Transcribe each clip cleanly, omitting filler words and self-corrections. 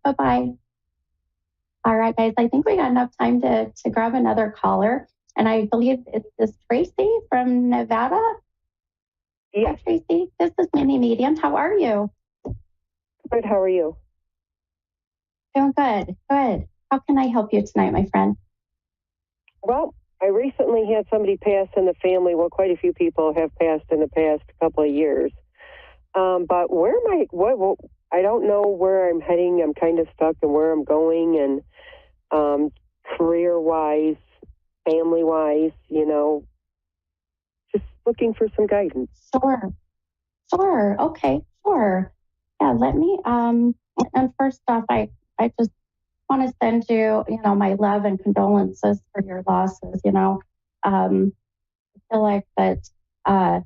Bye-bye. All right, guys, I think we got enough time to grab another caller. And I believe it's this Tracy from Nevada. Yes. Hi, Tracy. This is Mini Medium. How are you? Good. How are you? Doing good. Good. How can I help you tonight, my friend? Well, I recently had somebody pass in the family. Well, quite a few people have passed in the past couple of years. But where am I? What? I don't know where I'm heading. I'm kind of stuck in where I'm going, and career-wise, family-wise, just looking for some guidance. Sure. Okay. Sure. Yeah. Let me. And first off, I just want to send you, my love and condolences for your losses. I feel like that. I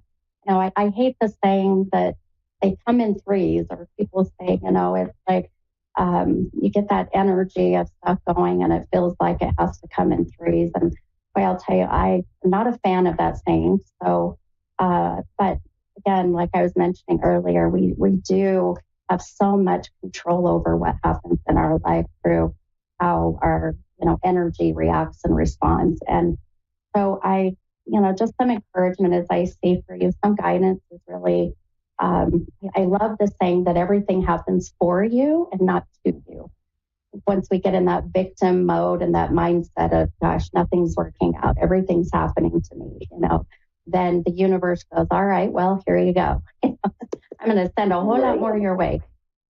hate the saying that they come in threes, or people say, it's like you get that energy of stuff going, and it feels like it has to come in threes. And boy, I'll tell you, I'm not a fan of that saying. So, but again, like I was mentioning earlier, we do have so much control over what happens in our life through how our, energy reacts and responds. And so just some encouragement as I say for you, some guidance is really, I love the saying that everything happens for you and not to you. Once we get in that victim mode and that mindset of, gosh, nothing's working out, everything's happening to me, then the universe goes, all right, well, here you go. I'm going to send a whole lot more your way.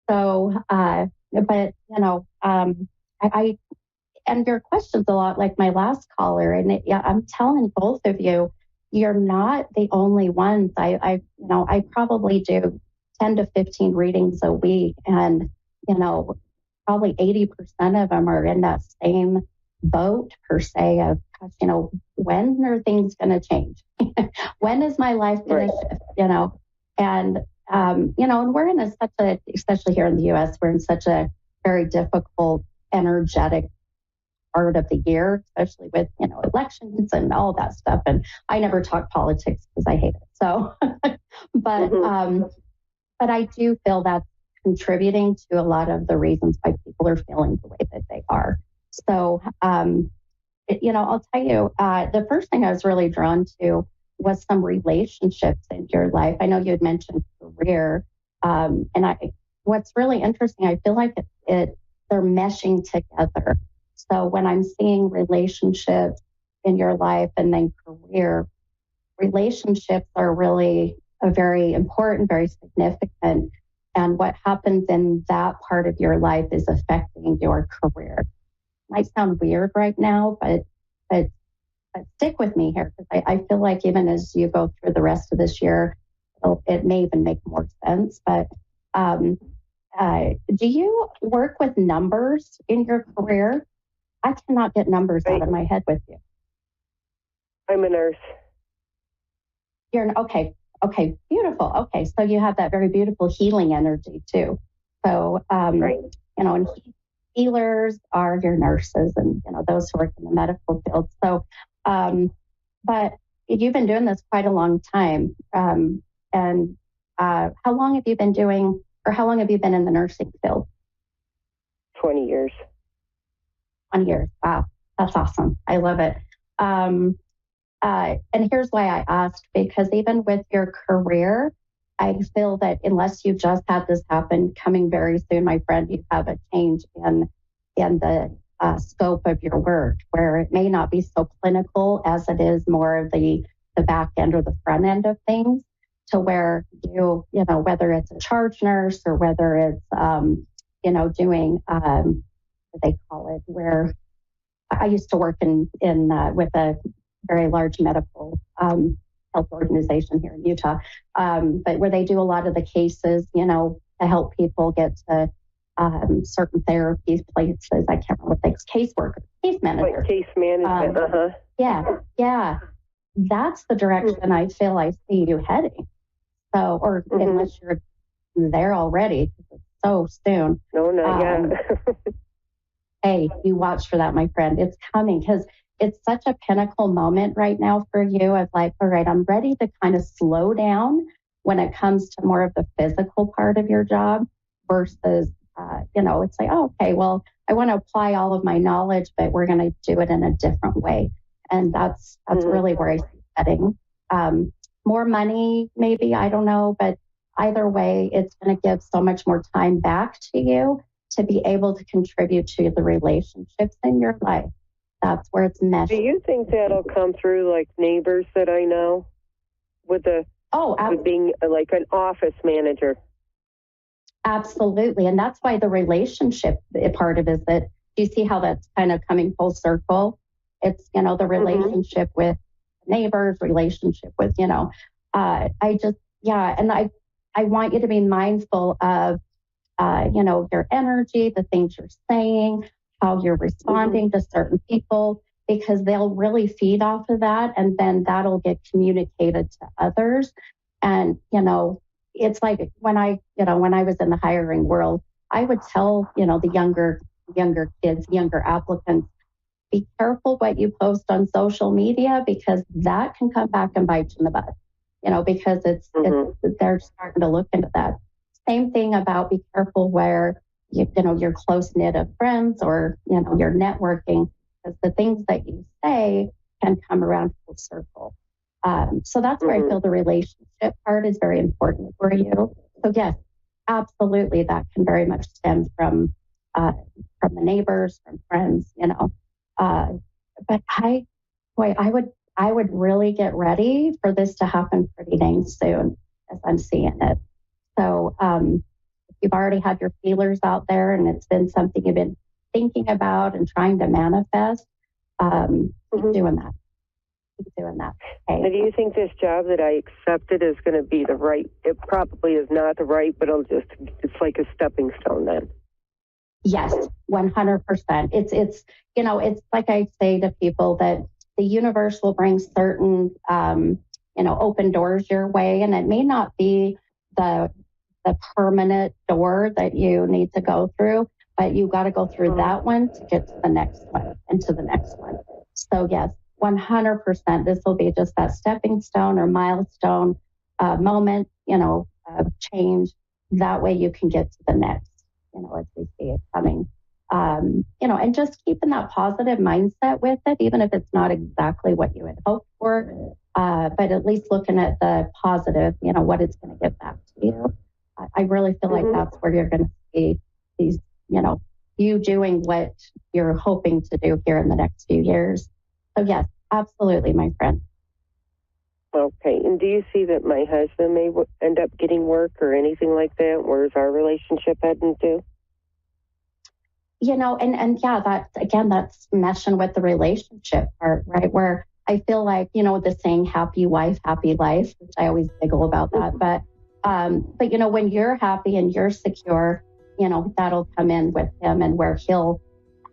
So, but, I and your question's a lot like my last caller. And I'm telling both of you, you're not the only ones. I probably do 10 to 15 readings a week. And, probably 80% of them are in that same boat per se of, gosh, when are things going to change? When is my life going to shift? And, and we're in especially here in the U.S., we're in such a very difficult, energetic part of the year, especially with, elections and all that stuff. And I never talk politics because I hate it. So, but I do feel that's contributing to a lot of the reasons why people are feeling the way that they are. So, I'll tell you, the first thing I was really drawn to was some relationships in your life. I know you had mentioned career. What's really interesting, I feel like they're meshing together. So when I'm seeing relationships in your life and then career, relationships are really a very important, very significant. And what happens in that part of your life is affecting your career. Might sound weird right now, but stick with me here, because I feel like even as you go through the rest of this year, it may even make more sense. But do you work with numbers in your career? I cannot get numbers out of my head with you. I'm a nurse. Okay, beautiful. Okay, so you have that very beautiful healing energy too. So, and healers are your nurses and, those who work in the medical field. So, but you've been doing this quite a long time. And how long have you been how long have you been in the nursing field? 20 years. 20 years. Wow. That's awesome. I love it. And here's why I asked, because even with your career, I feel that unless you just had this happen coming very soon, my friend, you have a change in the scope of your work, where it may not be so clinical as it is more of the back end or the front end of things, to where you whether it's a charge nurse or whether it's, doing, what they call it, where I used to work in with a very large medical health organization here in Utah, but where they do a lot of the cases, to help people get to certain therapy places. I can't remember what things, caseworker, case manager. Like case management, Yeah. That's the direction I feel I see you heading. So, or unless you're there already, because it's so soon. No, not yet. Hey, you watch for that, my friend. It's coming, because it's such a pinnacle moment right now for you of like, all right, I'm ready to kind of slow down when it comes to more of the physical part of your job versus it's like, oh, okay, well, I want to apply all of my knowledge, but we're going to do it in a different way. And that's really where I see it heading. More money, maybe, I don't know, but either way, it's going to give so much more time back to you to be able to contribute to the relationships in your life. That's where it's meshed. Do you think that'll come through like neighbors that I know with being like an office manager? Absolutely. And that's why the relationship part of it is that you see how that's kind of coming full circle. It's, the relationship with neighbors, relationship with, and I want you to be mindful of, your energy, the things you're saying, how you're responding to certain people, because they'll really feed off of that. And then that'll get communicated to others. And, it's like when I was in the hiring world, I would tell, the younger kids, younger applicants, be careful what you post on social media, because that can come back and bite you in the butt, because it's they're starting to look into that. Same thing about be careful where you're close knit of friends or, you're networking, because the things that you say can come around full circle. So that's where I feel the relationship part is very important for you. So yes, absolutely, that can very much stem from the neighbors, from friends, But I would really get ready for this to happen pretty dang soon, as I'm seeing it. So if you've already had your feelers out there and it's been something you've been thinking about and trying to manifest, keep doing that. Okay. Now, do you think this job that I accepted is going to be the right? It probably is not the right, but it's like a stepping stone then. Yes, 100%. It's like I say to people that the universe will bring certain, open doors your way, and it may not be the permanent door that you need to go through, but you got to go through that one to get to the next one and to the next one. So yes, 100%. This will be just that stepping stone or milestone moment, of change. That way you can get to the next, as we see it coming. And just keeping that positive mindset with it, even if it's not exactly what you had hoped for, but at least looking at the positive, what it's going to get back to you. I really feel like that's where you're going to see these, you doing what you're hoping to do here in the next few years. So yes, absolutely, my friend. Okay. And do you see that my husband may end up getting work or anything like that? Where's our relationship heading to? And yeah, that's meshing with the relationship part, right? Where I feel like, the saying happy wife, happy life, which I always giggle about that. But when you're happy and you're secure, that'll come in with him, and where he'll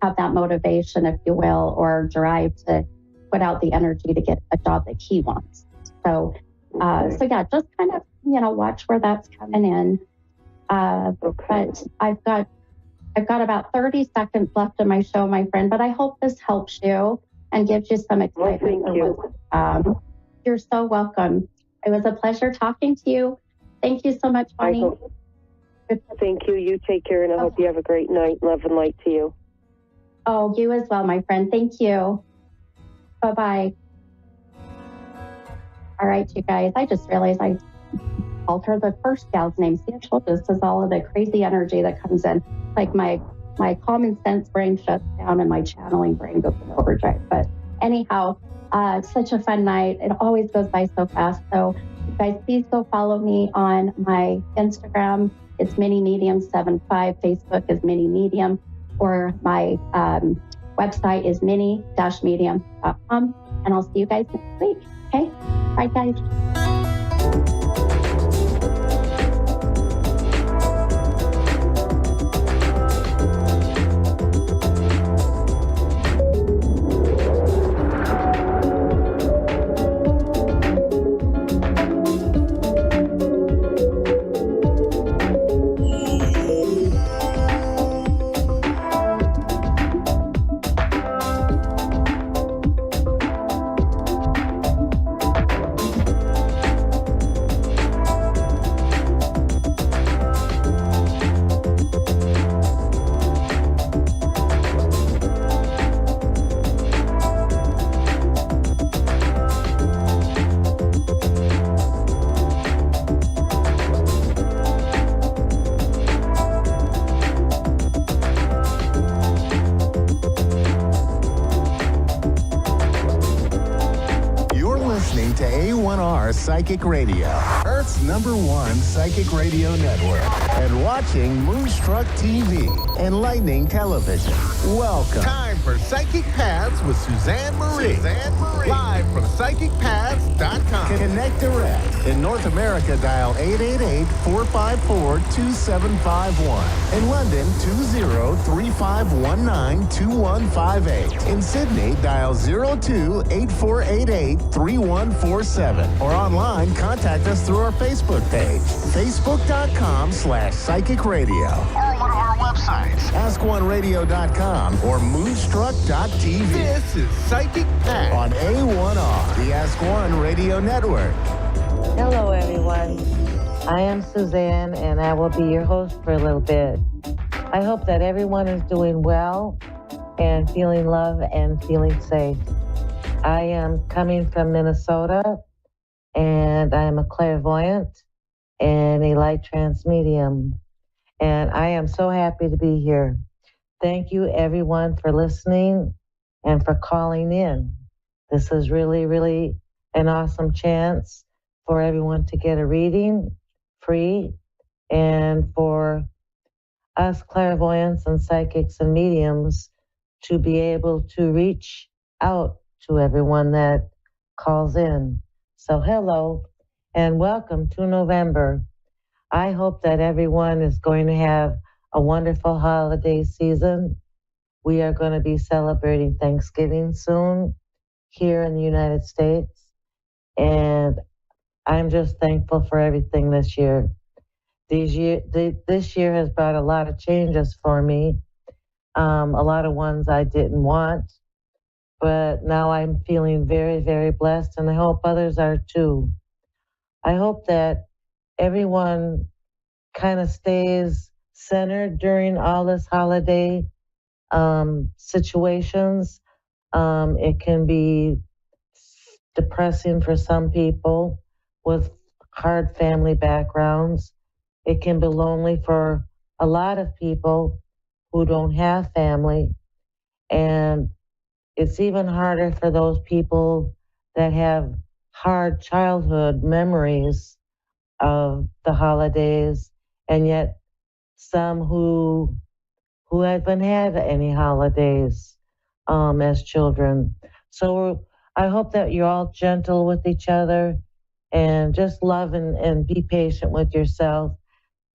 have that motivation, if you will, or drive to put out the energy to get a job that he wants. So yeah, just kind of, watch where that's coming in. Okay. But I've got about 30 seconds left in my show, my friend, but I hope this helps you and gives you some excitement. Well, thank you. You're so welcome. It was a pleasure talking to you. Thank you so much, Bonnie. Thank you. You take care, and I hope you have a great night. Love and light to you. Oh, you as well, my friend. Thank you. Bye-bye. All right, you guys. I just realized I called her the first gal's name. See, I told you, this is all of the crazy energy that comes in. Like my common sense brain shuts down and my channeling brain goes in overdrive. But anyhow, such a fun night. It always goes by so fast. So you guys, please go follow me on my Instagram. It's minimedium75. Facebook is minimedium, or my website is mini-medium.com. And I'll see you guys next week. Okay? Bye, guys. Psychic Radio, Earth's #1 psychic radio network, and watching Moonstruck TV, enlightening television. Welcome. Time for Psychic Paths with Suzanne Marie. Live from PsychicPaths.com. Connect direct. In North America, dial 888-454-2751. In London, 20-3519-2158. In Sydney, dial 02-8488-3147. Or online, contact us through our Facebook page, facebook.com/Psychic Radio. Or one of our websites, AskOneRadio.com or Moonstruck.tv. This is Psychic Path on A1R, the Ask One Radio Network. Hello, everyone. I am Suzanne, and I will be your host for a little bit. I hope that everyone is doing well and feeling love and feeling safe. I am coming from Minnesota, and I am a clairvoyant and a light trance medium. And I am so happy to be here. Thank you, everyone, for listening and for calling in. This is really, really an awesome chance for everyone to get a reading free, and for us clairvoyants and psychics and mediums to be able to reach out to everyone that calls in. So hello and welcome to November. I hope that everyone is going to have a wonderful holiday season. We are going to be celebrating Thanksgiving soon here in the United States, and I'm just thankful for everything this year. This year has brought a lot of changes for me, a lot of ones I didn't want, but now I'm feeling very, very blessed, and I hope others are too. I hope that everyone kind of stays centered during all this holiday situations. It can be depressing for some people with hard family backgrounds. It can be lonely for a lot of people who don't have family. And it's even harder for those people that have hard childhood memories of the holidays, and yet some who haven't had any holidays as children. So I hope that you're all gentle with each other and just love and be patient with yourself.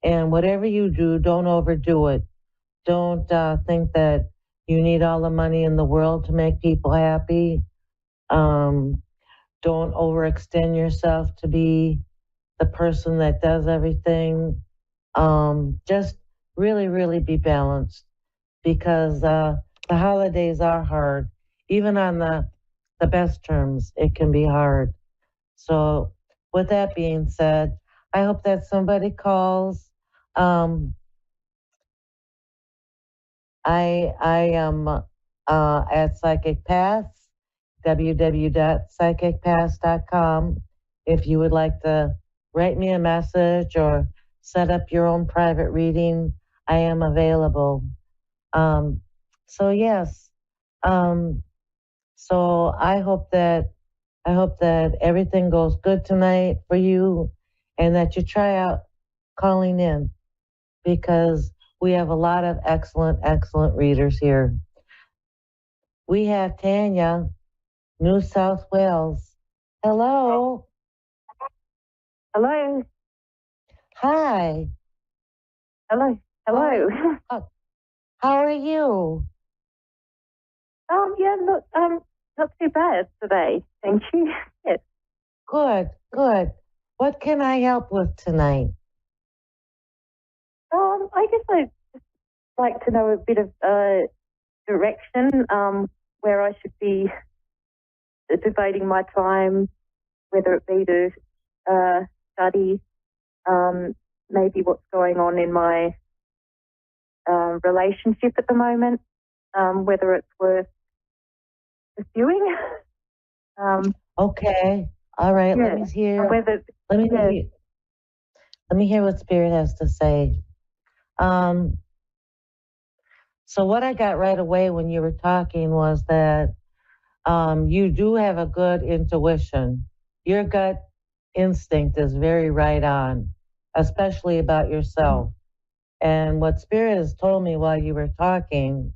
And whatever you do, don't overdo it. Don't think that you need all the money in the world to make people happy. Don't overextend yourself to be the person that does everything. Just really, really be balanced, because the holidays are hard. Even on the best terms, it can be hard. So with that being said, I hope that somebody calls. I am at Psychic Paths, www.psychicpaths.com. If you would like to write me a message or set up your own private reading, I am available. So yes, so I hope that everything goes good tonight for you, and that you try out calling in, because we have a lot of excellent, excellent readers here. We have Tanya, New South Wales. Hello. Hello. Hi. Hello. Hello. How are you? Yeah, look, not too bad today. Thank you. Yes. Good, good. What can I help with tonight? I guess I'd just like to know a bit of direction, where I should be devoting my time, whether it be to study, maybe what's going on in my relationship at the moment, whether it's worth pursuing. Okay. All right. Yeah. Let me hear. Whether, Let me yeah. hear. Let me hear what Spirit has to say. So what I got right away when you were talking was that you do have a good intuition. Your gut instinct is very right on, especially about yourself. And what Spirit has told me while you were talking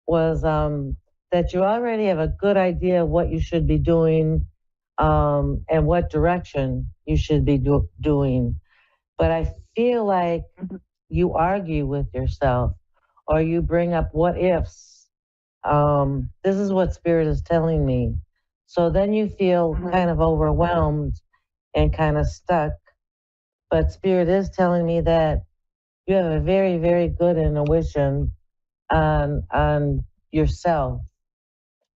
was that you already have a good idea of what you should be doing and what direction you should be doing. But I feel like you argue with yourself or you bring up what ifs. This is what Spirit is telling me. So then you feel kind of overwhelmed and kind of stuck. But Spirit is telling me that you have a very, very good intuition on yourself.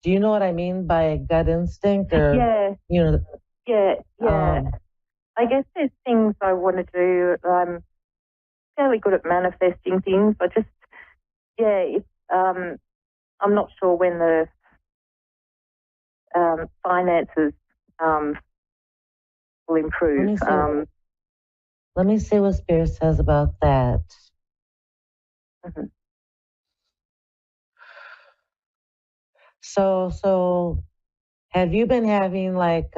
Do you know what I mean by gut instinct, or Yeah, you know? yeah. I guess there's things I want to do. I'm fairly good at manifesting things. I just, it's, I'm not sure when the finances will improve. Let me see what Spirit says about that. So have you been having like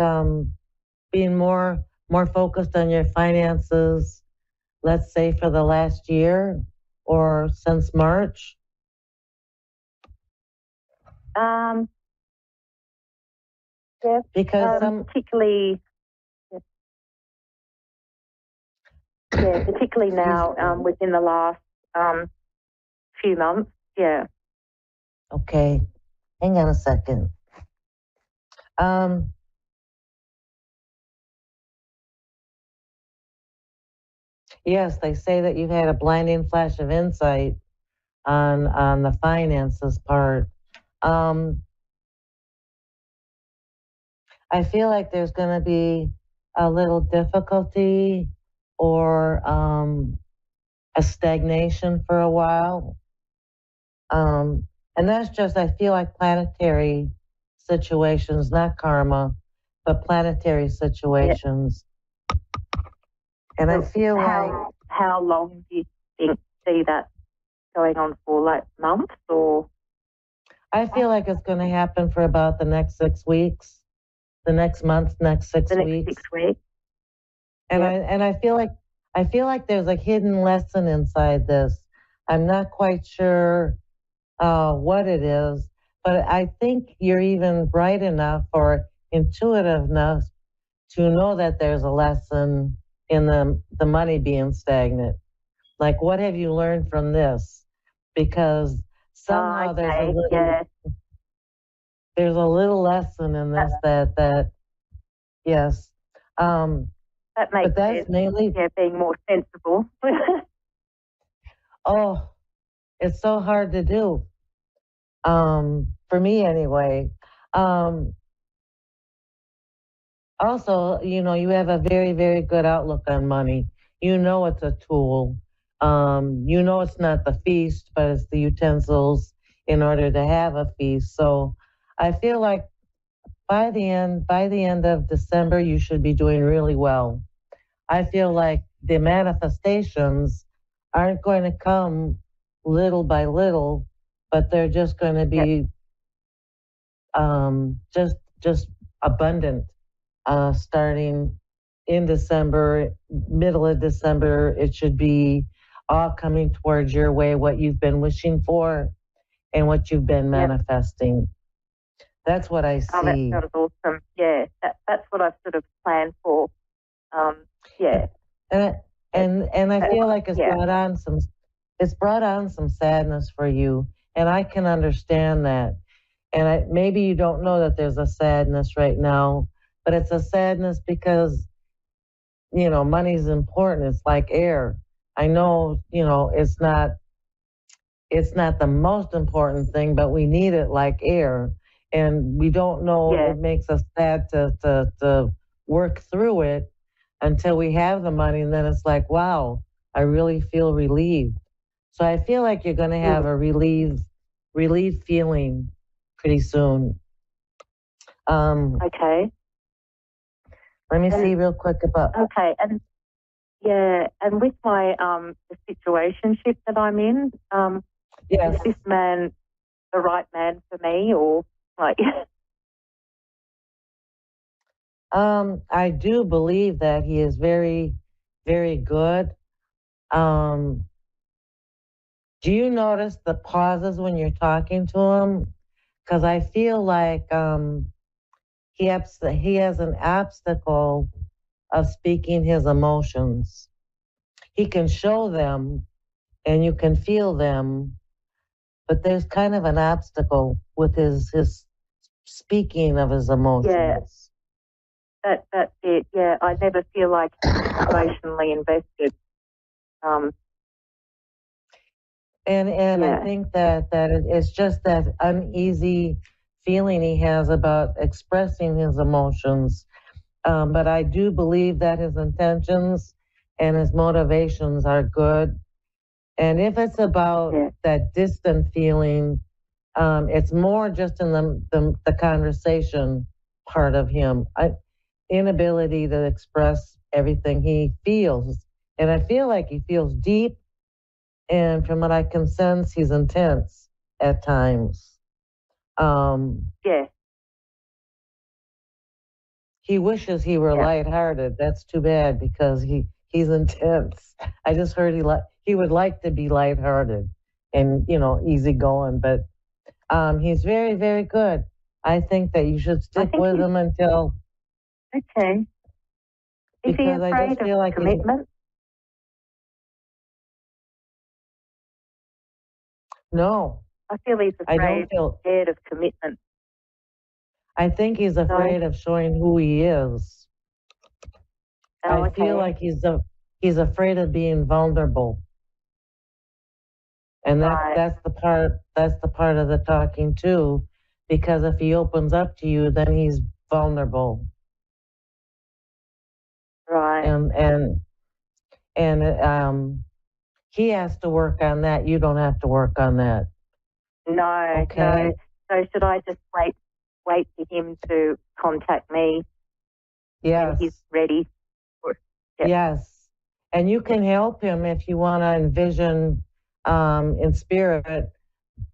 being more focused on your finances, let's say for the last year or since March? Yeah, Because particularly now within the last few months. Yeah. Okay, hang on a second. Yes, they say that you've had a blinding flash of insight on the finances part. I feel like there's going to be a little difficulty or a stagnation for a while. And that's just, I feel like planetary situations, not karma, but planetary situations. And I feel how long do you see that going on for, like months or? I feel like it's going to happen for about the next 6 weeks, the next month, next 6 weeks. 6 weeks. And I feel like there's a hidden lesson inside this. I'm not quite sure what it is, but I think you're even bright enough or intuitive enough to know that there's a lesson in the money being stagnant. Like, what have you learned from this? Because somehow there's a little lesson in this that yes. That makes but that's sense. mainly Being more sensible. Oh, it's so hard to do. For me anyway. Also, you have a very, very good outlook on money. You know it's a tool. You know it's not the feast, but it's the utensils in order to have a feast. So I feel like by the end of December, you should be doing really well. I feel like the manifestations aren't going to come little by little, but they're just going to be just abundant. Starting in December, middle of December, it should be all coming towards your way, what you've been wishing for and what you've been manifesting. That's what I see. Oh, that sounds awesome. Yeah, that's what I've sort of planned for. And I feel like it's brought on some sadness for you, and I can understand that. And maybe you don't know that there's a sadness right now, but it's a sadness because, money's important. It's like air. I know, it's not the most important thing, but we need it like air. And we don't know, it makes us sad to work through it until we have the money. And then it's like, wow, I really feel relieved. So I feel like you're going to have a relieved feeling pretty soon. Okay. Let me see real quick about. Okay, and with my the situationship that I'm in, yes, is this man the right man for me, or like? I do believe that he is very, very good. Do you notice the pauses when you're talking to him? Because I feel like he has an obstacle of speaking his emotions. He can show them and you can feel them, but there's kind of an obstacle with his speaking of his emotions. That's it. Yeah, I never feel like emotionally invested. And Yeah. I think that it's just that uneasy feeling he has about expressing his emotions. But I do believe that his intentions and his motivations are good. And if it's about that distant feeling, it's more just in the conversation part of him. Inability to express everything he feels. And I feel like he feels deep. And from what I can sense, he's intense at times. He wishes he were lighthearted. That's too bad because he's intense. I just heard he would like to be lighthearted and, easygoing, but he's very, very good. I think that you should stick with him until. Okay. Is he afraid of commitment? No. I feel he's scared of commitment. I think he's afraid of showing who he is. I feel like he's afraid of being vulnerable. And that's the part of the talking too, because if he opens up to you, then he's vulnerable. Right. And he has to work on that. You don't have to work on that. No. Okay. No. So should I just wait for him to contact me? Yes. When he's ready. Yes. And you can help him if you want to envision in spirit.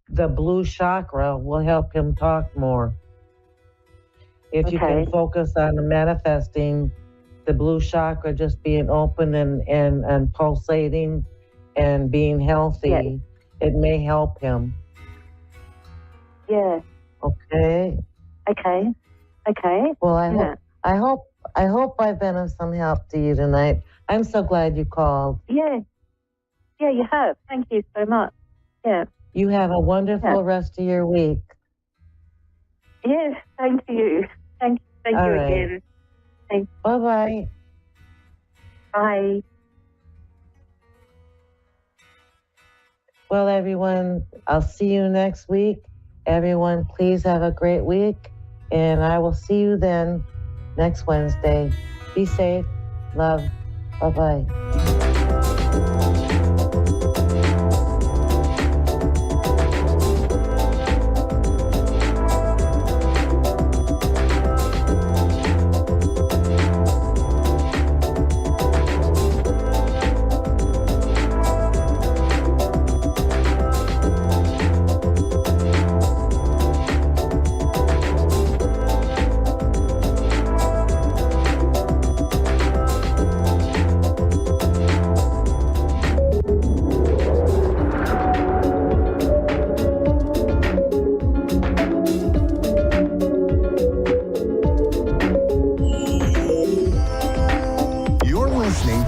The blue chakra will help him talk more. If you can focus on manifesting the blue chakra just being open and pulsating and being healthy, it may help him. Yeah. Okay. Well, I hope I've been of some help to you tonight. I'm so glad you called. Yeah, you have. Thank you so much. Yeah. You have a wonderful rest of your week. Yes, thank you. Thank you again. Thanks. Bye-bye. Bye. Well, everyone, I'll see you next week. Everyone, please have a great week, and I will see you then next Wednesday. Be safe. Love. Bye-bye.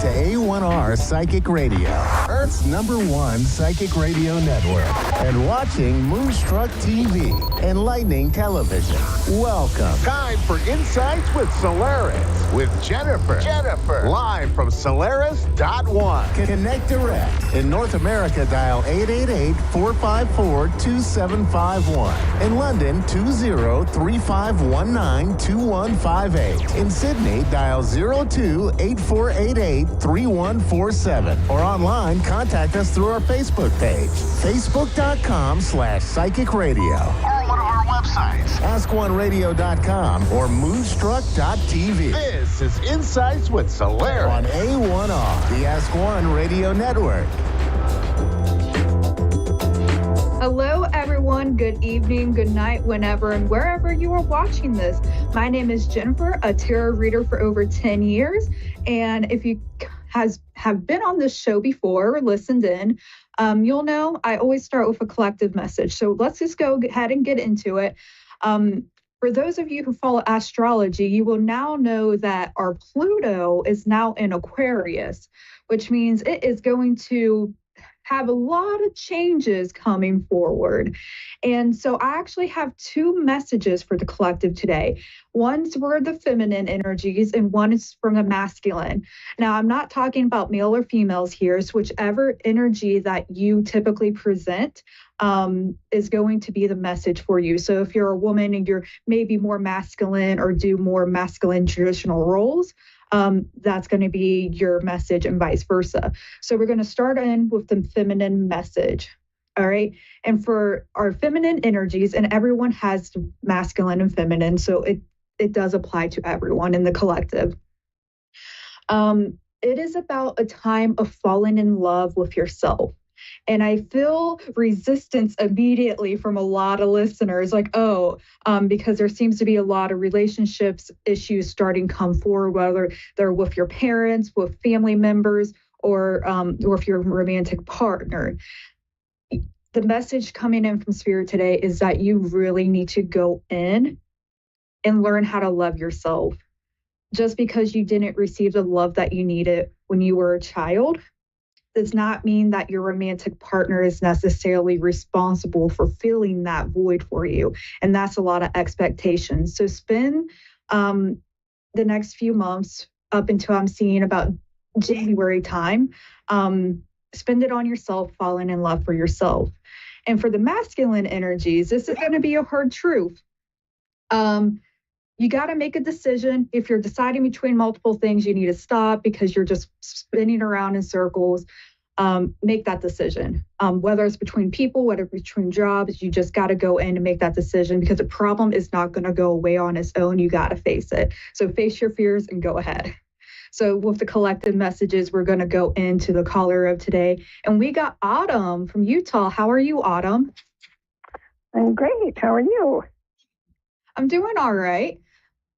A1R Psychic Radio, Earth's #1 psychic radio network, and watching Moonstruck TV, Enlightening Television. Welcome. Time for Insights with Solaris with Jennifer. Live from Solaris.1. Connect direct. In North America, dial 888-454-2751. In London, 20-3519-2158. In Sydney, dial 02-8488-3147. Or online, contact us through our Facebook page, facebook.com/psychic radio. Or one of our websites, askoneradio.com or moonstruck.tv. This is Insights with Solaris on A1R, the Ask One Radio Network. Hello, everyone. Good evening, good night, whenever and wherever you are watching this. My name is Jennifer, a tarot reader for over 10 years. And if you have been on this show before or listened in, you'll know I always start with a collective message. So let's just go ahead and get into it. For those of you who follow astrology, you will now know that our Pluto is now in Aquarius, which means it is going to have a lot of changes coming forward. And so I actually have two messages for the collective today. One's for the feminine energies and one is from the masculine. Now, I'm not talking about male or females here. It's whichever energy that you typically present is going to be the message for you. So if you're a woman and you're maybe more masculine or do more masculine traditional roles, that's going to be your message and vice versa. So we're going to start in with the feminine message. All right. And for our feminine energies, and everyone has masculine and feminine, so it does apply to everyone in the collective. It is about a time of falling in love with yourself. And I feel resistance immediately from a lot of listeners, like, because there seems to be a lot of relationships issues starting to come forward, whether they're with your parents, with family members, or if you're a romantic partner. The message coming in from Spirit today is that you really need to go in and learn how to love yourself. Just because you didn't receive the love that you needed when you were a child does not mean that your romantic partner is necessarily responsible for filling that void for you. And that's a lot of expectations. So spend the next few months up until I'm seeing about January time, spend it on yourself, falling in love for yourself. And for the masculine energies, this is going to be a hard truth. You got to make a decision. If you're deciding between multiple things, you need to stop because you're just spinning around in circles. Make that decision. Whether it's between people, whether it's between jobs, you just got to go in and make that decision because the problem is not going to go away on its own. You got to face it. So face your fears and go ahead. So with the collective messages, we're going to go into the caller of today. And we got Autumn from Utah. How are you, Autumn? I'm great. How are you? I'm doing all right.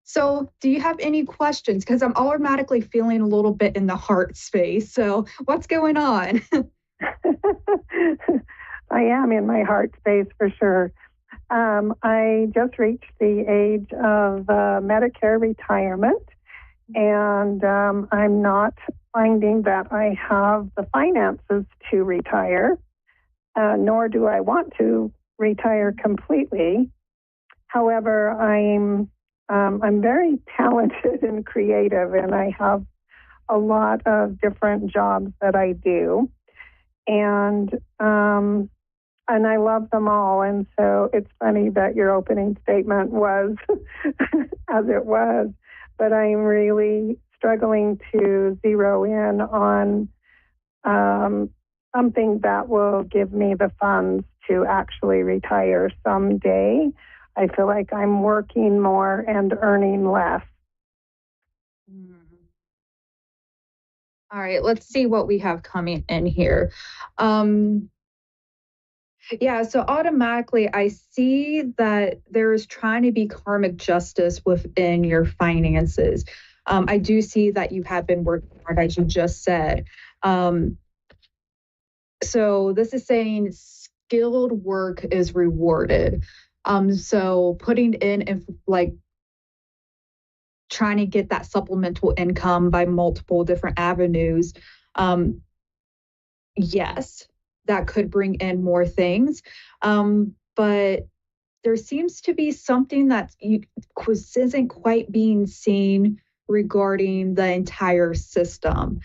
So do you have any questions? Because I'm automatically feeling a little bit in the heart space. So what's going on? I am in my heart space for sure. I just reached the age of Medicare retirement, and I'm not finding that I have the finances to retire, nor do I want to retire completely. However, I'm very talented and creative, and I have a lot of different jobs that I do, and I love them all. And so it's funny that your opening statement was as it was, but I'm really struggling to zero in on something that will give me the funds to actually retire someday. I feel like I'm working more and earning less. All right, let's see what we have coming in here. Yeah, so automatically I see that there is trying to be karmic justice within your finances. I do see that you have been working hard, as you just said. So this is saying skilled work is rewarded. So putting in and like trying to get that supplemental income by multiple different avenues. Yes, that could bring in more things. But there seems to be something that isn't quite being seen regarding the entire system.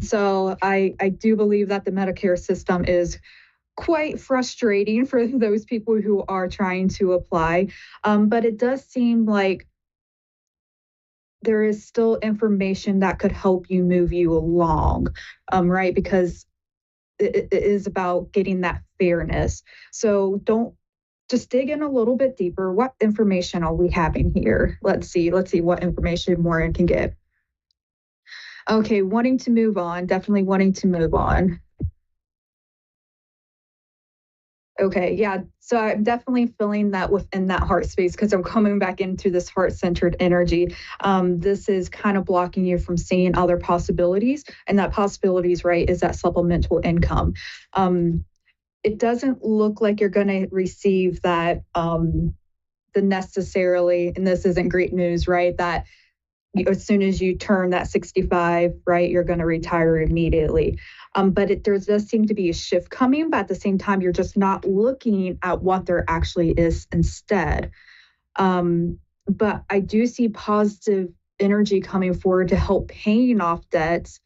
So I do believe that the Medicare system is quite frustrating for those people who are trying to apply. But it does seem like there is still information that could help you move you along, right? Because it is about getting that fairness. So don't just dig in a little bit deeper. What information are we having here? Let's see what information Maureen can get. Okay, wanting to move on, definitely wanting to move on. Okay, yeah. So I'm definitely feeling that within that heart space because I'm coming back into this heart centered energy. This is kind of blocking you from seeing other possibilities. And that possibilities, right, is that supplemental income. It doesn't look like you're going to receive that the necessarily, and this isn't great news, right? That as soon as you turn that 65, right, you're going to retire immediately. But there does seem to be a shift coming, but at the same time, you're just not looking at what there actually is instead. But I do see positive energy coming forward to help paying off debts,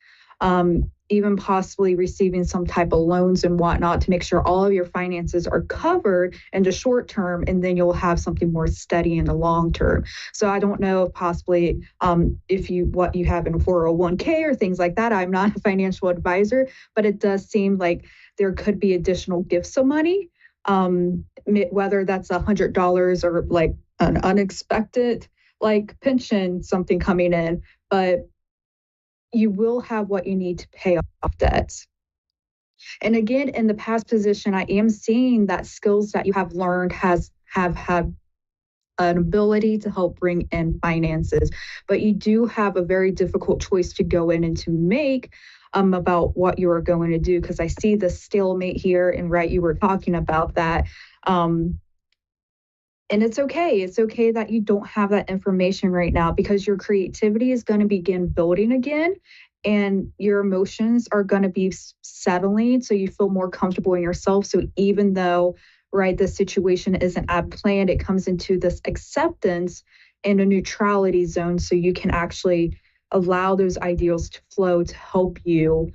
even possibly receiving some type of loans and whatnot to make sure all of your finances are covered in the short term, and then you'll have something more steady in the long term. So I don't know if possibly if you what you have in 401k or things like that. I'm not a financial advisor, but it does seem like there could be additional gifts of money, whether that's $100 or like an unexpected like pension, something coming in, but you will have what you need to pay off debts. And again, in the past position, I am seeing that skills that you have learned have had an ability to help bring in finances, but you do have a very difficult choice to go in and to make about what you are going to do. Because I see the stalemate here, and right, you were talking about that. And it's okay. It's okay that you don't have that information right now because your creativity is going to begin building again and your emotions are going to be settling so you feel more comfortable in yourself. So even though, right, the situation isn't as planned, it comes into this acceptance and a neutrality zone so you can actually allow those ideals to flow to help you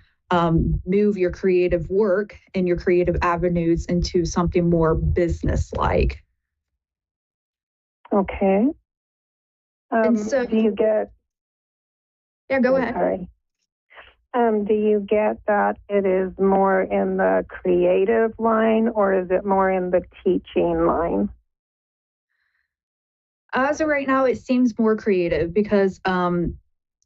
move your creative work and your creative avenues into something more business-like. Okay. And so, do you get? Yeah, go ahead. Sorry. Do you get that it is more in the creative line or is it more in the teaching line? As of right now, it seems more creative because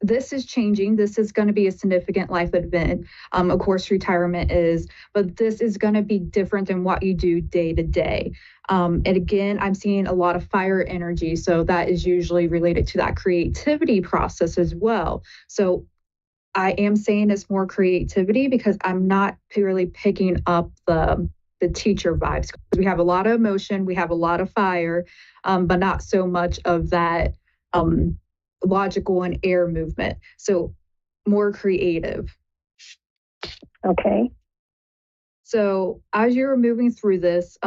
this is changing. This is going to be a significant life event. Of course, retirement is, but this is going to be different than what you do day to day. And again, I'm seeing a lot of fire energy. So that is usually related to that creativity process as well. So I am saying it's more creativity because I'm not purely picking up the teacher vibes. We have a lot of emotion, we have a lot of fire, but not so much of that logical and air movement. So more creative. Okay. So as you're moving through this,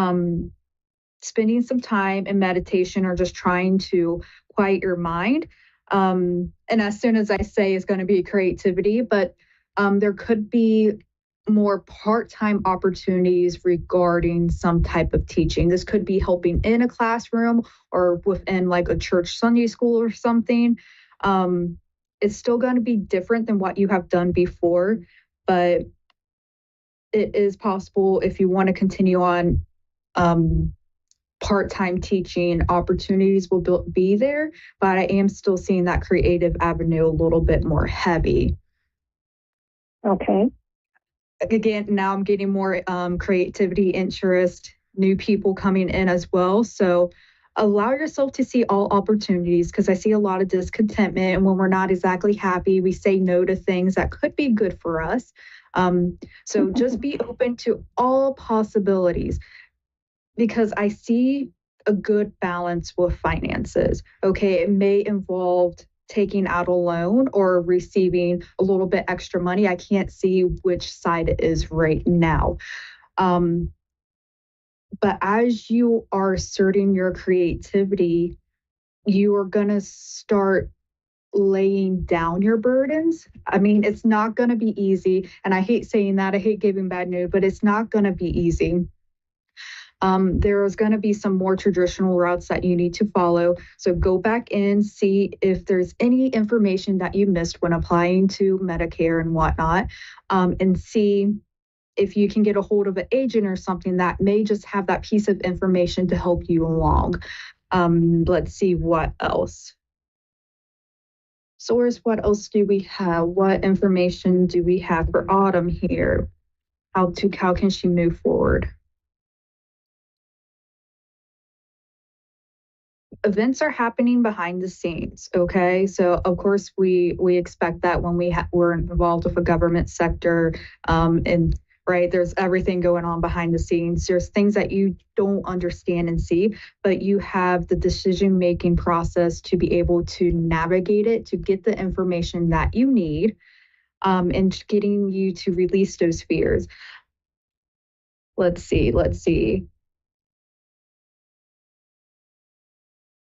spending some time in meditation or just trying to quiet your mind. And as soon as I say it's going to be creativity, but there could be more part-time opportunities regarding some type of teaching. This could be helping in a classroom or within like a church Sunday school or something. It's still going to be different than what you have done before, but it is possible if you want to continue on part-time teaching opportunities will be there, but I am still seeing that creative avenue a little bit more heavy. Okay. Again, now I'm getting more creativity, interest, new people coming in as well. So allow yourself to see all opportunities because I see a lot of discontentment. And when we're not exactly happy, we say no to things that could be good for us. So just be open to all possibilities because I see a good balance with finances. Okay, it may involve taking out a loan or receiving a little bit extra money. I can't see which side it is right now. But as you are asserting your creativity, you are going to start laying down your burdens. I mean, it's not going to be easy. And I hate saying that. I hate giving bad news, but it's not going to be easy. There is going to be some more traditional routes that you need to follow. So go back in, see if there's any information that you missed when applying to Medicare and whatnot, and see if you can get a hold of an agent or something that may just have that piece of information to help you along. Let's see what else. Source, what else do we have? What information do we have for Autumn here? How can she move forward? events are happening behind the scenes. Okay, so of course we expect that when we're involved with a government sector, and right, there's everything going on behind the scenes. There's things that you don't understand and see, but you have the decision making process to be able to navigate it, to get the information that you need, and getting you to release those fears. Let's see.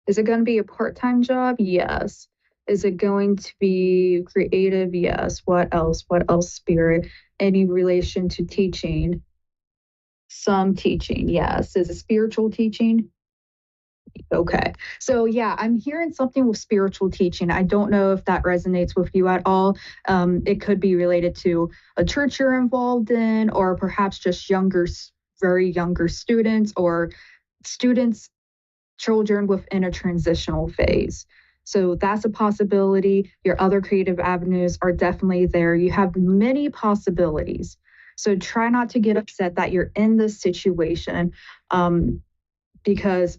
Is it going to be a part-time job? Yes. Is it going to be creative? Yes. What else? Spirit? Any relation to teaching? Some teaching, yes. Is it spiritual teaching? Okay. So yeah, I'm hearing something with spiritual teaching. I don't know if that resonates with you at all. It could be related to a church you're involved in, or perhaps just very younger students, or children within a transitional phase. So that's a possibility. Your other creative avenues are definitely there. You have many possibilities. So try not to get upset that you're in this situation, because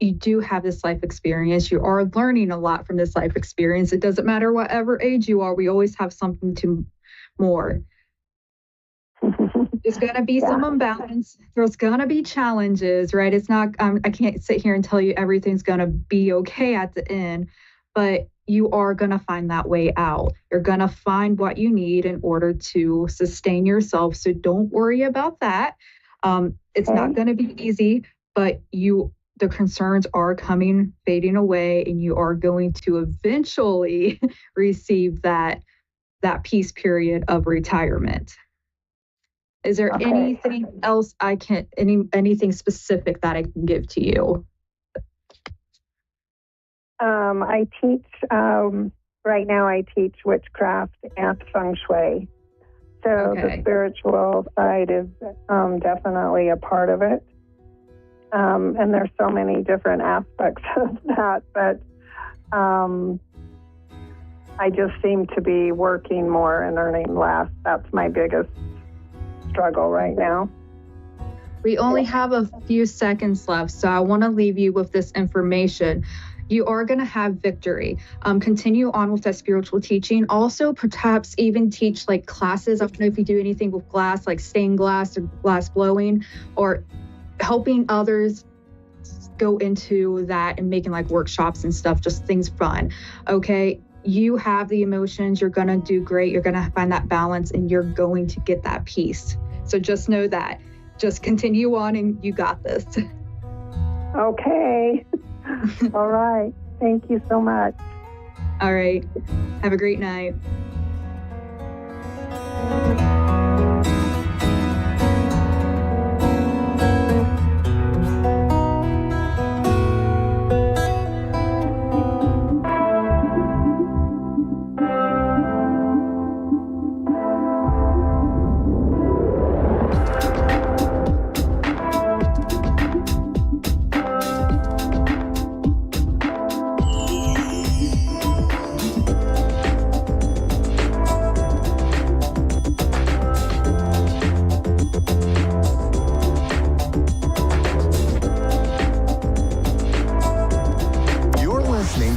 you do have this life experience. You are learning a lot from this life experience. It doesn't matter whatever age you are. We always have something to more. There's going to be some imbalance. There's going to be challenges, right? It's not, I can't sit here and tell you everything's going to be okay at the end, but you are going to find that way out. You're going to find what you need in order to sustain yourself. So don't worry about that. It's not going to be easy, but the concerns are fading away, and you are going to eventually receive that peace period of retirement. Is there anything else anything specific that I can give to you? I teach, right now I teach witchcraft and feng shui. So the spiritual side is definitely a part of it. And there's so many different aspects of that, but I just seem to be working more and earning less. That's my biggest struggle right now. We only have a few seconds left, so I want to leave you with this information. You are going to have victory. Continue on with that spiritual teaching. Also, perhaps even teach like classes. I don't know if you do anything with glass, like stained glass or glass blowing, or helping others go into that and making like workshops and stuff, just things fun. Okay. You have the emotions. You're going to do great. You're going to find that balance, and you're going to get that peace. So just know that. Just continue on, and you got this. Okay. All right. Thank you so much. All right. Have a great night.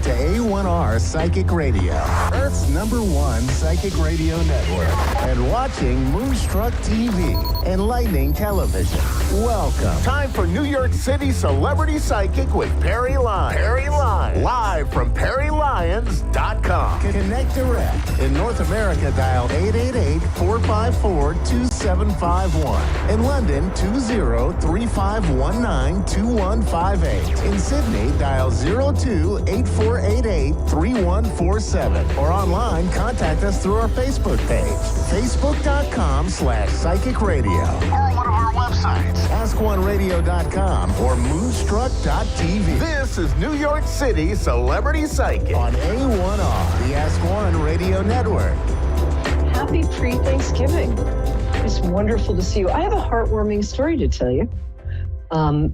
A1R Psychic Radio, Earth's #1 psychic radio network, and watching Moonstruck TV, enlightening television. Welcome. Time for New York City Celebrity Psychic with Perry Lyons. Perry Lyons. Live from PerryLyons.com. Connect direct. In North America, dial 888-454-2751. In London, 20-3519-2158. In Sydney, dial 02-8488-3147. Or online, contact us through our Facebook page, facebook.com/psychic radio. Or one of our websites, askoneradio.com or moonstruck.tv. This is New York City Celebrity Psychic on A1R, the Ask One Radio Network. Happy pre-Thanksgiving. It's wonderful to see you. I have a heartwarming story to tell you. A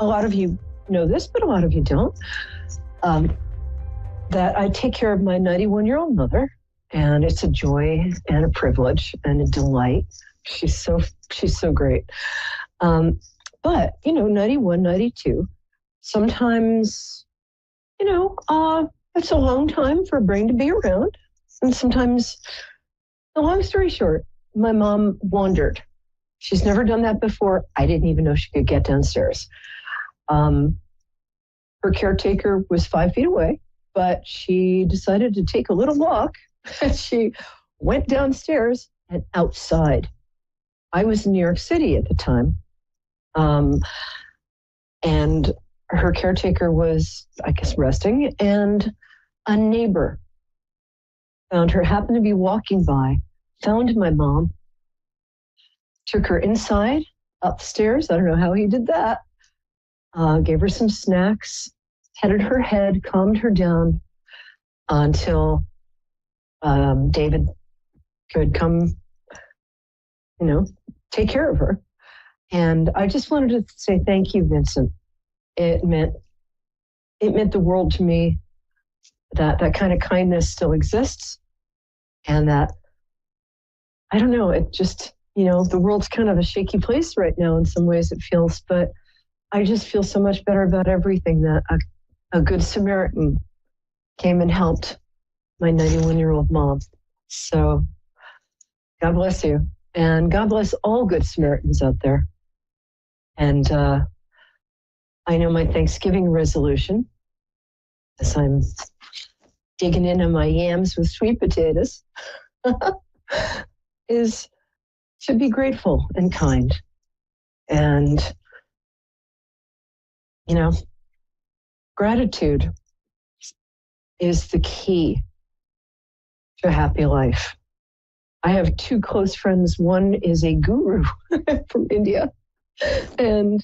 lot of you know this, but a lot of you don't. That I take care of my 91-year-old mother, and it's a joy and a privilege and a delight. She's so great. But, 91, 92, sometimes, it's a long time for a brain to be around. And sometimes, the long story short, my mom wandered. She's never done that before. I didn't even know she could get downstairs. Her caretaker was 5 feet away, but she decided to take a little walk. And she went downstairs and outside. I was in New York City at the time. And her caretaker was, I guess, resting. And a neighbor found her, happened to be walking by, found my mom, took her inside, upstairs. I don't know how he did that. Gave her some snacks, petted her head, calmed her down until David could come, take care of her. And I just wanted to say thank you, Vincent. It meant the world to me that that kind of kindness still exists, and that, I don't know, it just, the world's kind of a shaky place right now in some ways it feels, but I just feel so much better about everything that a good Samaritan came and helped my 91-year-old mom. So God bless you. And God bless all good Samaritans out there. And I know my Thanksgiving resolution, as I'm digging into my yams with sweet potatoes, is to be grateful and kind. And, gratitude is the key to a happy life. I have 2 close friends. One is a guru from India, and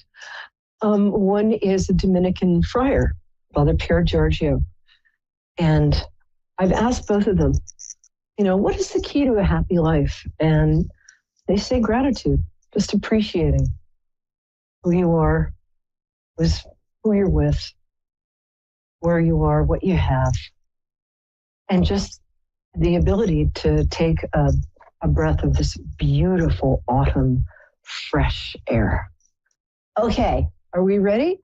one is a Dominican friar, Father Pier Giorgio. And I've asked both of them, what is the key to a happy life? And they say gratitude, just appreciating who you are, who you're with, where you are, what you have, and just the ability to take a breath of this beautiful autumn fresh air. Okay, are we ready?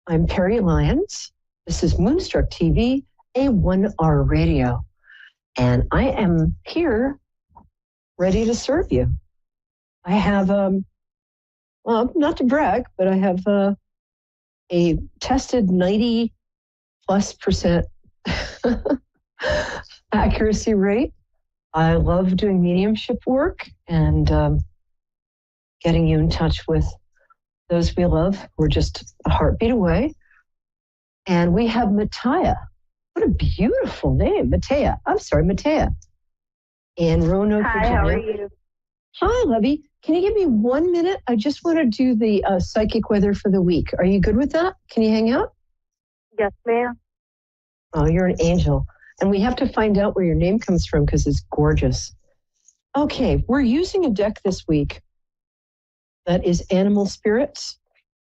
I'm Perry Lyons. This is Moonstruck TV, A1R Radio, and I am here ready to serve you. I have, not to brag, but I have a tested 90+% accuracy rate. I love doing mediumship work and getting you in touch with those we love. We're just a heartbeat away. And we have Mattia. What a beautiful name, Mattia. Mattia. In Roanoke, Hi, Virginia. how are you? Hi, Lovey. Can you give me 1 minute? I just want to do the psychic weather for the week. Are you good with that? Can you hang out? Yes, ma'am. Oh, you're an angel. And we have to find out where your name comes from because it's gorgeous. Okay, we're using a deck this week that is Animal Spirits.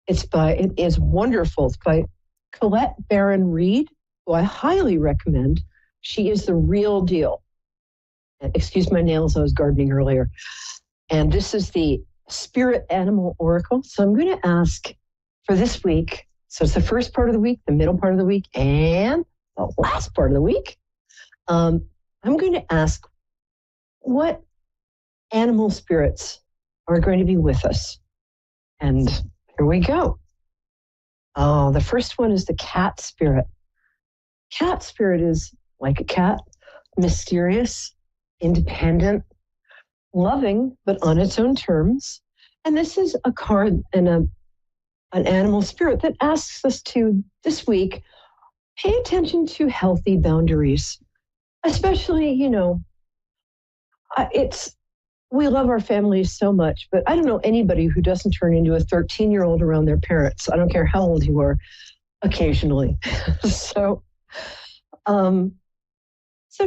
It is wonderful. It's by Colette Baron Reed, who I highly recommend. She is the real deal. Excuse my nails, I was gardening earlier. And this is the Spirit Animal Oracle. So I'm going to ask for this week. So it's the first part of the week, the middle part of the week, and the last part of the week. I'm going to ask what animal spirits are going to be with us. And here we go. Oh, the first one is the cat spirit. Cat spirit is like a cat, mysterious, independent, loving, but on its own terms. And this is a card and an animal spirit that asks us to, this week, pay attention to healthy boundaries. Especially, we love our families so much, but I don't know anybody who doesn't turn into a 13-year-old around their parents. I don't care how old you are, occasionally. So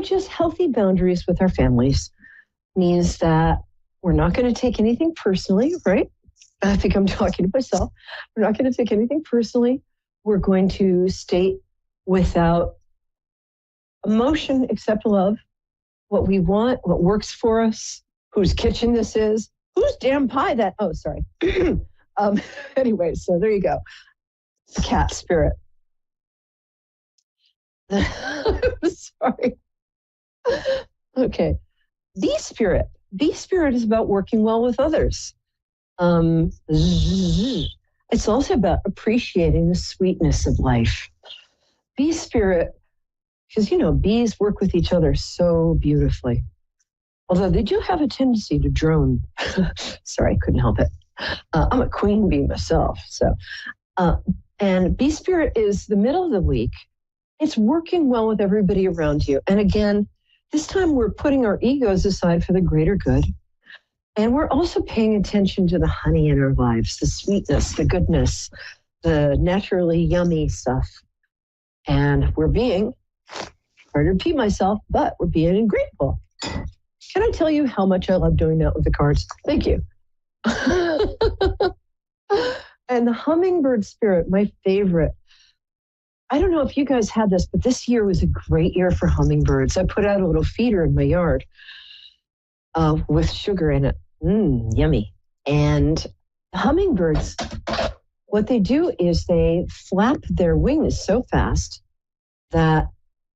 just healthy boundaries with our families means that we're not going to take anything personally, right? I think I'm talking to myself. We're not going to take anything personally. We're going to state without emotion except love what we want, what works for us, whose kitchen this is, whose damn pie that, oh, sorry. Anyway, so there you go. The cat spirit. I'm sorry. Okay. Bee spirit. Bee spirit is about working well with others. It's also about appreciating the sweetness of life. Bee spirit, because, bees work with each other so beautifully. Although they do have a tendency to drone. Sorry, I couldn't help it. I'm a queen bee myself. And bee spirit is the middle of the week. It's working well with everybody around you. And again, this time we're putting our egos aside for the greater good. And we're also paying attention to the honey in our lives, the sweetness, the goodness, the naturally yummy stuff. And we're being, sorry to repeat myself, but we're being grateful. Can I tell you how much I love doing that with the cards? Thank you. And the hummingbird spirit, my favorite. I don't know if you guys had this, but this year was a great year for hummingbirds. I put out a little feeder in my yard with sugar in it. Yummy. And the hummingbirds, what they do is they flap their wings so fast that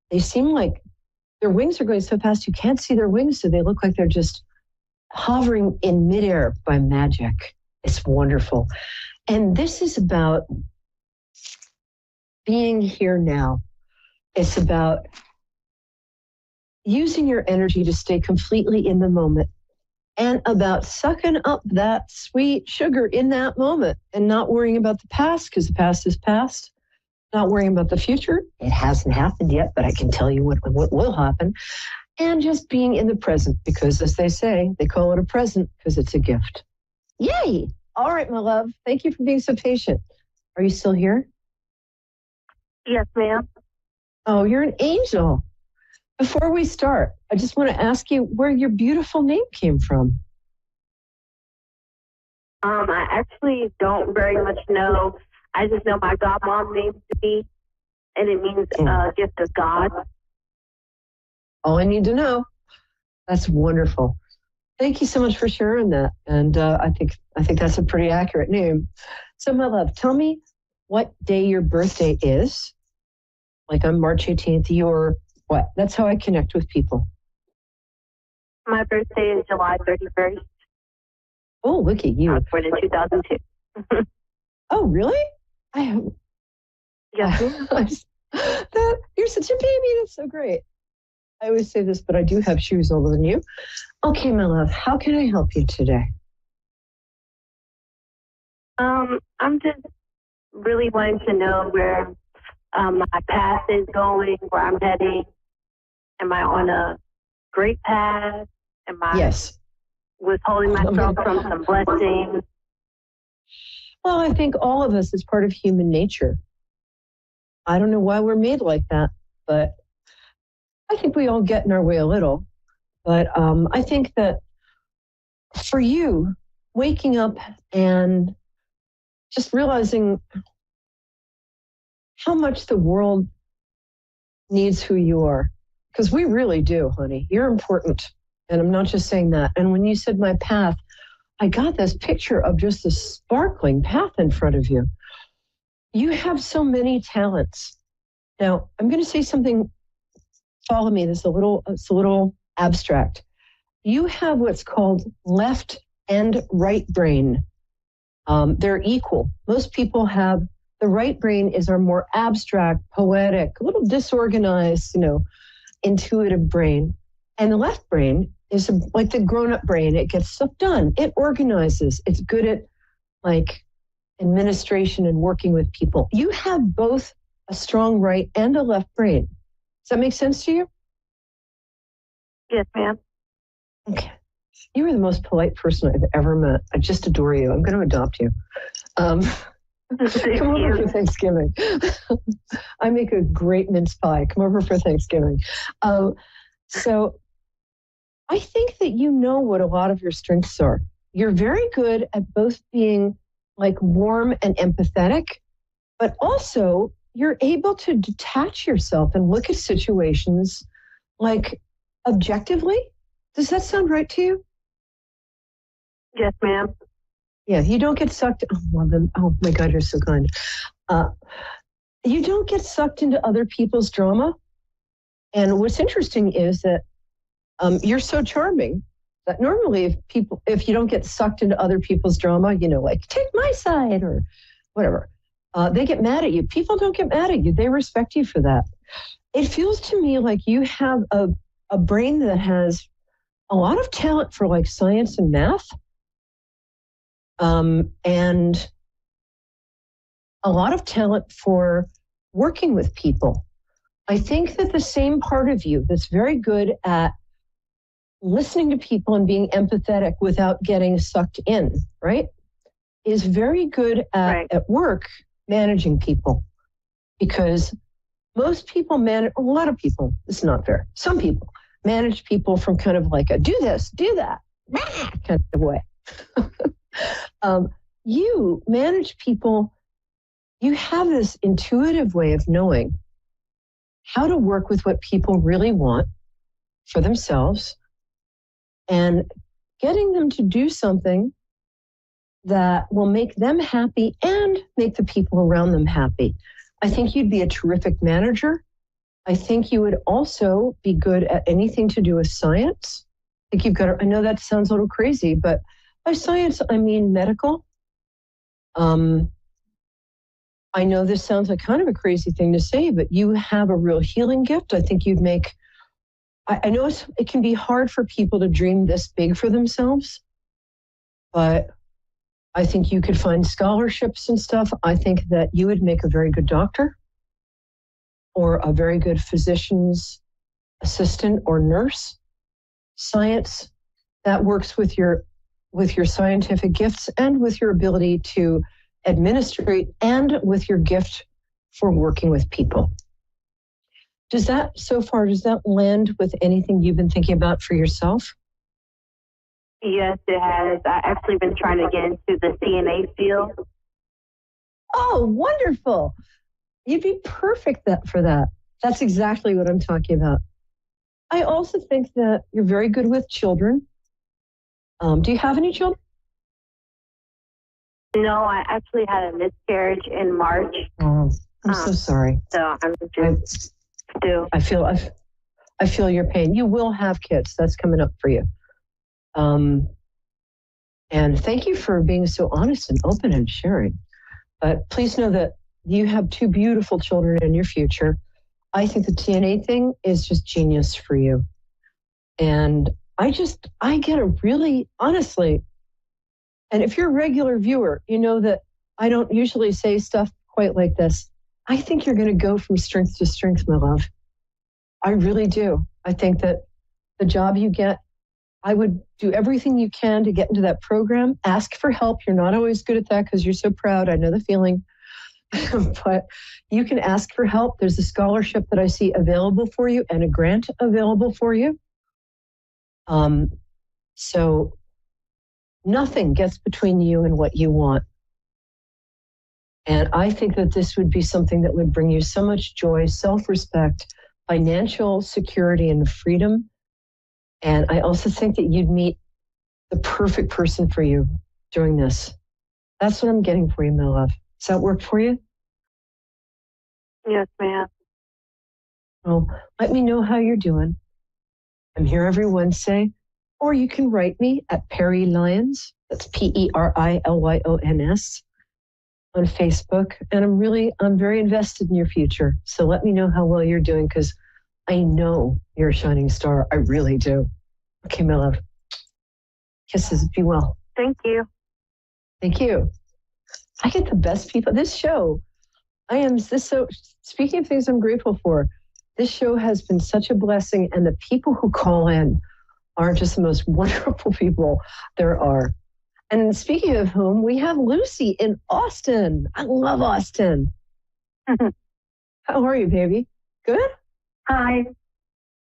they seem like their wings are going so fast you can't see their wings, so they look like they're just hovering in midair by magic. It's wonderful. And this is about being here now. It's about using your energy to stay completely in the moment and about sucking up that sweet sugar in that moment and not worrying about the past because the past is past. Not worrying about the future. It hasn't happened yet, but I can tell you what will happen. And just being in the present because, as they say, they call it a present because it's a gift. Yay! All right, my love. Thank you for being so patient. Are you still here? Yes, ma'am. Oh, you're an angel. Before we start, I just want to ask you where your beautiful name came from. I actually don't very much know. I just know my godmom named me, and it means gift of God. All I need to know. That's wonderful. Thank you so much for sharing that. And I think that's a pretty accurate name. So, my love, tell me what day your birthday is. Like on March 18th, you're what? That's how I connect with people. My birthday is July 31st. Oh, look at you. I was born in 2002. Oh, really? Yes. You're such a baby. That's so great. I always say this, but I do have shoes older than you. Okay, my love, how can I help you today? I'm just really wanting to know where my path is going, where I'm heading. Am I on a great path? Am I Yes. withholding myself from some blessings? Well, I think all of us is part of human nature. I don't know why we're made like that, but I think we all get in our way a little. But I think that for you, waking up and just realizing how much the world needs who you are, because we really do, honey. You're important. And I'm not just saying that. And when you said my path, I got this picture of just a sparkling path in front of you. You have so many talents. Now, I'm going to say something, follow me, it's a little abstract. You have what's called left and right brain. They're equal. Most people have, the right brain is our more abstract, poetic, a little disorganized, intuitive brain. And the left brain is like the grown-up brain. It gets stuff done. It organizes. It's good at administration and working with people. You have both a strong right and a left brain. Does that make sense to you? Yes, ma'am. Okay. You are the most polite person I've ever met. I just adore you. I'm going to adopt you. Come over for Thanksgiving. I make a great mince pie. Come over for Thanksgiving. So I think that you know what a lot of your strengths are. You're very good at both being warm and empathetic, but also you're able to detach yourself and look at situations objectively. Does that sound right to you? Yes, ma'am. Yeah, you don't get sucked. Oh my God, you're so kind. You don't get sucked into other people's drama. And what's interesting is that you're so charming that normally if you don't get sucked into other people's drama, like take my side or whatever, they get mad at you. People don't get mad at you. They respect you for that. It feels to me like you have a brain that has a lot of talent for like science and math, and a lot of talent for working with people. I think that the same part of you that's very good at listening to people and being empathetic without getting sucked in, right, is very good at work managing people. Because most people a lot of people, it's not fair, some people manage people from kind of like a do this, do that, kind of way. You manage people, you have this intuitive way of knowing how to work with what people really want for themselves and getting them to do something that will make them happy and make the people around them happy. I think you'd be a terrific manager. I think you would also be good at anything to do with science. I think I know that sounds a little crazy, but by science, I mean medical. I know this sounds like kind of a crazy thing to say, but you have a real healing gift. I think you'd I know it can be hard for people to dream this big for themselves, but I think you could find scholarships and stuff. I think that you would make a very good doctor or a very good physician's assistant or nurse. Science, that works with your scientific gifts and with your ability to administrate and with your gift for working with people. Does that land with anything you've been thinking about for yourself? Yes, it has. I've actually been trying to get into the CNA field. Oh, wonderful. You'd be perfect for that. That's exactly what I'm talking about. I also think that you're very good with children. Do you have any children? No, I actually had a miscarriage in March. Oh, I'm so sorry. So I'm just still. I feel your pain. You will have kids. That's coming up for you. And thank you for being so honest and open and sharing. But please know that you have two beautiful children in your future. I think the TNA thing is just genius for you. And I get a really, honestly, and if you're a regular viewer, you know that I don't usually say stuff quite like this. I think you're going to go from strength to strength, my love. I really do. I think that the job you get, I would do everything you can to get into that program. Ask for help. You're not always good at that because you're so proud. I know the feeling. But you can ask for help. There's a scholarship that I see available for you and a grant available for you. So nothing gets between you and what you want. And I think that this would be something that would bring you so much joy, self-respect, financial security, and freedom. And I also think that you'd meet the perfect person for you doing this. That's what I'm getting for you, my love. Does that work for you? Yes, ma'am. Well, let me know how you're doing. I'm here every Wednesday. Or you can write me at Perry Lyons, that's PERILYONS, on Facebook. And I'm very invested in your future. So let me know how well you're doing, because I know you're a shining star. I really do. Okay, my love. Kisses. Be well. Thank you. Thank you. I get the best people. This show, speaking of things I'm grateful for, this show has been such a blessing. And the people who call in are just the most wonderful people there are. And speaking of whom, we have Lucy in Austin. I love Austin. How are you, baby? Good? Hi.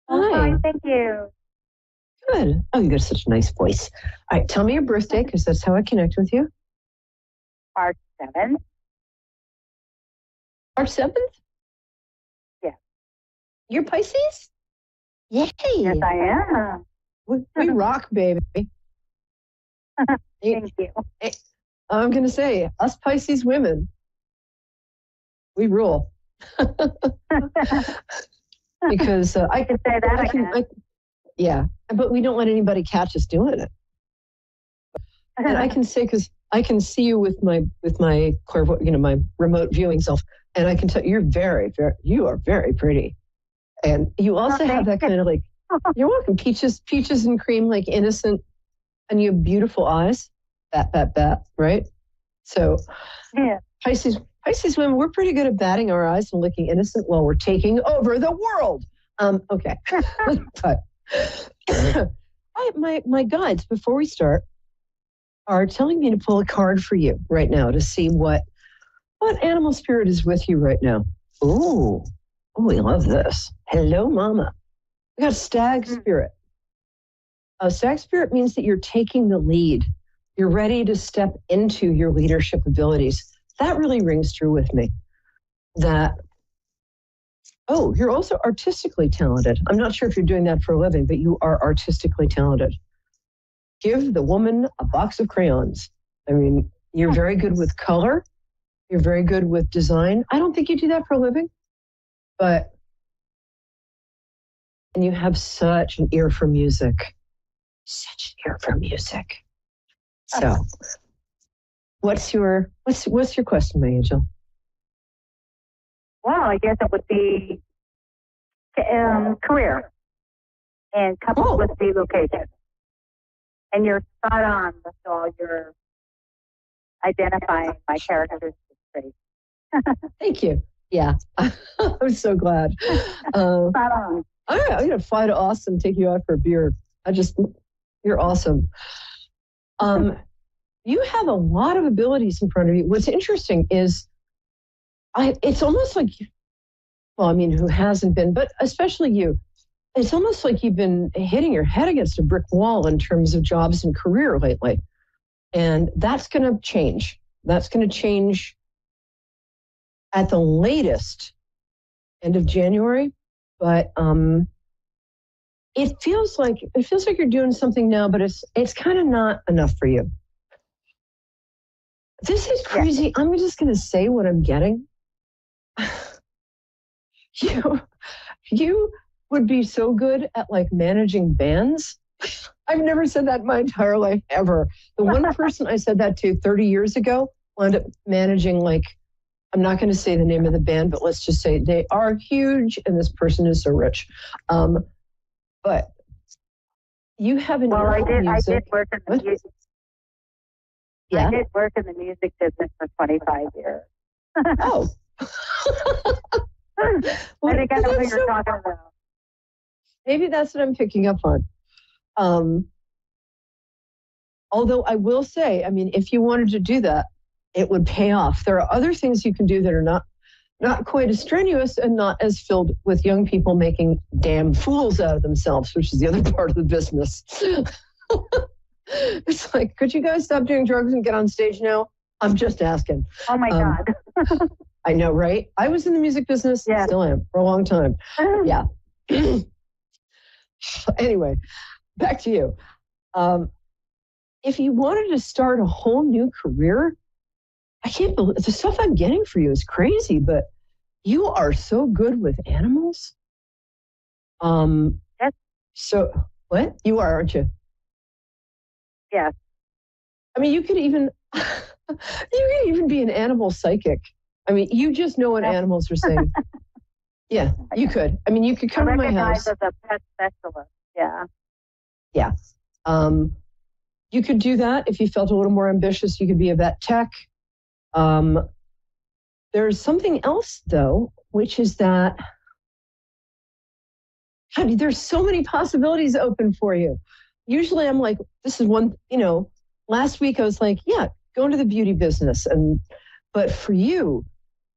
Hi. Fine, thank you. Good. Oh, you got such a nice voice. All right, tell me your birthday, because that's how I connect with you. March 7th. March 7th? Yeah. You're Pisces? Yay. Yes, I am. We rock, baby. Thank you. I'm going to say, us Pisces women, We rule. Because I can say that. yeah, but we don't let anybody catch us doing it. And I can say, because I can see you with my my remote viewing self, and I can tell you are very pretty, and you also have that kind of like, you're welcome, peaches and cream, like innocent, and you have beautiful eyes, bat, right? So, yeah. Pisces women, we're pretty good at batting our eyes and looking innocent while we're taking over the world. Okay, but my guides before we start are telling me to pull a card for you right now to see what animal spirit is with you right now. Oh, we love this. Hello, Mama. We got stag spirit. Stag spirit means that you're taking the lead. You're ready to step into your leadership abilities. That really rings true with me. You're also artistically talented. I'm not sure if you're doing that for a living, but you are artistically talented. Give the woman a box of crayons. I mean, you're very good with color. You're very good with design. I don't think you do that for a living, and you have such an ear for music. Such an ear for music. So, what's your question, my angel? Well, I guess it would be career and coupled with relocation. And you're spot on with all your identifying my characteristics traits. Thank you. Yeah, I'm so glad. Spot on. I'm going to fly to Austin, take you out for a beer. You're awesome. You have a lot of abilities in front of you. What's interesting is it's almost like, who hasn't been, but especially you, it's almost like you've been hitting your head against a brick wall in terms of jobs and career lately. And that's going to change. That's going to change at the latest end of January. But it feels like you're doing something now, but it's kind of not enough for you. This is crazy. Yeah. I'm just going to say what I'm getting. You would be so good at like managing bands. I've never said that in my entire life ever. The one person I said that to 30 years ago wound up managing, like, I'm not going to say the name of the band, but let's just say they are huge and this person is so rich. But you have an I did work in the music. Yeah. I did work in the music business for 25 years. Oh. I think I know who you're talking about. Maybe that's what I'm picking up on. Although I will say, if you wanted to do that, it would pay off. There are other things you can do that are not quite as strenuous and not as filled with young people making damn fools out of themselves, which is the other part of the business. It's like, could you guys stop doing drugs and get on stage now? I'm just asking. Oh my God. I know, right? I was in the music business, still am, for a long time. Yeah. Anyway, back to you. If you wanted to start a whole new career, I can't believe the stuff I'm getting for you is crazy, but you are so good with animals. Yes. So what? You are, aren't you? Yes. You could even be an animal psychic. You just know what animals are saying. Yeah, you could. You could come to my house. As a pet specialist. Yeah. Yeah. You could do that if you felt a little more ambitious. You could be a vet tech. There's something else, though, which is that there's so many possibilities open for you. Usually I'm like, this is one, last week I was like, go into the beauty business. But for you,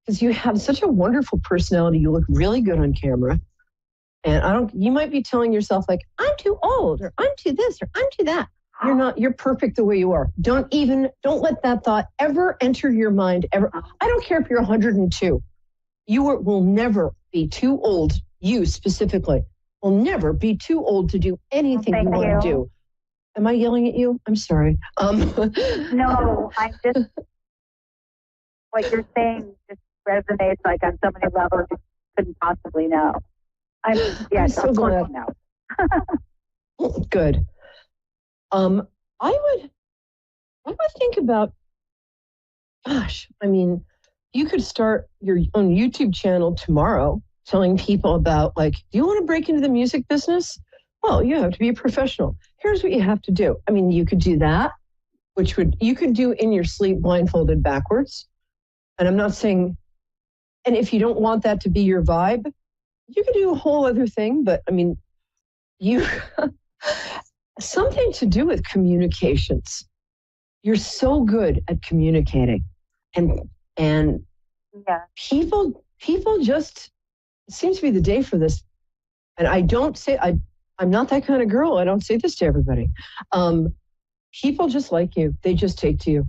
because you have such a wonderful personality, you look really good on camera. And you might be telling yourself like, I'm too old, or I'm too this, or I'm too that. You're not, you're perfect the way you are. Don't let that thought ever enter your mind ever. I don't care if you're 102. You will never be too old, you specifically, will never be too old to do anything you want to do. Am I yelling at you? I'm sorry. No, I'm just, what you're saying just resonates like on so many levels you couldn't possibly know. I'm so glad. Now. Good. I would think about, gosh, I mean, you could start your own YouTube channel tomorrow telling people about, like, do you want to break into the music business? Well, you have to be a professional. Here's what you have to do. I mean, you could do that, you could do in your sleep blindfolded backwards. And I'm not saying, and if you don't want that to be your vibe, you could do a whole other thing. But I mean, you, something to do with communications. You're so good at communicating, and yeah. people just, it seems to be the day for this. And I don't say, I'm not that kind of girl. I don't say this to everybody. People just like you. They just take to you.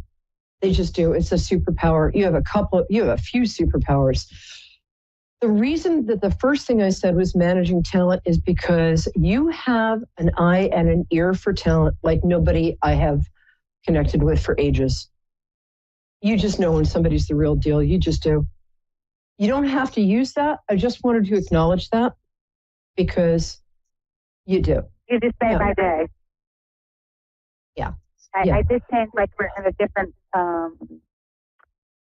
They just do. It's a superpower. You have a few superpowers. The reason that the first thing I said was managing talent is because you have an eye and an ear for talent like nobody I have connected with for ages. You just know when somebody's the real deal. You just do. You don't have to use that. I just wanted to acknowledge that because you do. You just made my day. Yeah. I just changed my career in a different,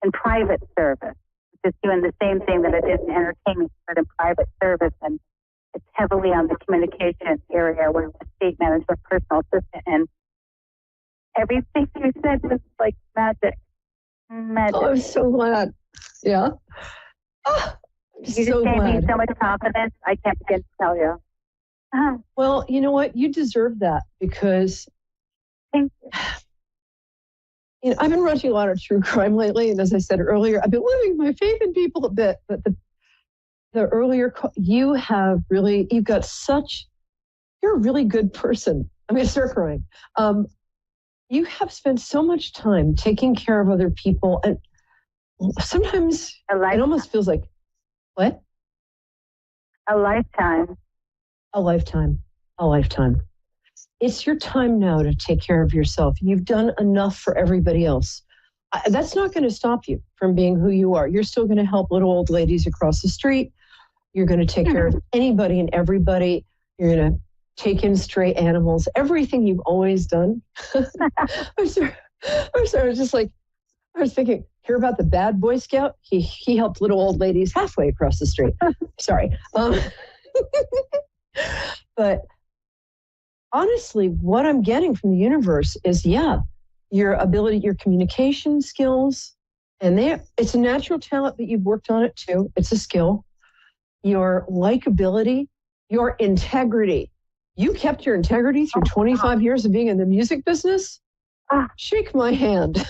in private service, just doing the same thing that I did in entertainment, but in private service. And it's heavily on the communication area where I'm a state manager, personal assistant, and everything you said was like magic. Magic. Oh, I'm so glad. Yeah. Oh, you just gave me so much confidence. I can't begin to tell you. Well, you know what? You deserve that because thank you. You know, I've been watching a lot of true crime lately, and as I said earlier, I've been losing my faith in people a bit. But the earlier, you've got you're a really good person. I'm going to start crying. You have spent so much time taking care of other people, and sometimes it almost feels like, what? A lifetime. A lifetime. A lifetime. It's your time now to take care of yourself. You've done enough for everybody else. That's not going to stop you from being who you are. You're still going to help little old ladies across the street. You're going to take care of anybody and everybody. You're going to take in stray animals, everything you've always done. I'm sorry. I was thinking, hear about the bad Boy Scout? He helped little old ladies halfway across the street. Sorry. But honestly, what I'm getting from the universe is, your ability, your communication skills, and it's a natural talent, but you've worked on it too. It's a skill. Your likability, your integrity. You kept your integrity through 25 years of being in the music business? Shake my hand.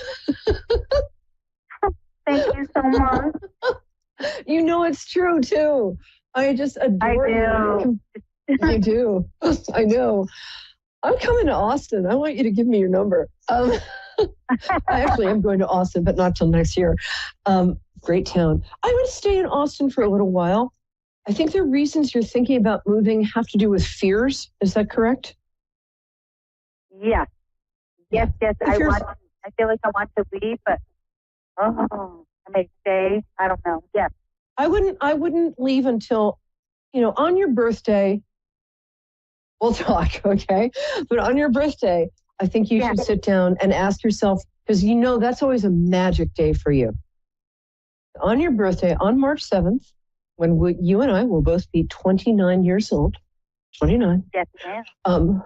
Thank you so much. You know it's true too. I just adore you. You do. I know. I'm coming to Austin. I want you to give me your number. I actually am going to Austin, but not till next year. Great town. I would stay in Austin for a little while. I think the reasons you're thinking about moving have to do with fears. Is that correct? Yes. Yes. I feel like I want to leave, but I may stay. I don't know. Yes. I wouldn't leave until, on your birthday. We'll talk, okay? But on your birthday, I think you should sit down and ask yourself, because that's always a magic day for you. On your birthday, on March 7th, when you and I will both be 29 years old. 29. Yes, ma'am.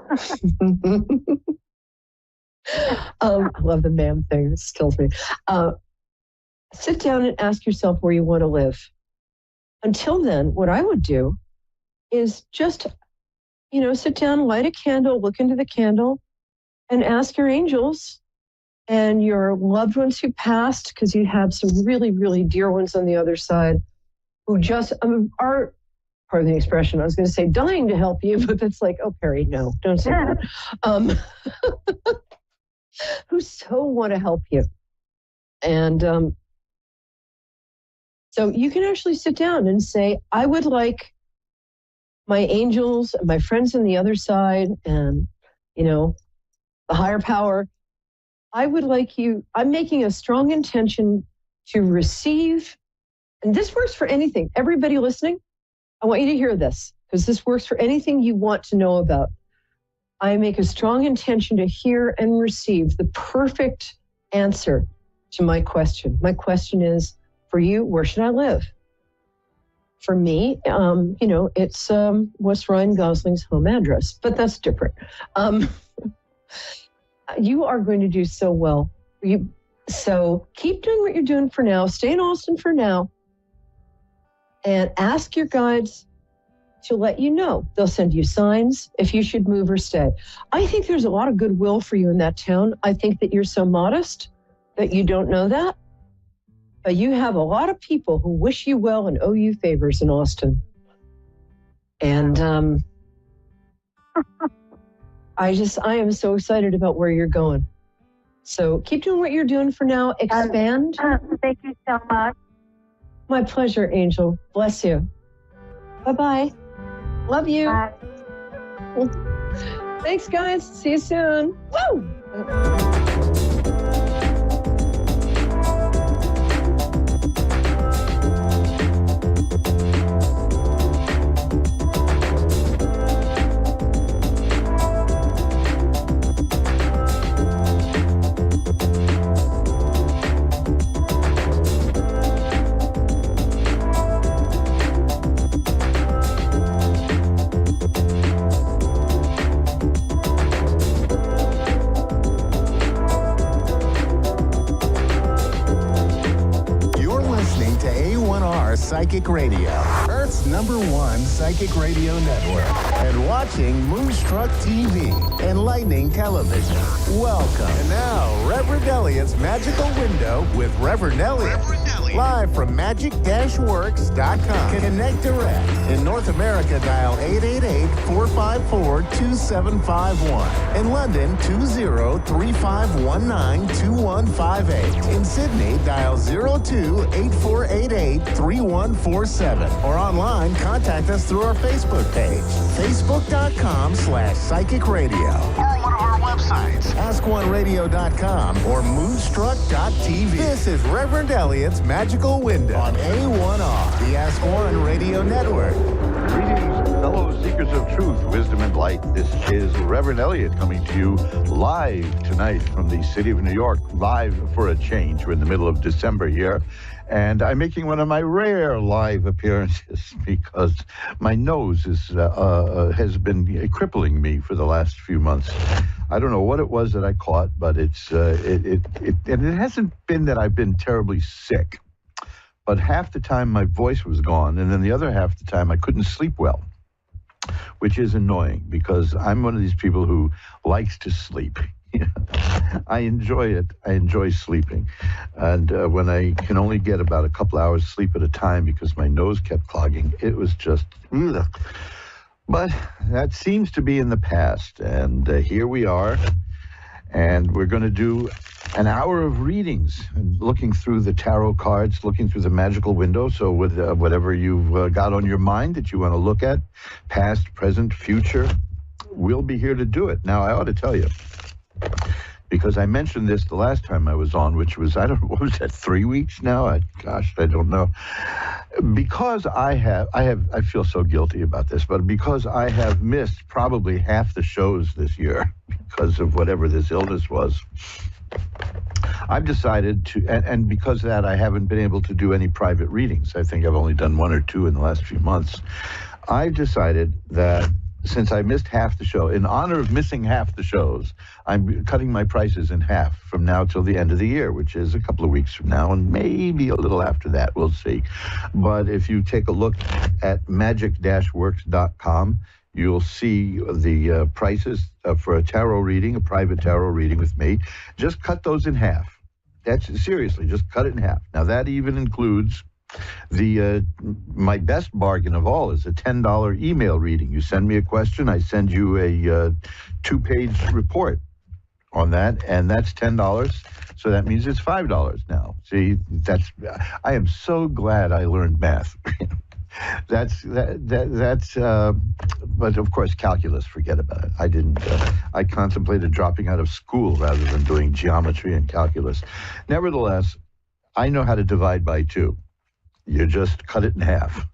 I love the ma'am thing. It kills me. Sit down and ask yourself where you want to live. Until then, what I would do is just, sit down, light a candle, look into the candle, and ask your angels and your loved ones who passed, because you have some really, really dear ones on the other side who just are, pardon the expression, I was going to say dying to help you, but that's like, oh, Perry, no, don't say that. Who so want to help you. And so you can actually sit down and say, I would like my angels, my friends on the other side, and, the higher power, I would like you, I'm making a strong intention to receive And this works for anything. Everybody listening, I want you to hear this, because this works for anything you want to know about. I make a strong intention to hear and receive the perfect answer to my question. My question is, for you, where should I live? For me, it's what's Ryan Gosling's home address, but that's different. You are going to do so well. So keep doing what you're doing for now. Stay in Austin for now. And ask your guides to let you know. They'll send you signs if you should move or stay. I think there's a lot of goodwill for you in that town. I think that you're so modest that you don't know that. But you have a lot of people who wish you well and owe you favors in Austin. And I am so excited about where you're going. So keep doing what you're doing for now. Expand. Thank you so much. My pleasure, Angel. Bless you. Bye-bye. Love you. Bye. Thanks, guys. See you soon. Woo! Psychic Radio, Earth's #1 psychic radio network, and watching Moonstruck TV, Enlightening Television. Welcome. And now, Reverend Elliot's Magical Window with Reverend Elliot. Live from magic-works.com. Connect direct. In North America, dial 888-454-2751. In London, 20-3519-2158. In Sydney, dial 02-8488-3147. Or online, contact us through our Facebook page, facebook.com/psychic radio. Or one of our websites, askoneradio.com or moonstruck.tv. This is Reverend Elliot's Magical Window on A1R, the Ask One Radio Network. Greetings, fellow seekers of truth, wisdom, and light. This is Reverend Elliot coming to you live tonight from the city of New York, live for a change. We're in the middle of December here, and I'm making one of my rare live appearances because my nose has been crippling me for the last few months. I don't know what it was that I caught, but and it hasn't been that I've been terribly sick. But half the time my voice was gone, and then the other half the time I couldn't sleep well, which is annoying because I'm one of these people who likes to sleep. I enjoy it. I enjoy sleeping. And when I can only get about a couple hours sleep at a time because my nose kept clogging, it was just... Ugh. But that seems to be in the past, and here we are. And we're going to do an hour of readings, and looking through the tarot cards, looking through the magical window. So with whatever you've got on your mind that you want to look at, past, present, future, we'll be here to do it. Now, I ought to tell you, because I mentioned this the last time I was on, which was, I don't know, what was that, 3 weeks now? I don't know. Because I feel so guilty about this, but because I have missed probably half the shows this year because of whatever this illness was, I've decided to, and because of that, I haven't been able to do any private readings. I think I've only done 1 or 2 in the last few months. I've decided that since I missed half the show, in honor of missing half the shows, I'm cutting my prices in half from now till the end of the year, which is a couple of weeks from now, and maybe a little after that, we'll see. But if you take a look at magic-works.com, you'll see the prices for a tarot reading, a private tarot reading with me. Just cut those in half. That's seriously, just cut it in half. Now, that even includes my best bargain of all is a $10 email reading. You send me a question, I send you a 2-page report on that, and that's $10. So that means it's $5 now. See, I am so glad I learned math. But of course, calculus, forget about it. I contemplated dropping out of school rather than doing geometry and calculus. Nevertheless, I know how to divide by 2. You just cut it in half.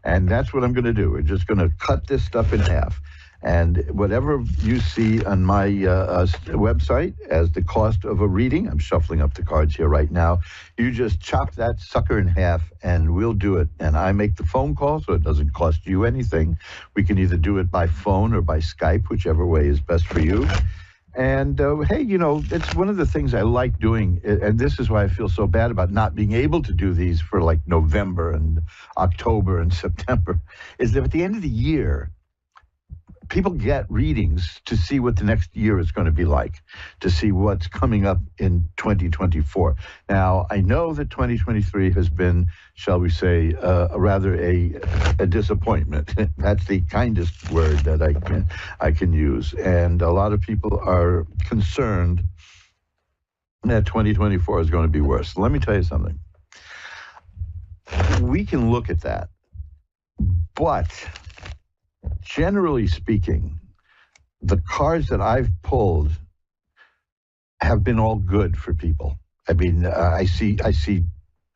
And that's what I'm going to do. We're just going to cut this stuff in half. And whatever you see on my website as the cost of a reading, I'm shuffling up the cards here right now, you just chop that sucker in half and we'll do it. And I make the phone call, so it doesn't cost you anything. We can either do it by phone or by Skype, whichever way is best for you. And, hey, it's one of the things I like doing, and this is why I feel so bad about not being able to do these for like November and October and September, is that at the end of the year, people get readings to see what the next year is going to be like, to see what's coming up in 2024. Now, I know that 2023 has been, shall we say, rather a disappointment. That's the kindest word that I can use. And a lot of people are concerned that 2024 is going to be worse. Let me tell you something. We can look at that, but generally speaking, the cards that I've pulled have been all good for people. I mean, I see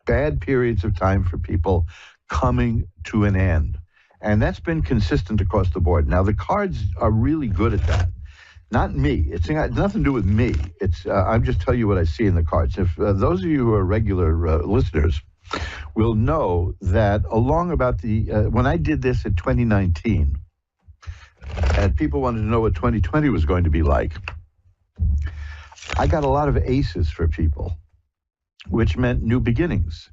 bad periods of time for people coming to an end. And that's been consistent across the board. Now, the cards are really good at that. Not me. It's got nothing to do with me. It's I'm just telling you what I see in the cards. If those of you who are regular listeners will know that along about when I did this in 2019, and people wanted to know what 2020 was going to be like, I got a lot of aces for people, which meant new beginnings.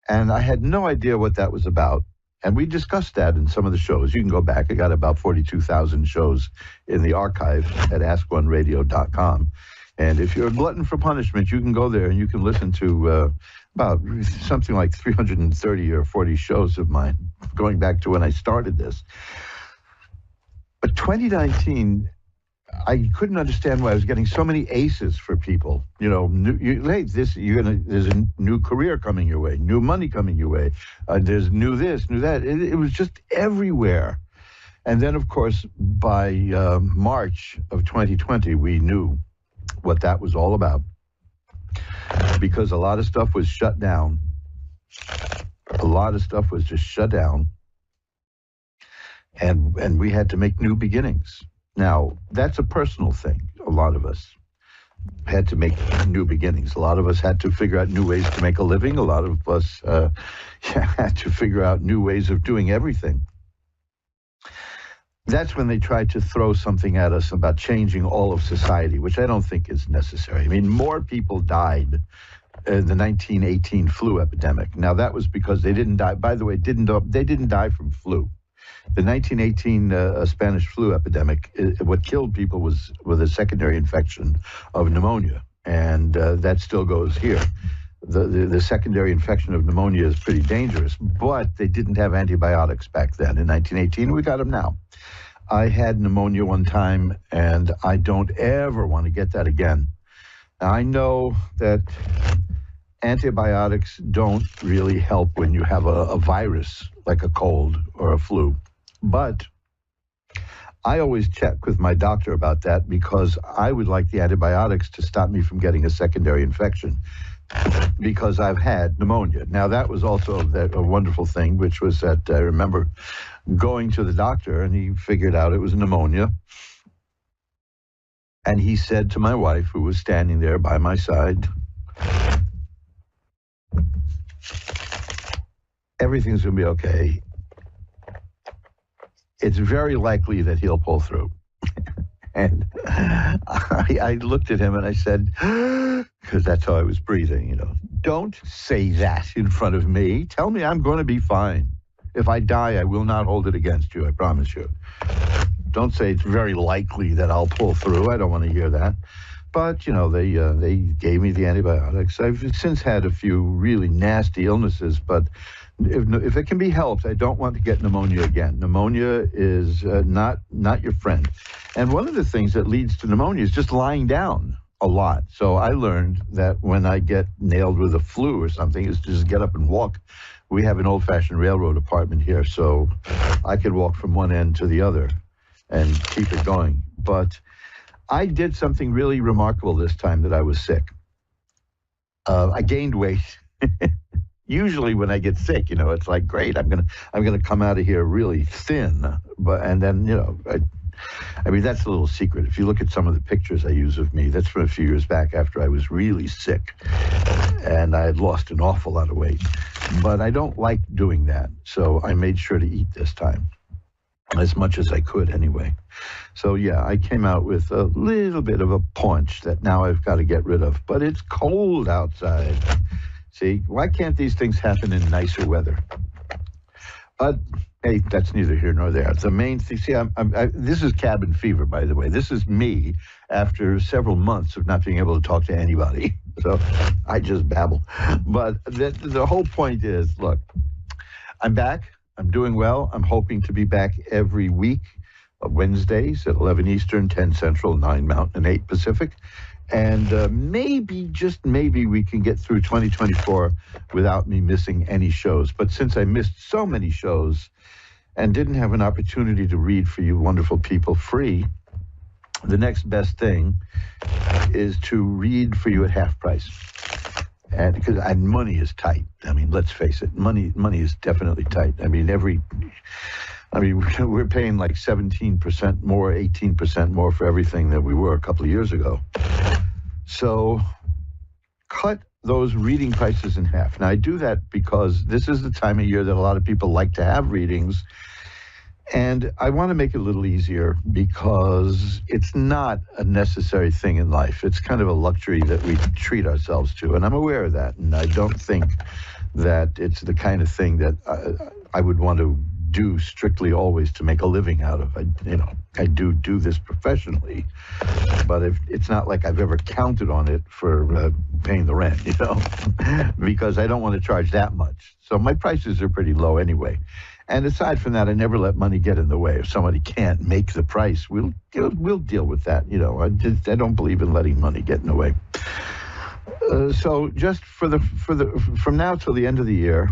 And I had no idea what that was about. And we discussed that in some of the shows. You can go back. I got about 42,000 shows in the archive at AskOneRadio.com. And if you're a glutton for punishment, you can go there and you can listen to about something like 330 or 40 shows of mine, going back to when I started this. But 2019, I couldn't understand why I was getting so many aces for people. There's a new career coming your way, new money coming your way. There's new this, new that. It was just everywhere. And then, of course, by March of 2020, we knew what that was all about, because a lot of stuff was shut down. A lot of stuff was just shut down. And we had to make new beginnings. Now, that's a personal thing. A lot of us had to make new beginnings. A lot of us had to figure out new ways to make a living. A lot of us had to figure out new ways of doing everything. That's when they tried to throw something at us about changing all of society, which I don't think is necessary. I mean, more people died in the 1918 flu epidemic. Now, that was because they didn't die. By the way, they didn't die from flu. The 1918 Spanish flu epidemic, what killed people was a secondary infection of pneumonia, and that still goes here. The secondary infection of pneumonia is pretty dangerous, but they didn't have antibiotics back then. In 1918, we got them now. I had pneumonia one time, and I don't ever want to get that again. Now, I know that antibiotics don't really help when you have a virus like a cold or a flu. But I always check with my doctor about that, because I would like the antibiotics to stop me from getting a secondary infection, because I've had pneumonia. Now, that was also a wonderful thing, which was that I remember going to the doctor, and he figured out it was pneumonia. And he said to my wife, who was standing there by my side, "Everything's going to be okay. It's very likely that he'll pull through." And I looked at him and I said, because that's how I was breathing, "Don't say that in front of me. Tell me I'm going to be fine. If I die, I will not hold it against you, I promise you. Don't say it's very likely that I'll pull through. I don't want to hear that." But, they gave me the antibiotics. I've since had a few really nasty illnesses, but if it can be helped, I don't want to get pneumonia again. Pneumonia is not your friend. And one of the things that leads to pneumonia is just lying down a lot. So I learned that when I get nailed with a flu or something, is to just get up and walk. We have an old-fashioned railroad apartment here, so I could walk from one end to the other and keep it going. But I did something really remarkable this time that I was sick. I gained weight. usually when I get sick, it's like, great, I'm gonna come out of here really thin. And then, I mean, that's a little secret. If you look at some of the pictures I use of me, that's from a few years back after I was really sick and I had lost an awful lot of weight. But I don't like doing that. So I made sure to eat this time, as much as I could anyway. So yeah, I came out with a little bit of a paunch that now I've got to get rid of. But it's cold outside. See, why can't these things happen in nicer weather? But hey, that's neither here nor there. The main thing, see, this is cabin fever, by the way. This is me after several months of not being able to talk to anybody. So I just babble. But the whole point is, look, I'm back. I'm doing well. I'm hoping to be back every week, Wednesdays at 11 Eastern, 10 Central, 9 Mountain, and 8 Pacific. And maybe, just maybe, we can get through 2024 without me missing any shows. But since I missed so many shows and didn't have an opportunity to read for you wonderful people free, the next best thing is to read for you at half price. And because money is tight. I mean, let's face it, money is definitely tight. I mean, we're paying like 17% more, 18% more for everything that we were a couple of years ago. So cut those reading prices in half. Now, I do that because this is the time of year that a lot of people like to have readings. And I want to make it a little easier because it's not a necessary thing in life. It's kind of a luxury that we treat ourselves to. And I'm aware of that. And I don't think that it's the kind of thing that I would want to do strictly always to make a living out of. I do this professionally, but it's not like I've ever counted on it for paying the rent, because I don't want to charge that much. So my prices are pretty low anyway. And aside from that, I never let money get in the way. If somebody can't make the price, we'll deal with that. I don't believe in letting money get in the way. So just from now till the end of the year,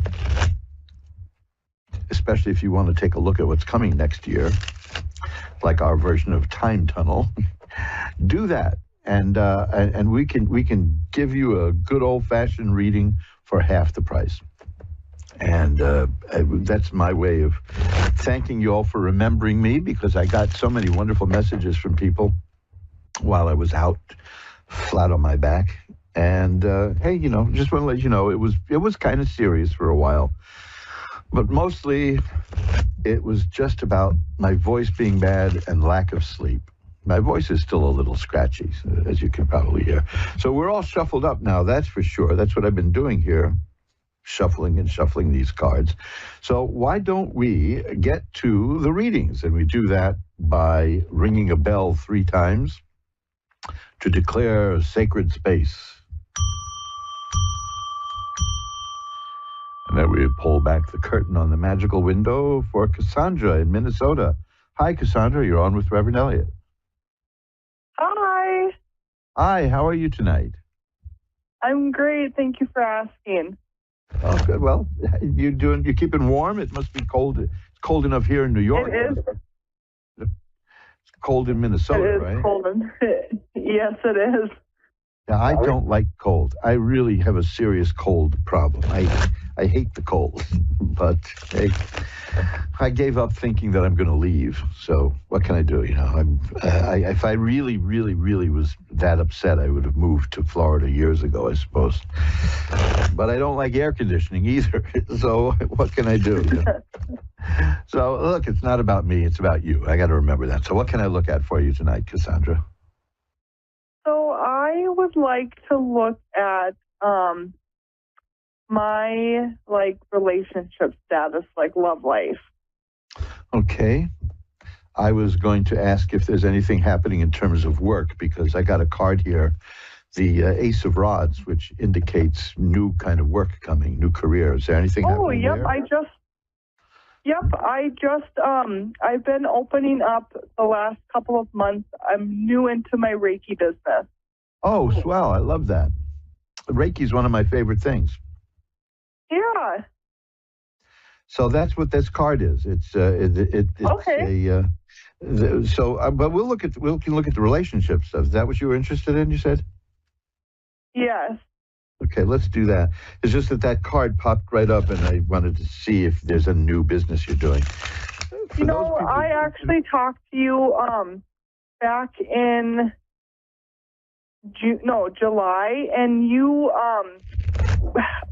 especially if you want to take a look at what's coming next year, like our version of Time Tunnel, do that, and we can give you a good old-fashioned reading for half the price. And that's my way of thanking you all for remembering me, because I got so many wonderful messages from people while I was out flat on my back. And hey, just want to let you know it was kind of serious for a while. But mostly, it was just about my voice being bad and lack of sleep. My voice is still a little scratchy, as you can probably hear. So we're all shuffled up now, that's for sure. That's what I've been doing here, shuffling these cards. So why don't we get to the readings? And we do that by ringing a bell 3 times to declare a sacred space. And then we pull back the curtain on the magical window for Cassandra in Minnesota. Hi, Cassandra. You're on with Reverend Elliot. Hi. Hi. How are you tonight? I'm great. Thank you for asking. Oh, good. Well, you're keeping warm? It must be cold. It's cold enough here in New York. It is. It's cold in Minnesota, it is right? Cold yes, it is. Yeah, I don't like cold. I really have a serious cold problem. I hate the cold, but hey, I gave up thinking that I'm going to leave. So what can I do? If I really, really, really was that upset, I would have moved to Florida years ago, I suppose. But I don't like air conditioning either. So what can I do? So look, it's not about me. It's about you. I got to remember that. So what can I look at for you tonight, Cassandra? So I would like to look at my relationship status, love life. Okay. I was going to ask if there's anything happening in terms of work, because I got a card here, the Ace of Rods, which indicates new kind of work coming, new career. Is there anything happening there? I've been opening up the last couple of months. I'm new into my Reiki business. Oh, swell. I love that. Reiki is one of my favorite things. Yeah. So that's what this card is. It's okay. But we can look at the relationship stuff. Is that what you were interested in? You said. Yes. Okay, let's do that. It's just that card popped right up, and I wanted to see if there's a new business you're doing. You know, I actually talked to you back in July, and you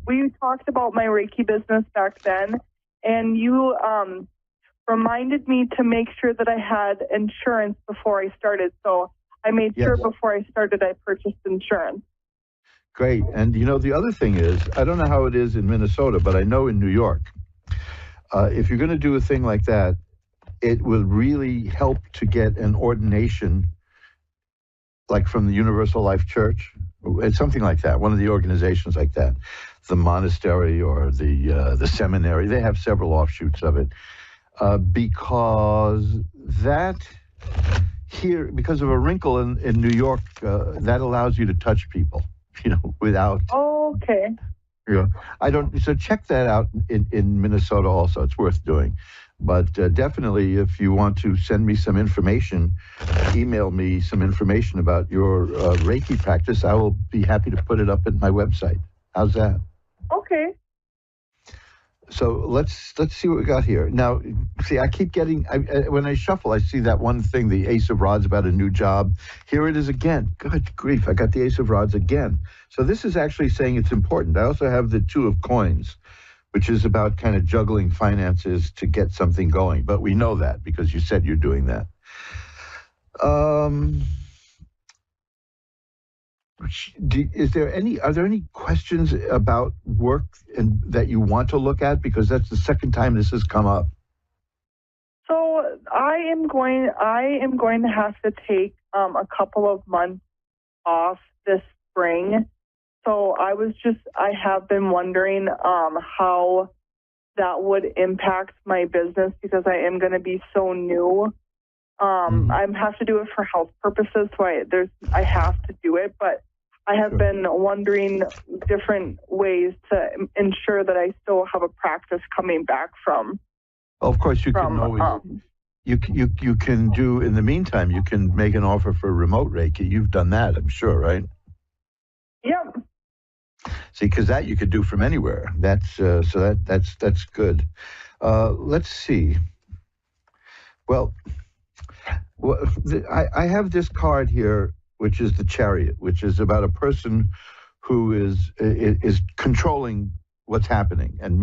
we talked about my Reiki business back then, and you reminded me to make sure that I had insurance before I started. So I made sure before I started I purchased insurance. Great. And you know, the other thing is, I don't know how it is in Minnesota, but I know in New York, if you're going to do a thing like that, it will really help to get an ordination, like from the Universal Life Church. It's something like that, one of the organizations like that, the monastery or the seminary. They have several offshoots of it, because because of a wrinkle in New York, that allows you to touch people, without. Oh, okay. So check that out in Minnesota also. It's worth doing. But definitely, if you want to send me some information, email me some information about your Reiki practice, I will be happy to put it up at my website. How's that? Okay. So let's see what we got here. Now, see, I keep getting, when I shuffle, I see that one thing, the Ace of Rods about a new job. Here it is again. Good grief, I got the Ace of Rods again. So this is actually saying it's important. I also have the Two of Coins, which is about kind of juggling finances to get something going. But we know that because you said you're doing that. Are there any questions about work and that you want to look at? Because that's the second time this has come up. So I am going to have to take a couple of months off this spring. So I have been wondering how that would impact my business, because I am going to be so new. I have to do it for health purposes, so I have to do it, but I have been wondering different ways to ensure that I still have a practice coming back from. Well, of course, you can always. You can do, in the meantime, you can make an offer for remote Reiki. You've done that, I'm sure, right? Yep. See, because that you could do from anywhere. That's good. Let's see. Well, I have this card here, which is the Chariot, which is about a person who is controlling what's happening and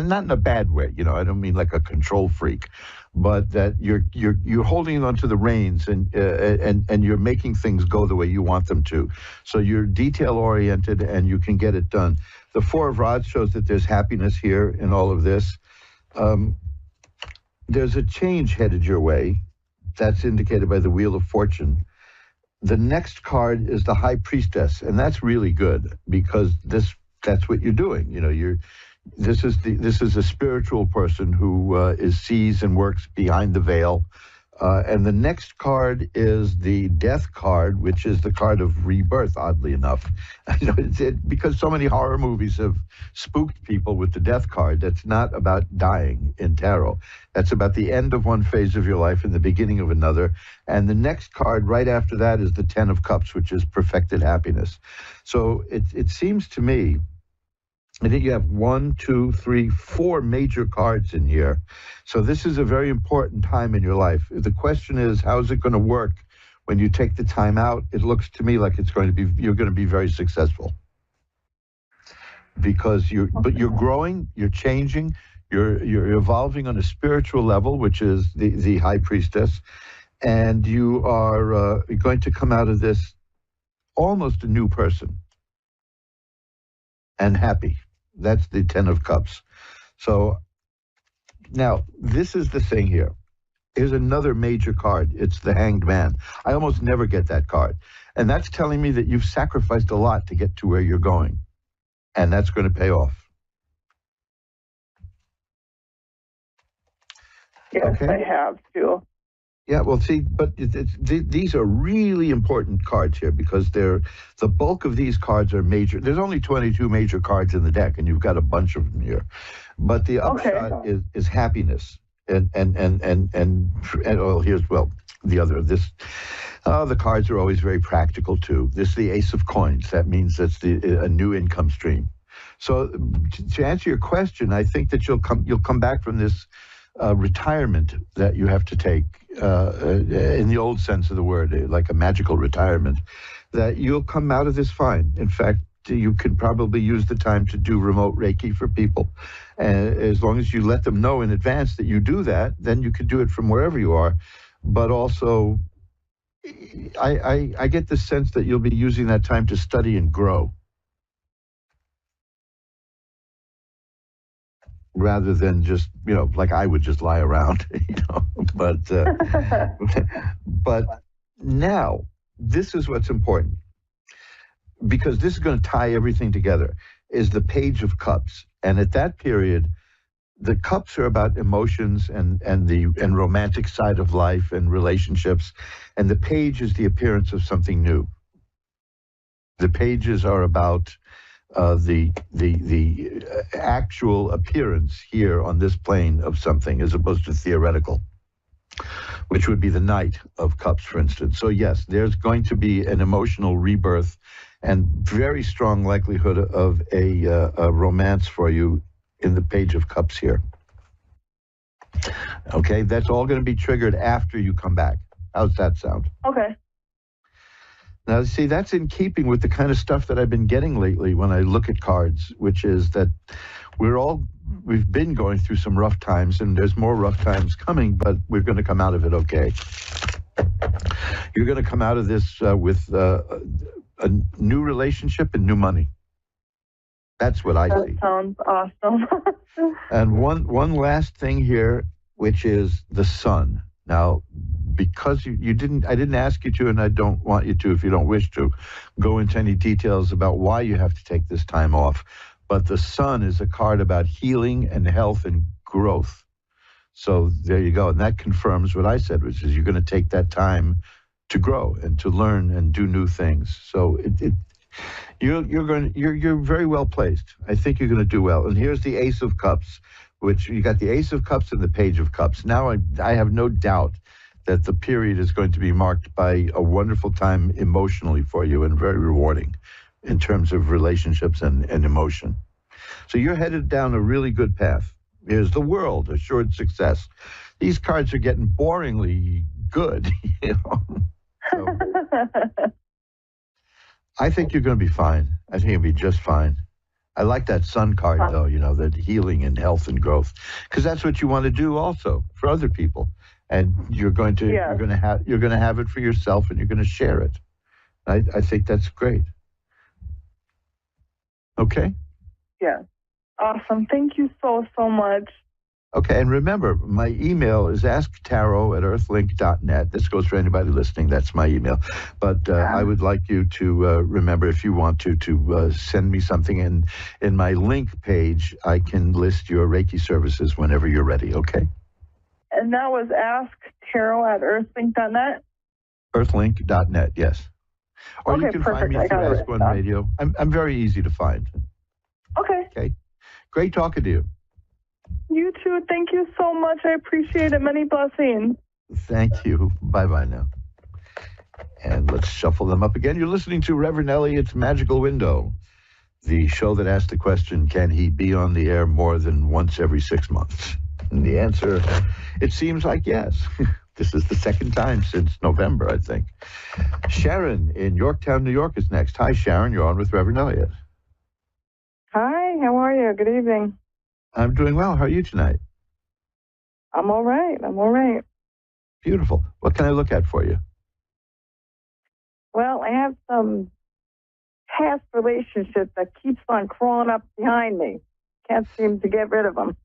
not in a bad way. I don't mean like a control freak, but that you're holding onto the reins and you're making things go the way you want them to. So you're detail oriented and you can get it done. The Four of Rods shows that there's happiness here in all of this. There's a change headed your way. That's indicated by the Wheel of Fortune. The next card is the High Priestess, and that's really good because that's what you're doing. This is a spiritual person who sees and works behind the veil. And the next card is the Death card, which is the card of rebirth, oddly enough. Because so many horror movies have spooked people with the Death card. That's not about dying in tarot. That's about the end of one phase of your life and the beginning of another. And the next card right after that is the Ten of Cups, which is perfected happiness. So it seems to me, I think you have 1, 2, 3, 4 major cards in here. So this is a very important time in your life. The question is, how is it going to work when you take the time out? It looks to me like you're going to be very successful. Because you're growing, you're changing, you're evolving on a spiritual level, which is the High Priestess, and you are going to come out of this almost a new person and happy. That's the Ten of Cups. So now this is the thing here. Here's another major card. It's the Hanged Man. I almost never get that card. And that's telling me that you've sacrificed a lot to get to where you're going. And that's going to pay off. Yes, okay. I have too. Yeah, well, see, but these are really important cards here because the bulk of these cards are major. There's only 22 major cards in the deck, and you've got a bunch of them here. But the upshot is happiness, and well, the other. The cards are always very practical too. This is the Ace of Coins. That means that's a new income stream. So to answer your question, I think that you'll come back from this retirement that you have to take in the old sense of the word, like a magical retirement, that you'll come out of this fine. In fact, you could probably use the time to do remote Reiki for people. And as long as you let them know in advance that you do that, then you can do it from wherever you are. But also, I get the sense that you'll be using that time to study and grow, rather than just, like I would just lie around, but now this is what's important, because this is going to tie everything together, is the Page of Cups. And at that period, the cups are about emotions and romantic side of life and relationships, and the page is the appearance of something new. The pages are about the actual appearance here on this plane of something, as opposed to theoretical, which would be the Knight of Cups, for instance. So yes, there's going to be an emotional rebirth and very strong likelihood of a romance for you in the Page of Cups here. Okay, that's all going to be triggered after you come back. How's that sound? Okay. Now, see, that's in keeping with the kind of stuff that I've been getting lately when I look at cards, which is that we've been going through some rough times, and there's more rough times coming, but we're going to come out of it okay. You're going to come out of this with a new relationship and new money. That's what I see. That sounds awesome. And one last thing here, which is the sun. Now, because I didn't ask you to, and I don't want you to, if you don't wish to, go into any details about why you have to take this time off. But the sun is a card about healing and health and growth. So there you go. And that confirms what I said, which is you're going to take that time to grow and to learn and do new things. So you're very well placed. I think you're going to do well. And here's the Ace of Cups, which you got the Ace of Cups and the Page of Cups. Now I have no doubt that the period is going to be marked by a wonderful time emotionally for you, and very rewarding in terms of relationships and emotion. So you're headed down a really good path. Here's the World, assured success. These cards are getting boringly good, So I think you're going to be fine. I think you'll be just fine. I like that Sun card, though, that healing and health and growth, because that's what you want to do also for other people. And you're going to have it for yourself, and you're going to share it. I think that's great. Okay? Yeah. Awesome. Thank you so much. Okay, and remember, my email is asktarot@earthlink.net. This goes for anybody listening. That's my email. But I would like you to remember, if you want to send me something. In my link page, I can list your Reiki services whenever you're ready, okay? And that was asktarot@earthlink.net? Earthlink.net, yes. Or okay, you can perfect. find me through Ask One Radio. I'm very easy to find. Okay. Okay. Great talking to you. You too. Thank you so much. I appreciate it. Many blessings. Thank you. Bye-bye now. And let's shuffle them up again. You're listening to Reverend Elliot's Magical Window, the show that asks the question, can he be on the air more than once every 6 months? And the answer, it seems like yes. This is the second time since November, I think. Sharon in Yorktown, New York is next. Hi, Sharon. You're on with Reverend Elliot. Hi, how are you? Good evening. I'm doing well. How are you tonight? I'm all right. Beautiful. What can I look at for you? Well, I have some past relationship that keeps on crawling up behind me. Can't seem to get rid of them.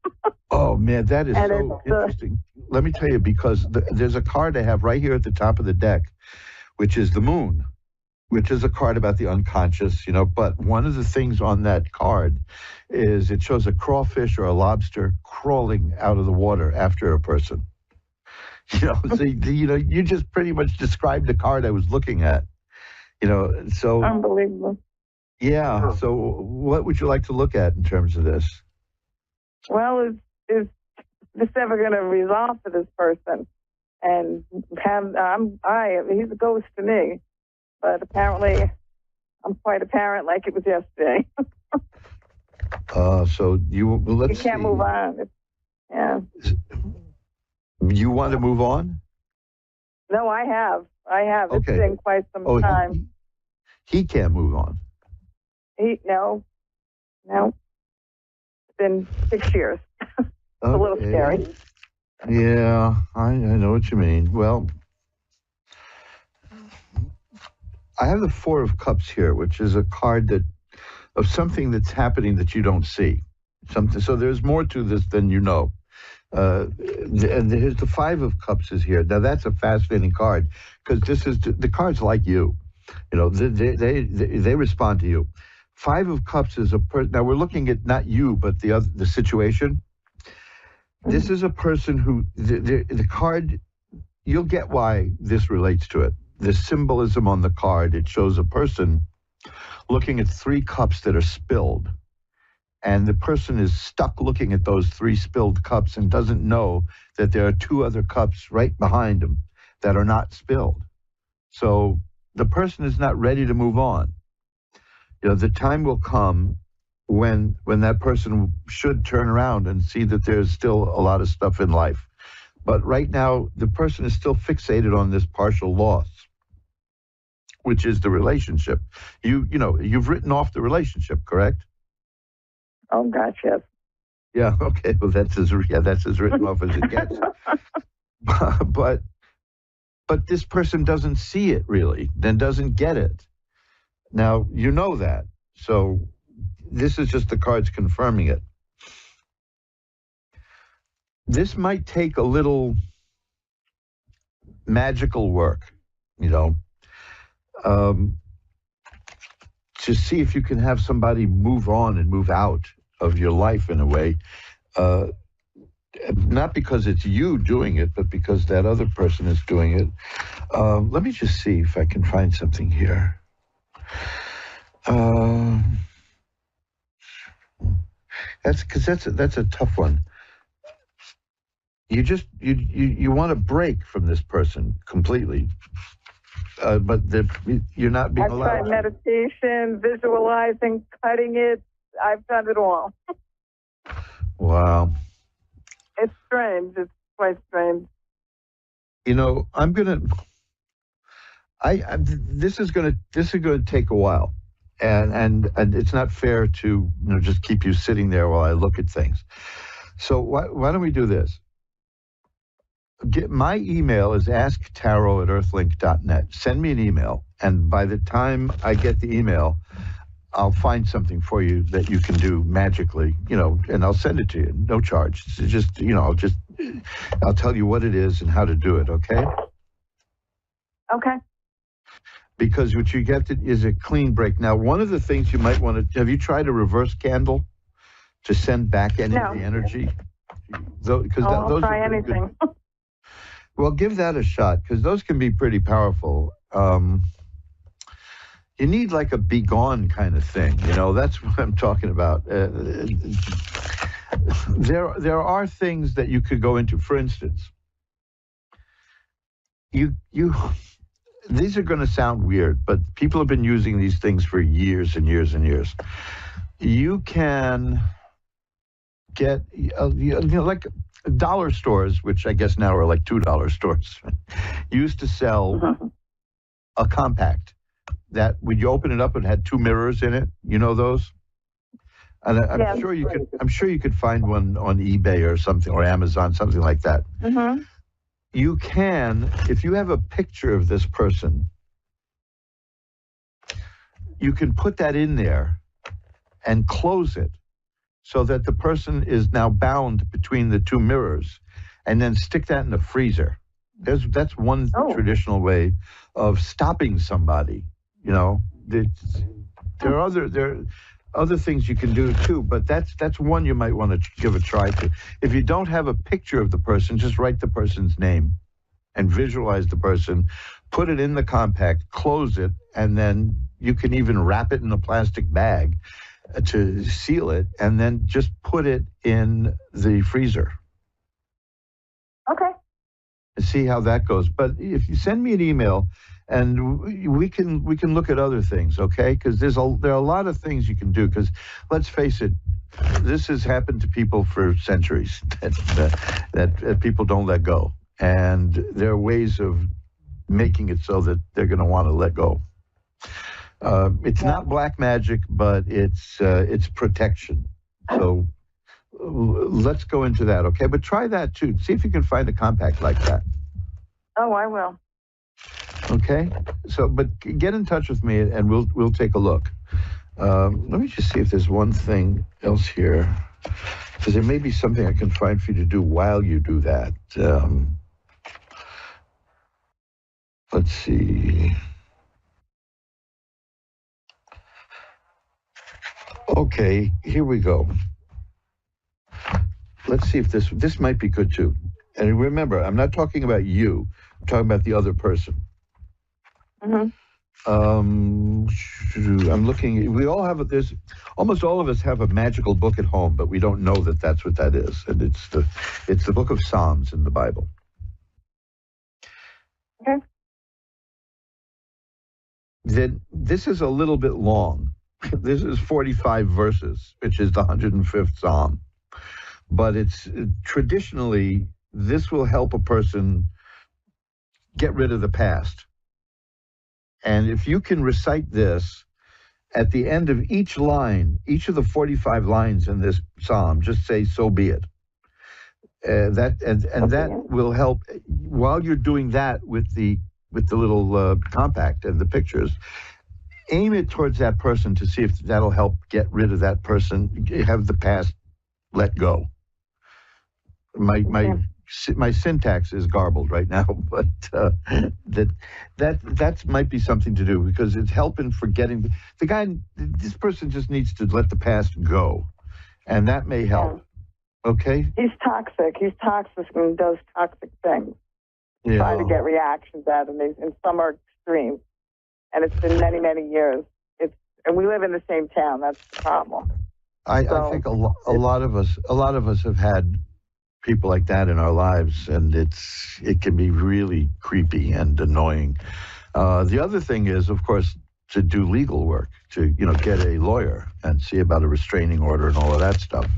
Oh, man, that is so interesting. Let me tell you, because there's a card I have right here at the top of the deck, which is the Moon, which is a card about the unconscious, but one of the things on that card is it shows a crawfish or a lobster crawling out of the water after a person. So, you just pretty much described the card I was looking at, so. Unbelievable. Yeah, so what would you like to look at in terms of this? Well, is this ever going to resolve for this person? and he's a ghost to me. But apparently, I'm quite apparent like it was yesterday. So let's You can't see. move on. Yeah. You want to move on? No, I have. Okay. It's been quite some time. He can't move on. No. It's been 6 years. It's a little scary. Yeah, I know what you mean. Well, I have the Four of Cups here, which is a card of something that's happening that you don't see. So there's more to this than you know. And here's the Five of Cups is here. Now that's a fascinating card because the cards like you. You know, they respond to you. Five of Cups is a person. Now we're looking at not you, but the situation. This is a person who the card. You'll get why this relates to it. The symbolism on the card, it shows a person looking at three cups that are spilled. And the person is stuck looking at those three spilled cups and doesn't know that there are two other cups right behind him that are not spilled. So the person is not ready to move on. You know, the time will come when that person should turn around and see that there's still a lot of stuff in life. But right now, the person is still fixated on this partial loss, which is the relationship. You've written off the relationship, correct? Oh, gosh, yes. Yeah, okay. Well, that's as written off as it gets. But this person doesn't see it really, then doesn't get it. Now, you know that. So this is just the cards confirming it. This might take a little magical work, to see if you can have somebody move on and move out of your life in a way. Not because it's you doing it, but because that other person is doing it. Let me just see if I can find something here. That's a tough one. You want to break from this person completely, but you're not being allowed. I've tried meditation, visualizing, cutting it. I've done it all. Wow. It's strange. It's quite strange. This is gonna take a while, and it's not fair to just keep you sitting there while I look at things. So why don't we do this? My email is asktarot@earthlink.net. Send me an email, and by the time I get the email, I'll find something for you that you can do magically, and I'll send it to you, no charge. It's just, I'll tell you what it is and how to do it, okay? Okay. Because what you get is a clean break. Now, one of the things you might want to, have you tried a reverse candle to send back any of the energy? I'll try anything. Well, give that a shot, because those can be pretty powerful. You need like a be gone kind of thing, that's what I'm talking about. There are things that you could go into. For instance, these are going to sound weird, but people have been using these things for years and years and years. You can get, like dollar stores, which I guess now are like $2 stores, used to sell a compact that when you open it up, it had two mirrors in it. You know those? And I'm sure you could find one on eBay or something, or Amazon, something like that. Mm-hmm. You can, if you have a picture of this person, you can put that in there and close it so that the person is now bound between the two mirrors, and then stick that in the freezer. That's one traditional way of stopping somebody. There are other things you can do too, but that's one you might want to give a try to. If you don't have a picture of the person, just write the person's name and visualize the person, put it in the compact, close it, and then you can even wrap it in a plastic bag to seal it, and then just put it in the freezer. Okay. and see how that goes. But if you send me an email, and we can look at other things, okay? Because there are a lot of things you can do. Because let's face it, this has happened to people for centuries that people don't let go, and there are ways of making it so that they're going to want to let go. It's not black magic, but it's protection. So let's go into that, okay? But try that too. See if you can find a compact like that. Oh, I will. Okay. So, but get in touch with me, and we'll take a look. Let me just see if there's one thing else here, because there may be something I can find for you to do while you do that. Let's see. Okay, here we go. Let's see if this might be good too. And remember, I'm not talking about you. I'm talking about the other person. Mm-hmm. I'm looking. We all have there's almost all of us have a magical book at home, but we don't know that that's what that is. And it's the book of Psalms in the Bible. Okay. Then this is a little bit long. This is 45 verses, which is the 105th Psalm. But it's traditionally, this will help a person get rid of the past. And if you can recite this at the end of each line, each of the 45 lines in this psalm, just say, "So be it." That will help while you're doing that with the little compact and the pictures. Aim it towards that person to see if that'll help get rid of that person, have the past let go. My syntax is garbled right now, but that might be something to do, because it's helping forgetting the guy. This person just needs to let the past go, and that may help. Yeah. Okay. He's toxic and does toxic things. Yeah. Trying to get reactions out of me, and some are extreme. And it's been many, many years. And we live in the same town. That's the problem. I think a lot of us have had people like that in our lives, and it can be really creepy and annoying. The other thing is, of course, to do legal work, to get a lawyer and see about a restraining order and all of that stuff.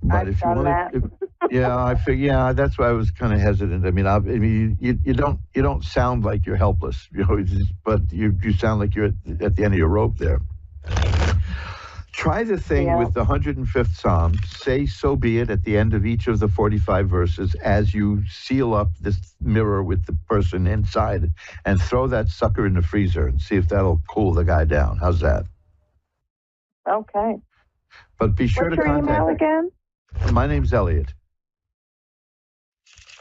But if you want to, that's why I was kind of hesitant. I mean, you don't sound like you're helpless, but you sound like you're at the end of your rope there. Try the thing with the 105th Psalm. Say, "So be it," at the end of each of the 45 verses as you seal up this mirror with the person inside, and throw that sucker in the freezer and see if that'll cool the guy down. How's that? Okay. But be sure to contact me. What's your email again? My name's Elliot.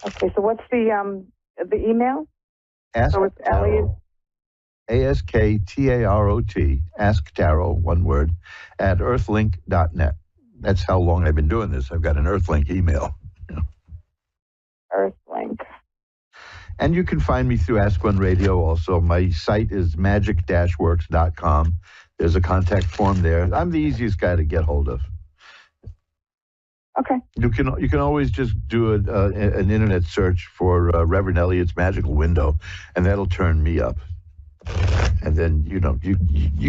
Okay, so what's the email? So it's Elliot. ASKTAROT, Ask Tarot, one word, at earthlink.net. That's how long I've been doing this. I've got an Earthlink email. Earthlink. And you can find me through Ask One Radio also. My site is magic-works.com. There's a contact form there. I'm the easiest guy to get hold of. Okay. You can always just do an internet search for Reverend Elliot's Magical Window, and that'll turn me up. And then you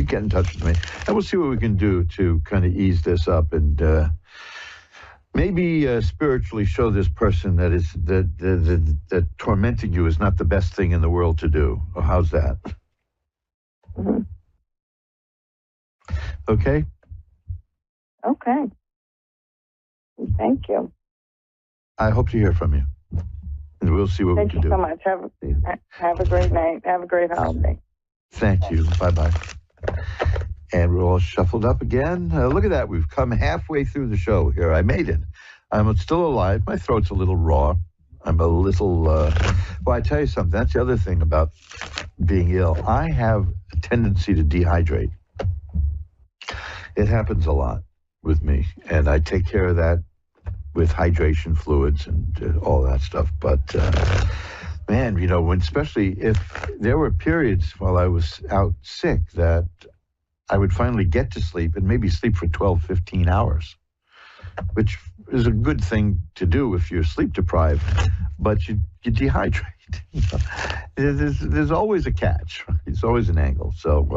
get in touch with me, and we'll see what we can do to kind of ease this up, and maybe spiritually show this person that tormenting you is not the best thing in the world to do. Oh, how's that? Mm-hmm. Okay. Okay. Thank you. I hope to hear from you, and we'll see what we can do. Thank you so much. Have a great night. Have a great holiday. Thank you. Bye-bye. And we're all shuffled up again. Look at that. We've come halfway through the show here. I made it. I'm still alive. My throat's a little raw. I'm a little... well, I tell you something. That's the other thing about being ill. I have a tendency to dehydrate. It happens a lot with me. And I take care of that with hydration fluids and all that stuff. But... man, especially if there were periods while I was out sick that I would finally get to sleep and maybe sleep for 12, 15 hours, which is a good thing to do if you're sleep deprived. but you dehydrate. There's always a catch. There's always an angle. So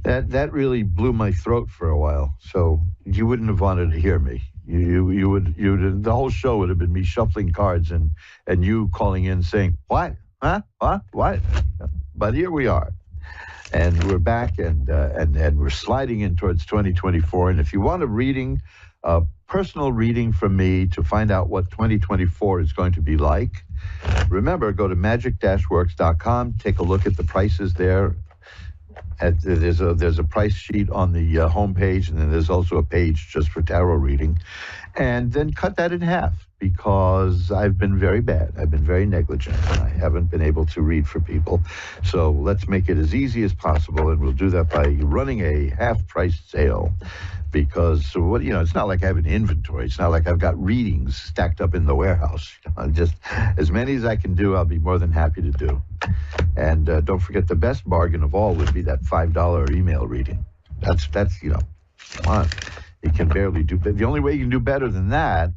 that really blew my throat for a while. So you wouldn't have wanted to hear me. You would the whole show would have been me shuffling cards and you calling in saying what, huh, what. But here we are, and we're back, and we're sliding in towards 2024. And if you want a reading, personal reading from me to find out what 2024 is going to be like, remember, go to magic-works.com, take a look at the prices there. There's a price sheet on the homepage, and then there's also a page just for tarot reading. And then cut that in half, because I've been very bad. I've been very negligent, and I haven't been able to read for people. So let's make it as easy as possible, and we'll do that by running a half-price sale. Because it's not like I have an inventory. It's not like I've got readings stacked up in the warehouse. Just as many as I can do, I'll be more than happy to do. And don't forget, the best bargain of all would be that $5 email reading. That's come on. You can barely do. The only way you can do better than that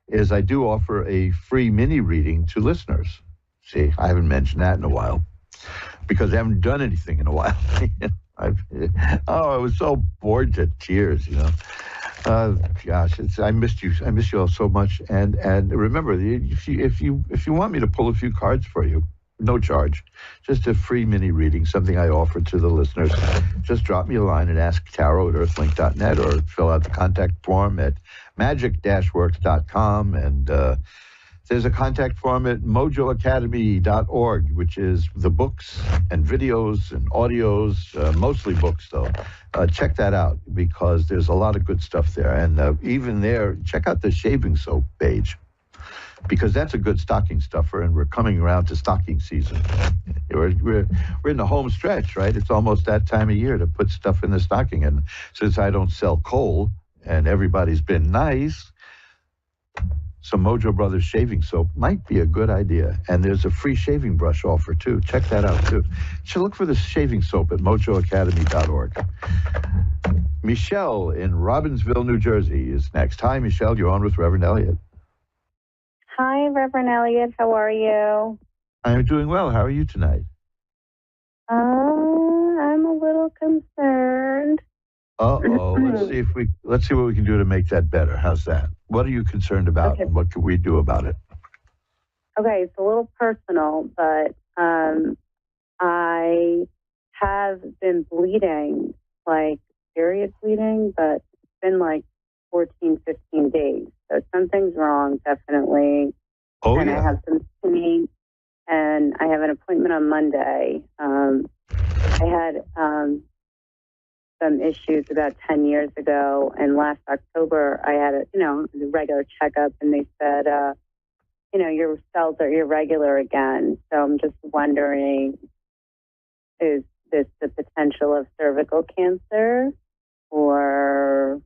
is I do offer a free mini reading to listeners. See, I haven't mentioned that in a while because I haven't done anything in a while. I was so bored to tears, Gosh, I missed you. I miss you all so much. And remember, if you want me to pull a few cards for you, no charge, just a free mini reading, something I offer to the listeners. Just drop me a line and ask tarot at earthlink.net, or fill out the contact form at magic-works.com, and there's a contact form at mojoacademy.org, which is the books and videos and audios, mostly books, though. Check that out, because there's a lot of good stuff there. And even there, check out the shaving soap page, because that's a good stocking stuffer, and we're coming around to stocking season. We're in the home stretch, right? It's almost that time of year to put stuff in the stocking. And since I don't sell coal and everybody's been nice, some Mojo Brothers shaving soap might be a good idea. And there's a free shaving brush offer, too. Check that out, too. You should look for the shaving soap at mojoacademy.org. Michelle in Robbinsville, New Jersey is next. Hi, Michelle. You're on with Reverend Elliot. Hi, Reverend Elliot. How are you? I'm doing well. How are you tonight? I'm a little concerned. Uh-oh. Let's see what we can do to make that better. How's that? What are you concerned about, okay, and what can we do about it? Okay, it's a little personal, but I have been bleeding, like period bleeding, but it's been like 14, 15 days. So something's wrong, definitely. Oh, and yeah. I have some pain, and I have an appointment on Monday. I had some issues about 10 years ago, and last October I had a regular checkup, and they said, your cells are irregular again. So I'm just wondering, is this the potential of cervical cancer, or?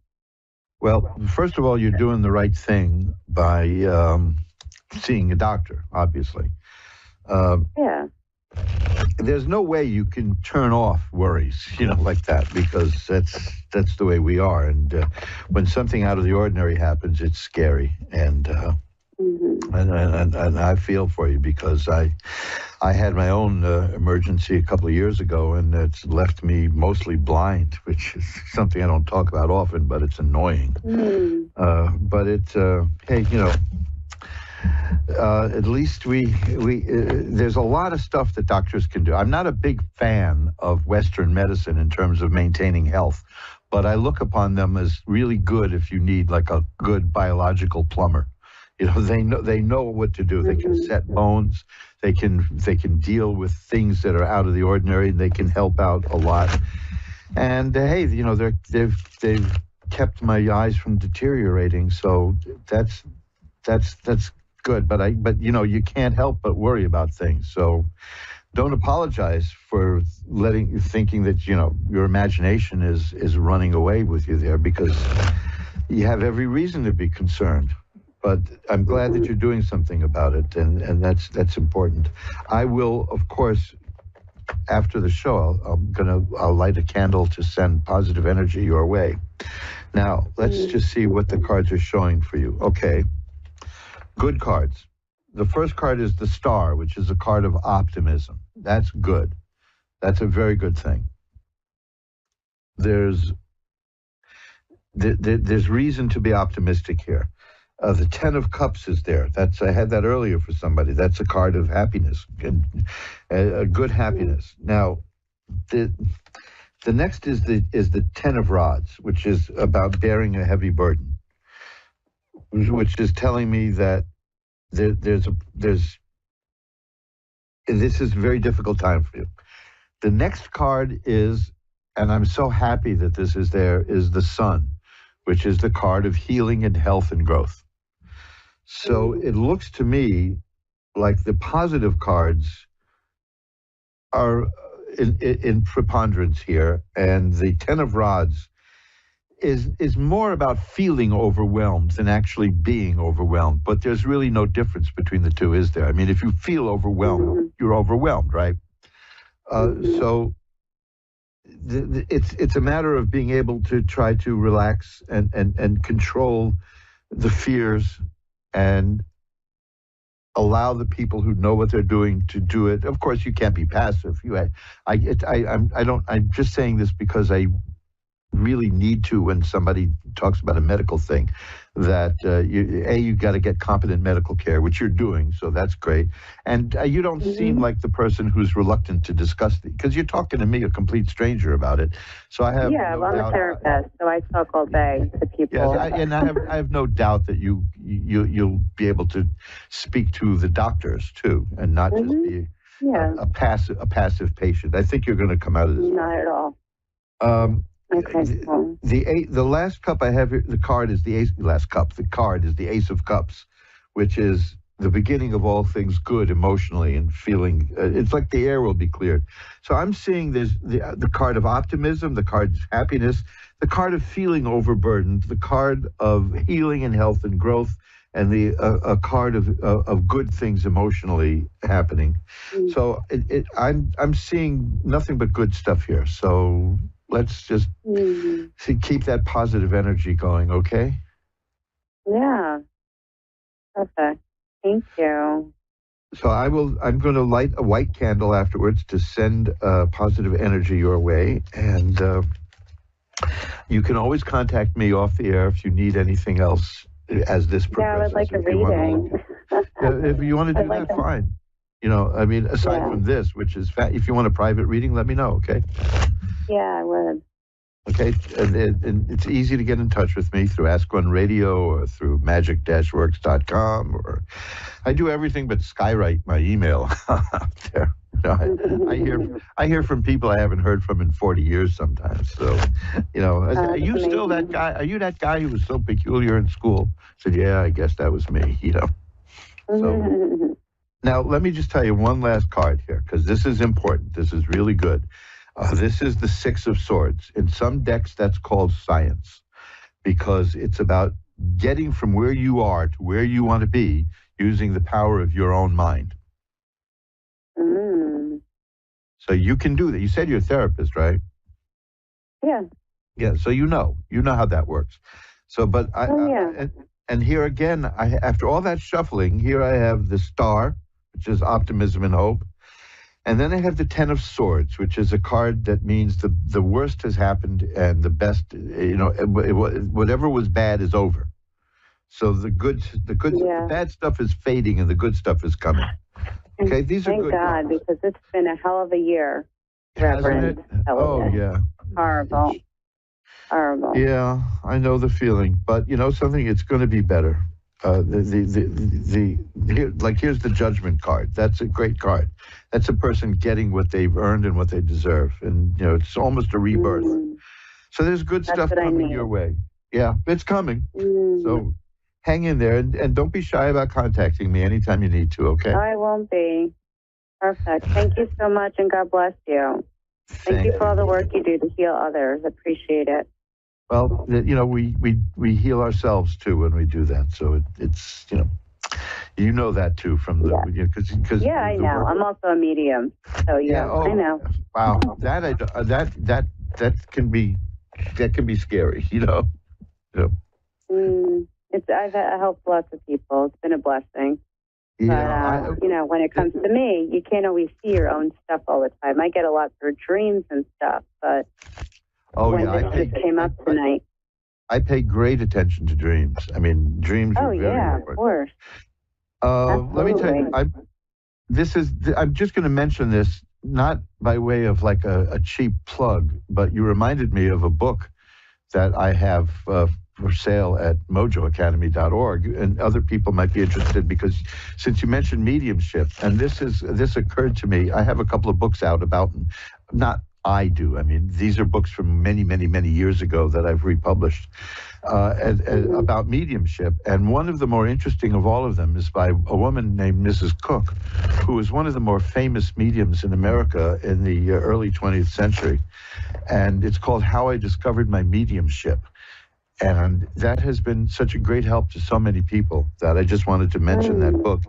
Well, first of all, you're doing the right thing by seeing a doctor, obviously. Yeah. There's no way you can turn off worries, like that, because that's the way we are. And when something out of the ordinary happens, it's scary. And and I feel for you, because I had my own emergency a couple of years ago, and it's left me mostly blind, which is something I don't talk about often, but it's annoying. But it's hey, at least we there's a lot of stuff that doctors can do. I'm not a big fan of Western medicine in terms of maintaining health, but I look upon them as really good if you need like a good biological plumber. They know what to do. They can set bones. They can deal with things that are out of the ordinary, and they can help out a lot. And hey, they've kept my eyes from deteriorating, so that's good. But you can't help but worry about things. So don't apologize for thinking that your imagination is running away with you there, because you have every reason to be concerned. But I'm glad that you're doing something about it, and that's important. I will, of course, after the show, I'll light a candle to send positive energy your way. Now, let's just see what the cards are showing for you. Okay, good cards. the first card is the Star, which is a card of optimism. That's good. That's a very good thing. There's reason to be optimistic here. The Ten of Cups is there. I had that earlier for somebody. That's a card of happiness, a good happiness. Now, the next is the Ten of Rods, which is about bearing a heavy burden, which is telling me that this is a very difficult time for you. The next card is, and I'm so happy that this is there, is the Sun, which is the card of healing and health and growth. So it looks to me like the positive cards are in preponderance here, and the Ten of Rods is more about feeling overwhelmed than actually being overwhelmed. But there's really no difference between the two, is there? I mean, if you feel overwhelmed, you're overwhelmed, right? So it's a matter of being able to try to relax and control the fears and allow the people who know what they're doing to do it. Of course, you can't be passive. I'm just saying this because I really need to, when somebody talks about a medical thing, that you got to get competent medical care, which you're doing, so that's great. And you don't seem like the person who's reluctant to discuss it, because you're talking to me, a complete stranger, about it. So I have I'm a therapist, so I talk all day to people. Yes, I have no doubt that you'll be able to speak to the doctors too, and not just be a passive patient. I think you're going to come out of this. Not at all. Okay. The last cup I have here, the card is the Ace. Last cup, the card is the Ace of Cups, which is the beginning of all things good emotionally and feeling. It's like the air will be cleared. So I'm seeing there's the card of optimism, the card of happiness, the card of feeling overburdened, the card of healing and health and growth, and a card of good things emotionally happening. So I'm seeing nothing but good stuff here. So let's just keep that positive energy going, okay? Yeah. Perfect. Thank you. So I'm going to light a white candle afterwards to send positive energy your way. And you can always contact me off the air if you need anything else as this progresses. Yeah, I would like a reading. If you want to do that, fine. You know, I mean, aside from this, which is if you want a private reading, let me know, okay? Yeah, I would. Okay, and it's easy to get in touch with me through Ask One Radio or through magic-works.com, or I do everything but skywrite my email out there. You know, I hear from people I haven't heard from in 40 years sometimes. So, you know, are you still that guy? Are you that guy who was so peculiar in school? I said, yeah, I guess that was me, you know. So now let me just tell you one last card here, because this is important. This is really good. This is the Six of Swords. In some decks, that's called science, because it's about getting from where you are to where you want to be using the power of your own mind. So you can do that. You said you're a therapist, right? Yeah. Yeah, so you know how that works. So, but and here again, after all that shuffling, here I have the Star, which is optimism and hope. And then I have the Ten of Swords, which is a card that means the worst has happened and the best, you know, whatever was bad is over. So the bad stuff is fading and the good stuff is coming. Okay, these are good. Thank God, because it's been a hell of a year, Reverend. Oh, yeah. Horrible. Horrible. Yeah, I know the feeling, but you know something, it's going to be better. Here's the Judgment card. That's a great card. That's a person getting what they've earned and what they deserve, and you know it's almost a rebirth. So there's good stuff coming your way. Yeah, it's coming. So hang in there and don't be shy about contacting me anytime you need to. Okay? I won't be. Perfect. Thank you so much, and God bless you. Thank you for all the work you do to heal others. Appreciate it. Well, you know, we heal ourselves too when we do that. So it's you know that too from the because I know. I'm also a medium, so I know. Wow, that can be scary, you know. I've helped lots of people. It's been a blessing. Yeah, but, when it comes to me, you can't always see your own stuff all the time. I get a lot through dreams and stuff, but this came up tonight. I pay great attention to dreams. I mean, dreams are very important. Of course. Let me tell you, I'm just going to mention this, not by way of like a cheap plug, but you reminded me of a book that I have for sale at mojoacademy.org, and other people might be interested because since you mentioned mediumship, and this occurred to me, I have a couple of books out about, not I do, I mean, these are books from many, many, many years ago that I've republished about mediumship, and one of the more interesting of all of them is by a woman named Mrs. Cook, who is one of the more famous mediums in America in the early 20th century, and it's called How I Discovered My Mediumship. And that has been such a great help to so many people that I just wanted to mention that book.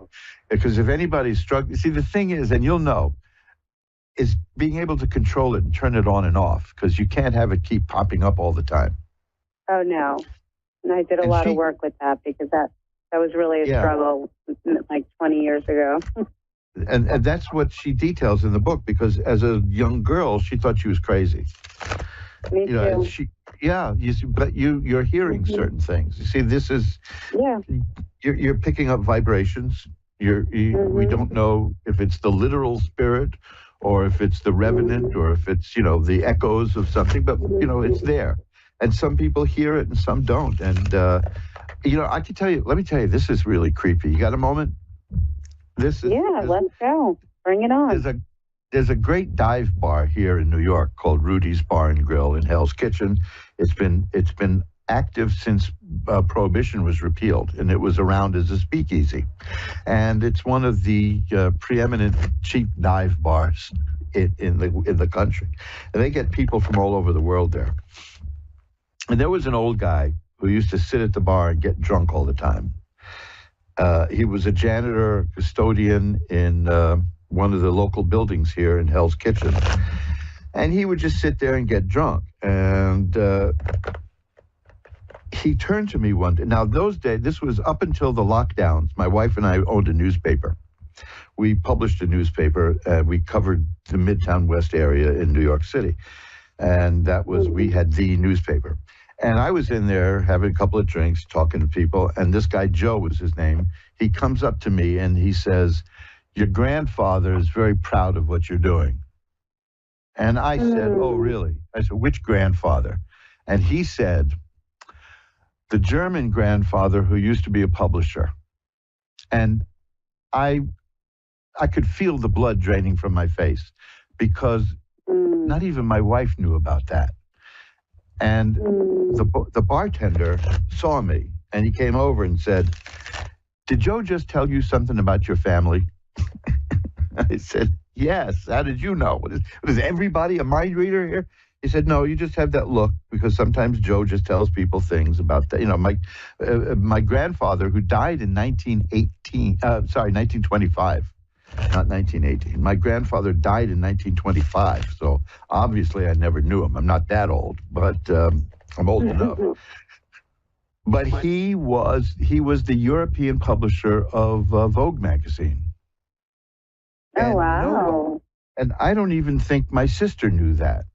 Because if anybody's struggling, see, the thing is, and you'll know, is being able to control it and turn it on and off, because you can't have it keep popping up all the time. Oh, no. And I did a lot of work with that because that was really a struggle like 20 years ago. And that's what she details in the book, because as a young girl, she thought she was crazy. Me too. But you're hearing certain things. You see, this is you're picking up vibrations. We don't know if it's the literal spirit, or if it's the revenant, or if it's the echoes of something. But it's there, and some people hear it and some don't. And I can tell you. Let me tell you, this is really creepy. You got a moment? Let's go. Bring it on. There's a great dive bar here in New York called Rudy's Bar and Grill in Hell's Kitchen. It's been active since Prohibition was repealed, and it was around as a speakeasy. And it's one of the preeminent cheap dive bars in the country. And they get people from all over the world there. And there was an old guy who used to sit at the bar and get drunk all the time. He was a janitor, custodian in one of the local buildings here in Hell's Kitchen. And he would just sit there and get drunk. And he turned to me one day. Now, those days, this was up until the lockdowns. My wife and I owned a newspaper. We published a newspaper, and we covered the Midtown West area in New York City. And we had the newspaper. And I was in there having a couple of drinks, talking to people, and this guy, Joe was his name, he comes up to me and he says, "Your grandfather is very proud of what you're doing." And I said, "Oh, really?" I said, "Which grandfather?" And he said, "The German grandfather who used to be a publisher." And I could feel the blood draining from my face, because not even my wife knew about that. And the bartender saw me, and he came over and said, "Did Joe just tell you something about your family?" I said, "Yes. How did you know? Was everybody a mind reader here?" He said, "No, you just have that look, because sometimes Joe just tells people things about that." My grandfather, who died in 1925, not 1918. My grandfather died in 1925, so obviously I never knew him. I'm not that old, but I'm old enough. But he was the European publisher of Vogue magazine. Oh, wow. And I don't even think my sister knew that,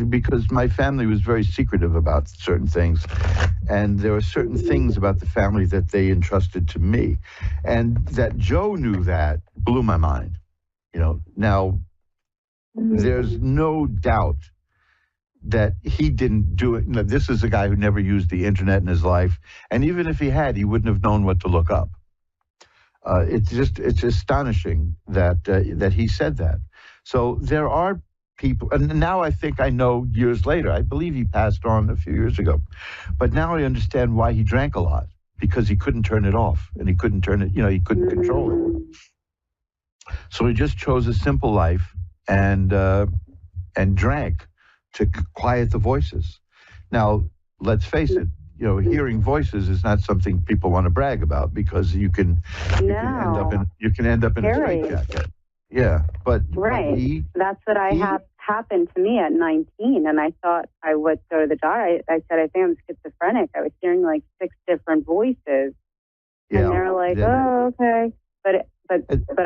because my family was very secretive about certain things. And there were certain things about the family that they entrusted to me. And that Joe knew that blew my mind. Now, there's no doubt that he didn't do it. This is a guy who never used the internet in his life. And even if he had, he wouldn't have known what to look up. It's astonishing that he said that. So there are people, and now I think I know years later, I believe he passed on a few years ago, but now I understand why he drank a lot, because he couldn't turn it off, and he couldn't turn it, he couldn't control it. So he just chose a simple life and drank to quiet the voices. Now, let's face it, hearing voices is not something people want to brag about, because you can end up in a straitjacket. Yeah, but right. That's what happened to me at 19, and I thought I would go to the doctor. I said, I think I'm schizophrenic. I was hearing like 6 different voices, Yeah. And they're like, oh, okay. But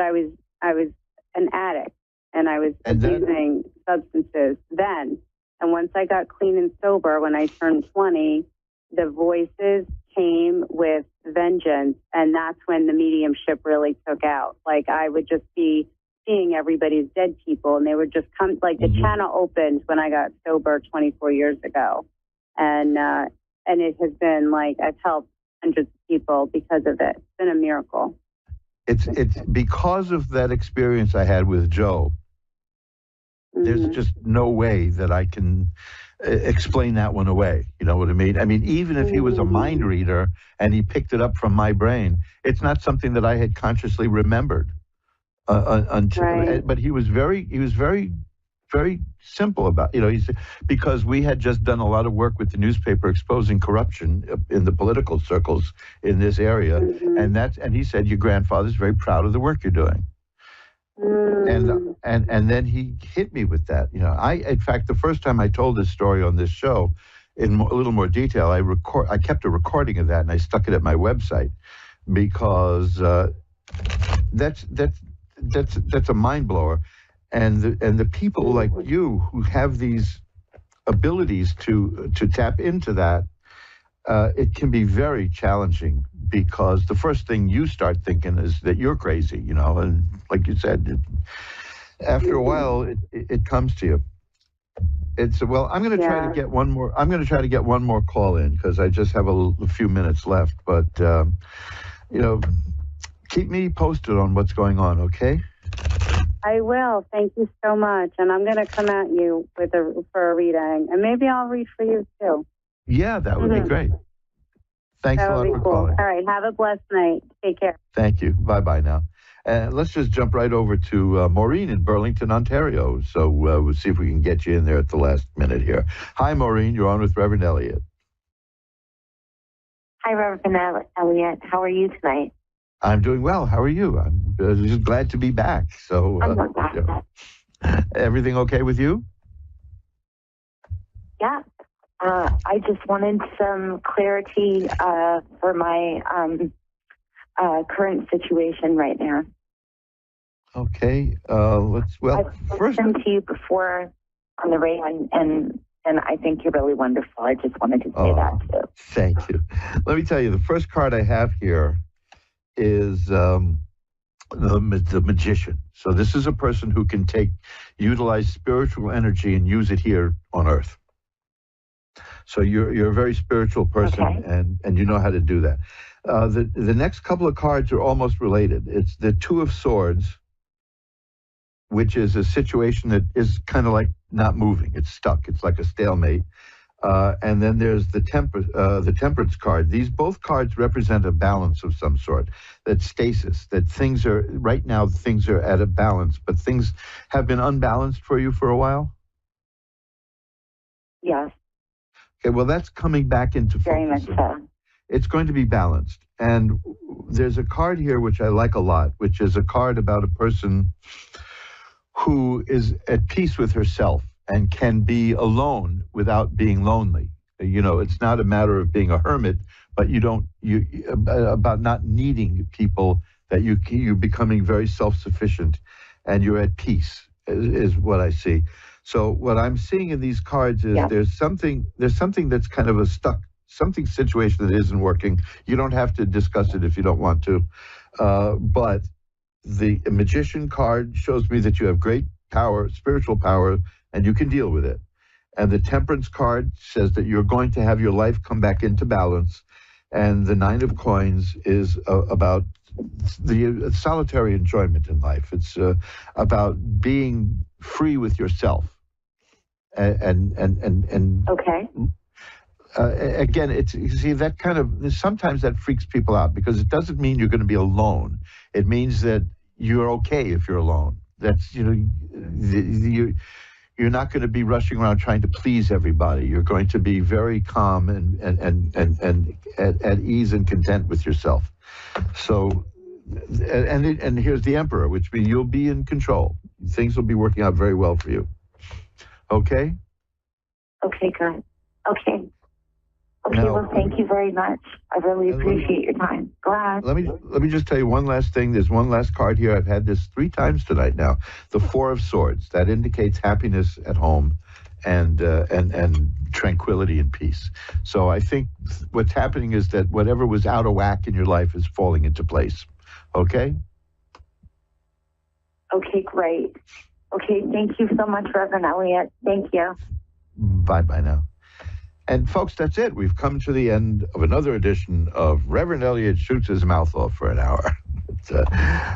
I was an addict, and I was abusing substances then. And once I got clean and sober, when I turned 20, the voices came with vengeance, and that's when the mediumship really took out. Like, I would just be seeing everybody's dead people, and they would just come, like, the channel opened when I got sober 24 years ago. And it has been like, I've helped hundreds of people because of it. It's been a miracle. It's because of that experience I had with Joe. There's just no way that I can explain that one away. You know what I mean? I mean, even if he was a mind reader and he picked it up from my brain, it's not something that I had consciously remembered until. Right. But he was very simple about, you know, because we had just done a lot of work with the newspaper exposing corruption in the political circles in this area, and he said, your grandfather's very proud of the work you're doing. And then he hit me with that. You know, in fact, the first time I told this story on this show in a little more detail, I kept a recording of that and I stuck it at my website because that's a mind blower. And the people like you who have these abilities to tap into that, it can be very challenging, because the first thing you start thinking is that you're crazy, you know, and like you said, after a while, it comes to you. Well, I'm going to try to get one more. I'm going to try to get one more call in because I just have a few minutes left. But you know, keep me posted on what's going on, okay? I will. Thank you so much, and I'm going to come at you for a reading, and maybe I'll read for you too. Yeah, that would be great. Thanks a lot for calling. All right, have a blessed night. Take care. Thank you. Bye-bye now. Let's just jump right over to Maureen in Burlington, Ontario. So we'll see if we can get you in there at the last minute here. Hi, Maureen. You're on with Reverend Elliot. Hi, Reverend Elliot. How are you tonight? I'm doing well. How are you? I'm just glad to be back. So everything okay with you? Yeah. I just wanted some clarity for my current situation right now. Okay. I've listened to you before on the radio, and I think you're really wonderful. I just wanted to say that too. Thank you. Let me tell you, the first card I have here is the magician. So this is a person who can utilize spiritual energy and use it here on Earth. So you're a very spiritual person, and you know how to do that. The next couple of cards are almost related. It's the Two of Swords, which is a situation that is kind of like not moving. It's stuck. It's like a stalemate. And then there's the Temperance card. Both cards represent a balance of some sort. That stasis. That things are right now. Things are at a balance, but things have been unbalanced for you for a while. Yes. Okay, well, that's coming back into focus. Very much so. It's going to be balanced. And there's a card here which I like a lot, which is a card about a person who is at peace with herself and can be alone without being lonely. You know, it's not a matter of being a hermit, but about not needing people, that you're becoming very self-sufficient and you're at peace is what I see. So what I'm seeing in these cards is there's something that's kind of a stuck, situation that isn't working. You don't have to discuss it if you don't want to. But the Magician card shows me that you have great power, spiritual power, and you can deal with it. And the Temperance card says that you're going to have your life come back into balance. And the Nine of Coins is about the solitary enjoyment in life. It's about being free with yourself. And okay. Again, you see, that kind of, sometimes that freaks people out because it doesn't mean you're going to be alone. It means that you're okay if you're alone. That's, you're not going to be rushing around trying to please everybody. You're going to be very calm and at ease and content with yourself. So, and here's the Emperor, which means you'll be in control. Things will be working out very well for you. Okay? Okay, good. Okay. Okay, Now, well, thank you very much. I really appreciate your time. Glad. Let me just tell you one last thing. There's one last card here. I've had this 3 times tonight now. The 4 of Swords. That indicates happiness at home and tranquility and peace. So I think what's happening is that whatever was out of whack in your life is falling into place. Okay? Okay, great. Okay, thank you so much, Reverend Elliott. Thank you. Bye-bye now. And folks, that's it. We've come to the end of another edition of Reverend Elliott Shoots His Mouth Off for an hour.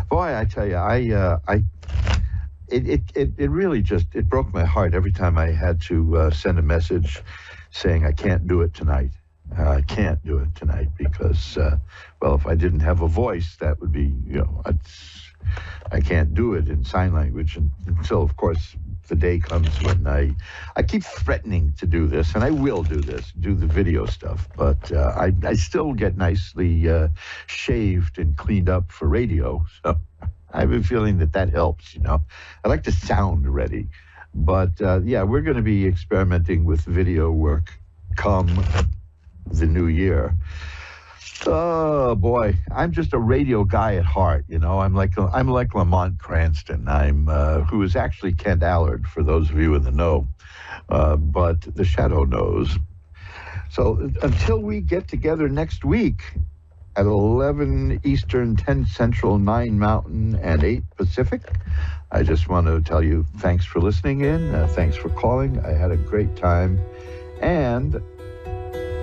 Boy, I tell you, it really just, it broke my heart every time I had to send a message saying I can't do it tonight. I can't do it tonight because, well, if I didn't have a voice, that would be, I can't do it in sign language until, of course, the day comes when I keep threatening to do this, and I will do this, do the video stuff, but I still get nicely shaved and cleaned up for radio, so I have a feeling that helps, I like to sound ready, but yeah, we're going to be experimenting with video work come the new year. Oh boy, I'm just a radio guy at heart, I'm like Lamont Cranston. I'm who is actually Kent Allard, for those of you in the know, but the shadow knows. So until we get together next week at 11 Eastern, 10 Central, 9 Mountain, and 8 Pacific, I just want to tell you thanks for listening in. Thanks for calling. I had a great time, and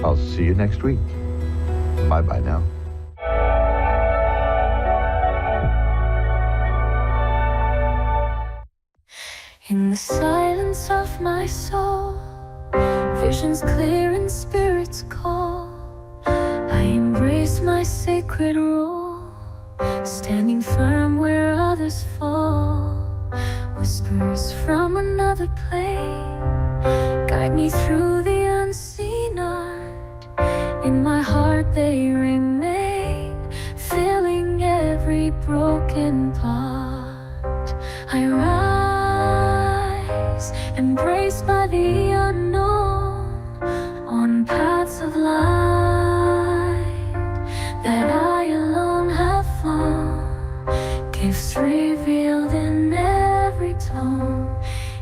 I'll see you next week. Bye-bye now. In the silence of my soul, visions clear and spirits call. I embrace my sacred role, standing firm where others fall. Whispers from another plane guide me through the unseen art. In my heart they remain, filling every broken part. I rise, embraced by the unknown, on paths of light that I alone have flown. Gifts revealed in every tone.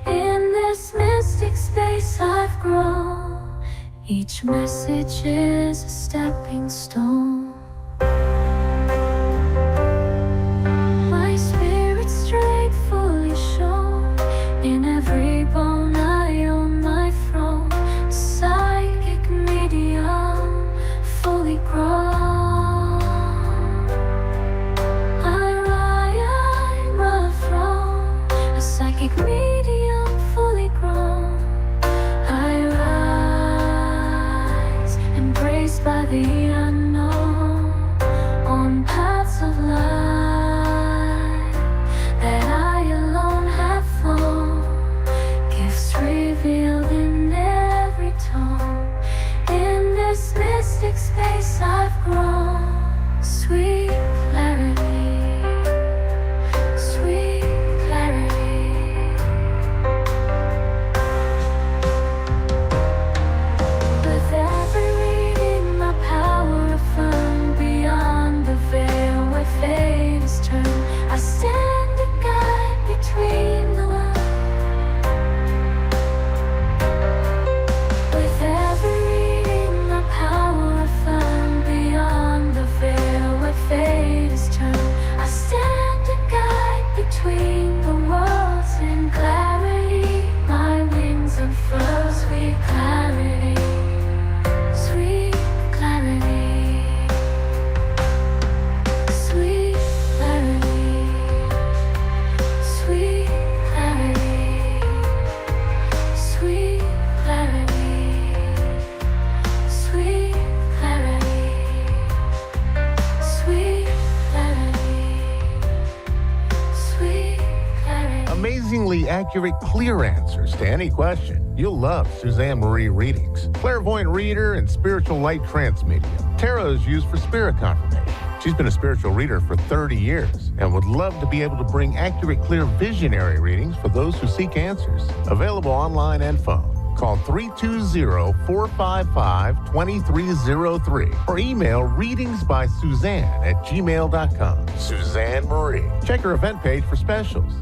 In this mystic space I've grown. Each message is a stepping stone. My spirit's strength fully shown. In every bone I own my throne. Psychic medium, fully grown. I'm a throne, a psychic medium, fully grown. Embraced by the unknown, on paths of light that I alone have flown. Gifts revealed in every tone. In this mystic space I've grown. Sweet clarity, sweet clarity. With every reading, my power affirmed beyond the veil where fate is turned. I stand a guide between the lines. With every reading, my power affirmed beyond the veil where fate is turned. I stand a guide between the worlds in clarity. My wings unfurl, sweet clarity. Sweet clarity, sweet clarity, sweet clarity, sweet clarity, sweet clarity, sweet clarity, sweet clarity. Amazingly accurate, clear answers to any question. You'll love Suzanne Marie readings. Clairvoyant reader and spiritual light trance medium. Tarot is used for spirit confirmation. She's been a spiritual reader for 30 years and would love to be able to bring accurate, clear visionary readings for those who seek answers. Available online and phone. Call 320-455-2303 or email readingsbysuzanne@gmail.com. Suzanne Marie. Check her event page for specials.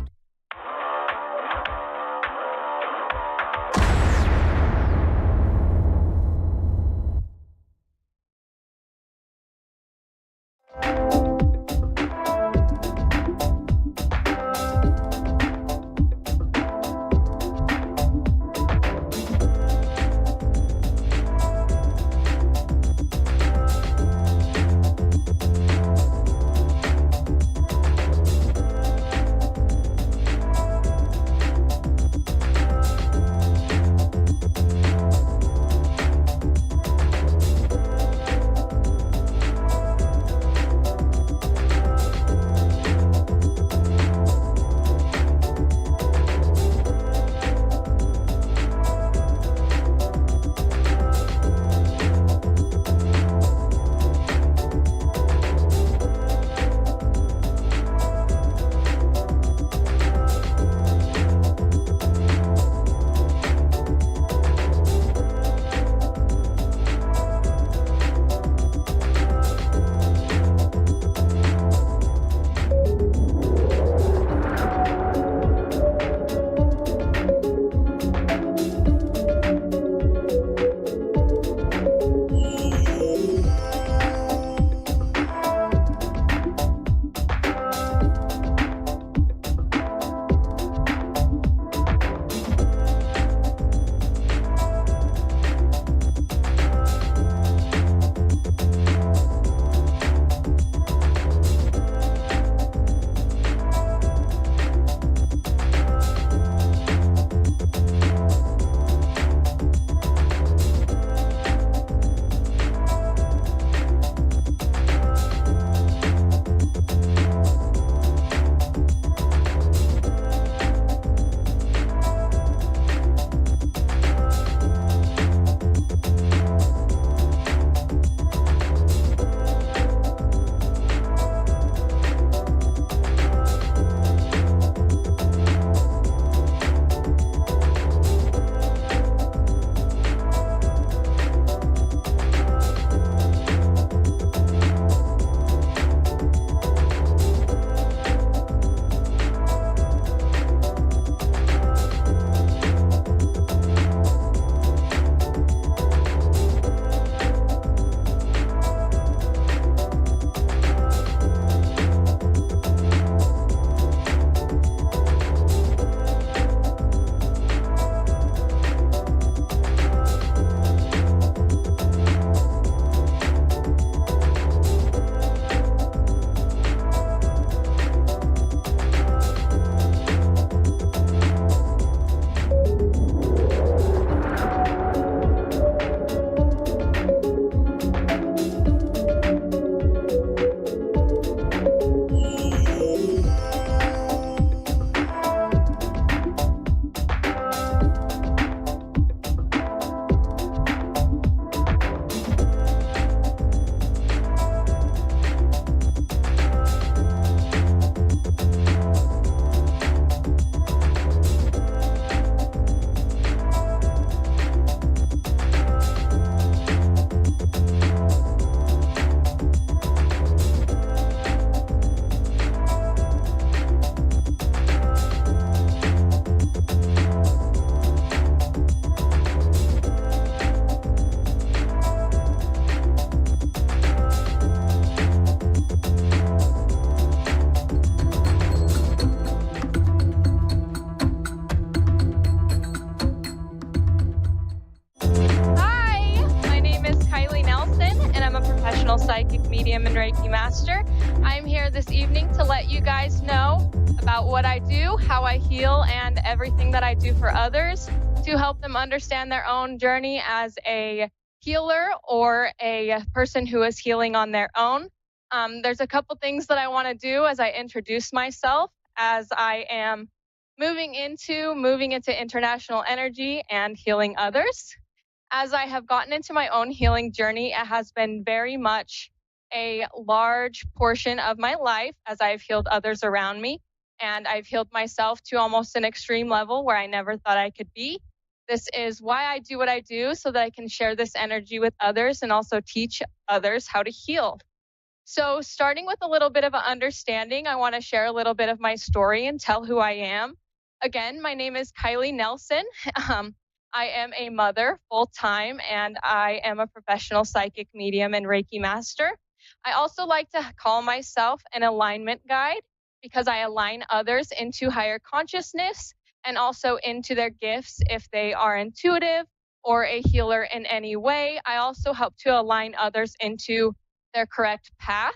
psychic medium and Reiki master. I'm here this evening to let you guys know about what I do, how I heal, and everything that I do for others to help them understand their own journey as a healer or a person who is healing on their own. There's a couple things that I want to do as I introduce myself, as I am moving into international energy and healing others. As I have gotten into my own healing journey, it has been very much a large portion of my life as I've healed others around me. And I've healed myself to almost an extreme level where I never thought I could be. This is why I do what I do, so that I can share this energy with others and also teach others how to heal. So, starting with a little bit of an understanding, I want to share a little bit of my story and tell who I am. Again, my name is Kylie Nelson. Um, I am a mother full time, and I am a professional psychic medium and Reiki master. I also like to call myself an alignment guide because I align others into higher consciousness and also into their gifts if they are intuitive or a healer in any way. I also help to align others into their correct path.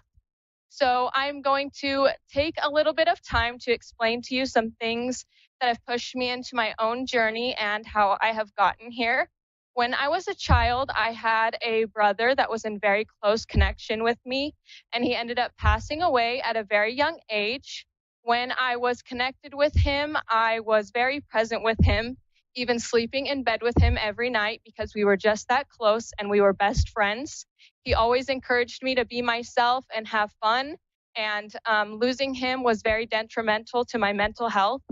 So I'm going to take a little bit of time to explain to you some things that have pushed me into my own journey and how I have gotten here. When I was a child, I had a brother that was in very close connection with me, and he ended up passing away at a very young age. When I was connected with him, I was very present with him, even sleeping in bed with him every night because we were just that close and we were best friends. He always encouraged me to be myself and have fun. And losing him was very detrimental to my mental health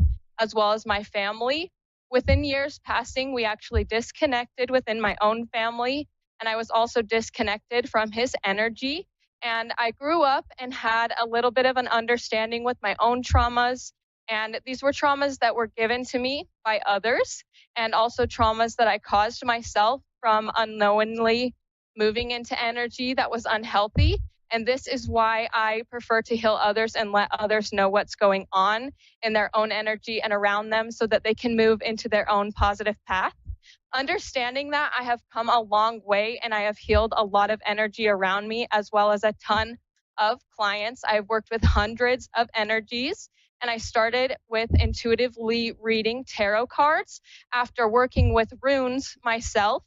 as well as my family. Within years passing, we actually disconnected within my own family. And I was also disconnected from his energy. And I grew up and had a little bit of an understanding with my own traumas. And these were traumas that were given to me by others, and also traumas that I caused myself from unknowingly moving into energy that was unhealthy. And this is why I prefer to heal others and let others know what's going on in their own energy and around them so that they can move into their own positive path. Understanding that, I have come a long way and I have healed a lot of energy around me as well as a ton of clients. I've worked with hundreds of energies, and I started with intuitively reading tarot cards after working with runes myself.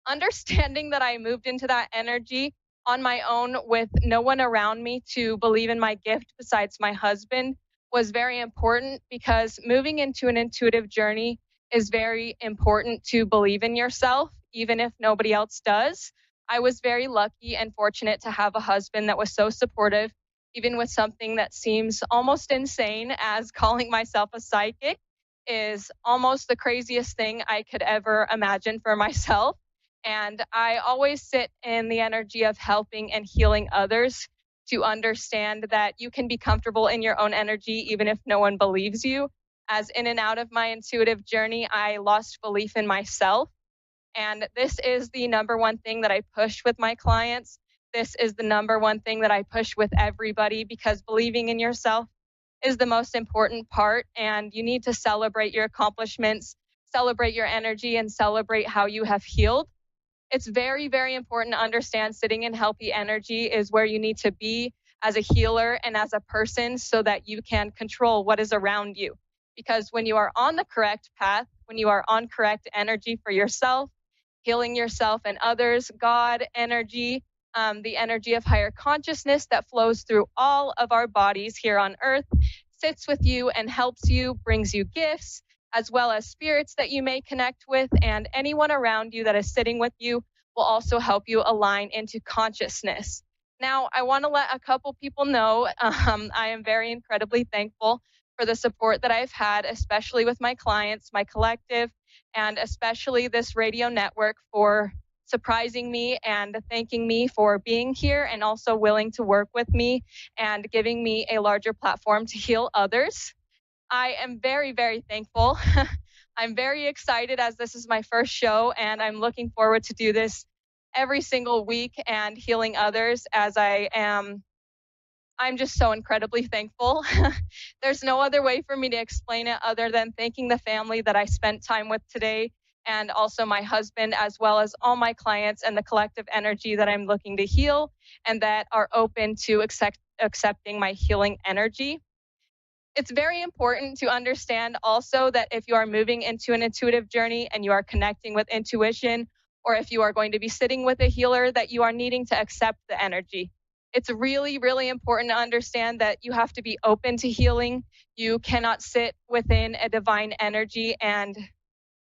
Understanding that I moved into that energy on my own with no one around me to believe in my gift besides my husband was very important, because moving into an intuitive journey is very important to believe in yourself, even if nobody else does. I was very lucky and fortunate to have a husband that was so supportive, even with something that seems almost insane, as calling myself a psychic is almost the craziest thing I could ever imagine for myself. And I always sit in the energy of helping and healing others to understand that you can be comfortable in your own energy even if no one believes you. As in and out of my intuitive journey, I lost belief in myself. And this is the number one thing that I push with my clients. This is the number one thing that I push with everybody, because believing in yourself is the most important part. And you need to celebrate your accomplishments, celebrate your energy, and celebrate how you have healed. It's very, very important to understand sitting in healthy energy is where you need to be as a healer and as a person, so that you can control what is around you. Because when you are on the correct path, when you are on correct energy for yourself, healing yourself and others, God energy, the energy of higher consciousness that flows through all of our bodies here on earth, sits with you and helps you, brings you gifts, as well as spirits that you may connect with, and anyone around you that is sitting with you will also help you align into consciousness. Now, I want to let a couple people know I am very incredibly thankful for the support that I've had, especially with my clients, my collective, and especially this radio network for surprising me and thanking me for being here, and also willing to work with me and giving me a larger platform to heal others. I am very, very thankful. I'm very excited, as this is my first show, and I'm looking forward to do this every single week and healing others as I am. I'm just so incredibly thankful. There's no other way for me to explain it other than thanking the family that I spent time with today, and also my husband, as well as all my clients and the collective energy that I'm looking to heal and that are open to accepting my healing energy. It's very important to understand also that if you are moving into an intuitive journey and you are connecting with intuition, or if you are going to be sitting with a healer, that you are needing to accept the energy. It's really, really important to understand that you have to be open to healing. You cannot sit within a divine energy and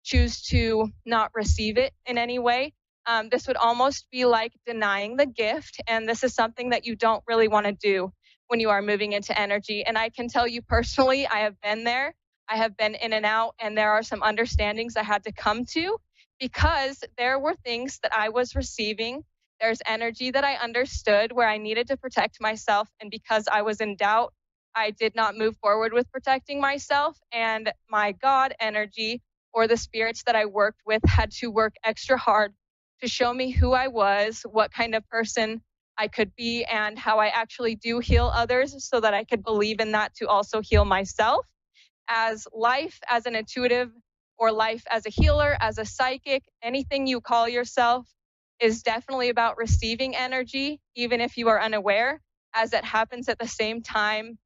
choose to not receive it in any way. This would almost be like denying the gift, and this is something that you don't really want to do when you are moving into energy. And I can tell you personally, I have been there. I have been in and out, and there are some understandings I had to come to because there were things that I was receiving. There's energy that I understood where I needed to protect myself. And because I was in doubt, I did not move forward with protecting myself. And my God energy, or the spirits that I worked with, had to work extra hard to show me who I was, what kind of person I could be, and how I actually do heal others so that I could believe in that to also heal myself. As life as an intuitive, or life as a healer, as a psychic, anything you call yourself is definitely about receiving energy, even if you are unaware, as it happens at the same time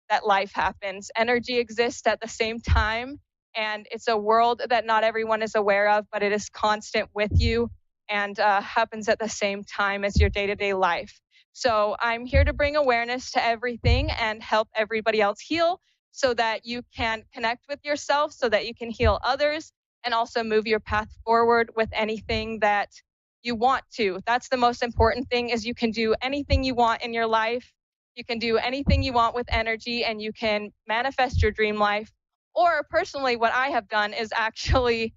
that life happens. Energy exists at the same time, and it's a world that not everyone is aware of, but it is constant with you and happens at the same time as your day-to-day life. So I'm here to bring awareness to everything and help everybody else heal so that you can connect with yourself, so that you can heal others, and also move your path forward with anything that you want to. That's the most important thing, is you can do anything you want in your life. You can do anything you want with energy, and you can manifest your dream life. Or personally, what I have done is actually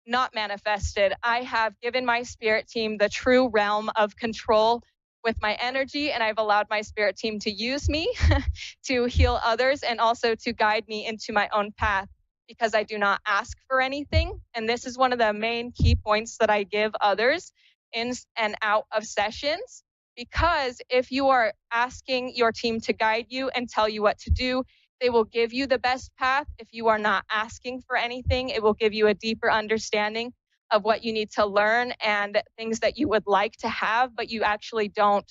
not manifested. I have given my spirit team the true realm of control with my energy, and I've allowed my spirit team to use me to heal others and also to guide me into my own path, because I do not ask for anything. And this is one of the main key points that I give others in and out of sessions, because if you are asking your team to guide you and tell you what to do, they will give you the best path. If you are not asking for anything, it will give you a deeper understanding of what you need to learn and things that you would like to have, but you actually don't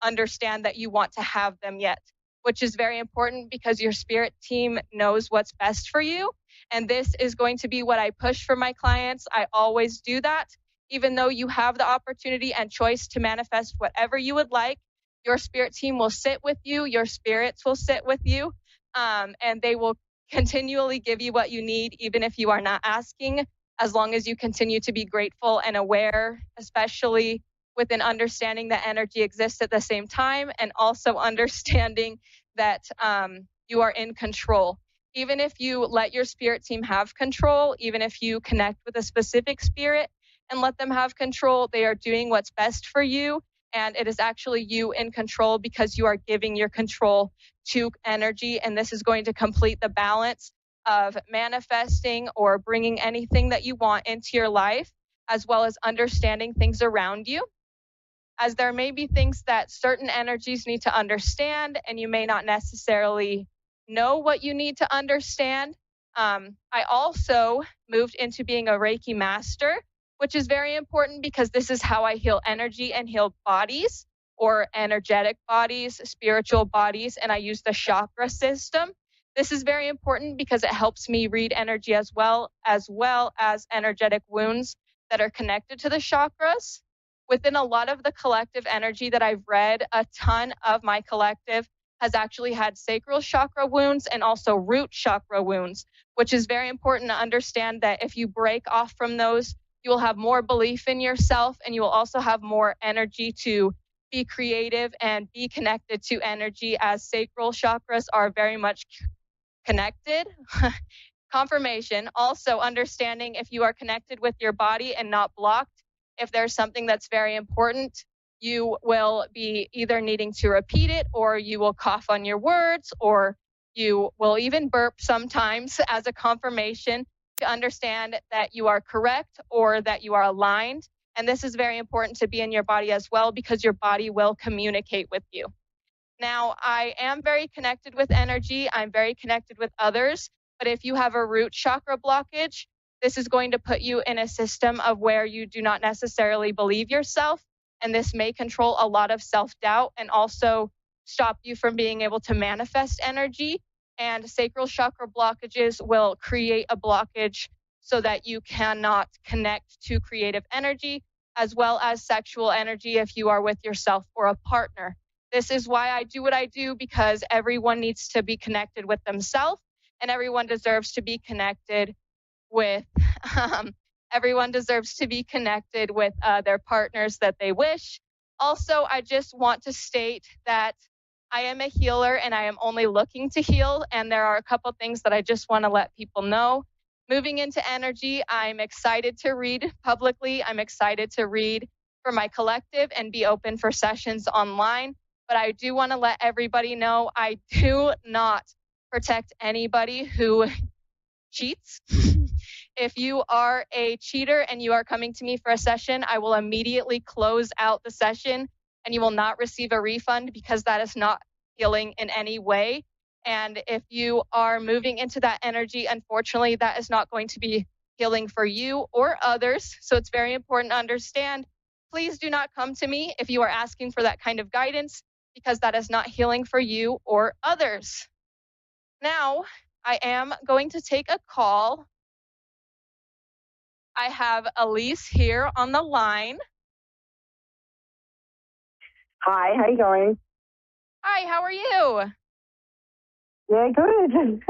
understand that you want to have them yet, which is very important because your spirit team knows what's best for you. And this is going to be what I push for my clients. I always do that. Even though you have the opportunity and choice to manifest whatever you would like, your spirit team will sit with you, your spirits will sit with you, and they will continually give you what you need, even if you are not asking, as long as you continue to be grateful and aware, especially with an understanding that energy exists at the same time, and also understanding that you are in control. Even if you let your spirit team have control, even if you connect with a specific spirit and let them have control, they are doing what's best for you. And it is actually you in control, because you are giving your control to energy. And this is going to complete the balance of manifesting or bringing anything that you want into your life, as well as understanding things around you. As there may be things that certain energies need to understand, and you may not necessarily know what you need to understand. I also moved into being a Reiki master, which is very important because this is how I heal energy and heal bodies, or energetic bodies, spiritual bodies, and I use the chakra system. This is very important because it helps me read energy as well as energetic wounds that are connected to the chakras. Within a lot of the collective energy that I've read, a ton of my collective has actually had sacral chakra wounds and also root chakra wounds, which is very important to understand that if you break off from those, you will have more belief in yourself, and you will also have more energy to be creative and be connected to energy, as sacral chakras are very much connected. Confirmation. Also understanding if you are connected with your body and not blocked. If there's something that's very important, you will be either needing to repeat it, or you will cough on your words, or you will even burp sometimes as a confirmation to understand that you are correct or that you are aligned. And this is very important to be in your body as well, because your body will communicate with you. Now, I am very connected with energy. I'm very connected with others. But if you have a root chakra blockage, this is going to put you in a system of where you do not necessarily believe yourself. And this may control a lot of self-doubt and also stop you from being able to manifest energy. And sacral chakra blockages will create a blockage so that you cannot connect to creative energy, as well as sexual energy if you are with yourself or a partner. This is why I do what I do, because everyone needs to be connected with themselves, and everyone deserves to be connected with their partners that they wish. Also, I just want to state that I am a healer and I am only looking to heal. And there are a couple things that I just want to let people know. Moving into energy, I'm excited to read publicly. I'm excited to read for my collective and be open for sessions online. But I do want to let everybody know I do not protect anybody who cheats. If you are a cheater and you are coming to me for a session, I will immediately close out the session and you will not receive a refund because that is not healing in any way. And if you are moving into that energy, unfortunately, that is not going to be healing for you or others. So it's very important to understand, please do not come to me if you are asking for that kind of guidance because that is not healing for you or others. Now, I am going to take a call. I have Elise here on the line. Hi, how you going? Hi, how are you? Yeah, good.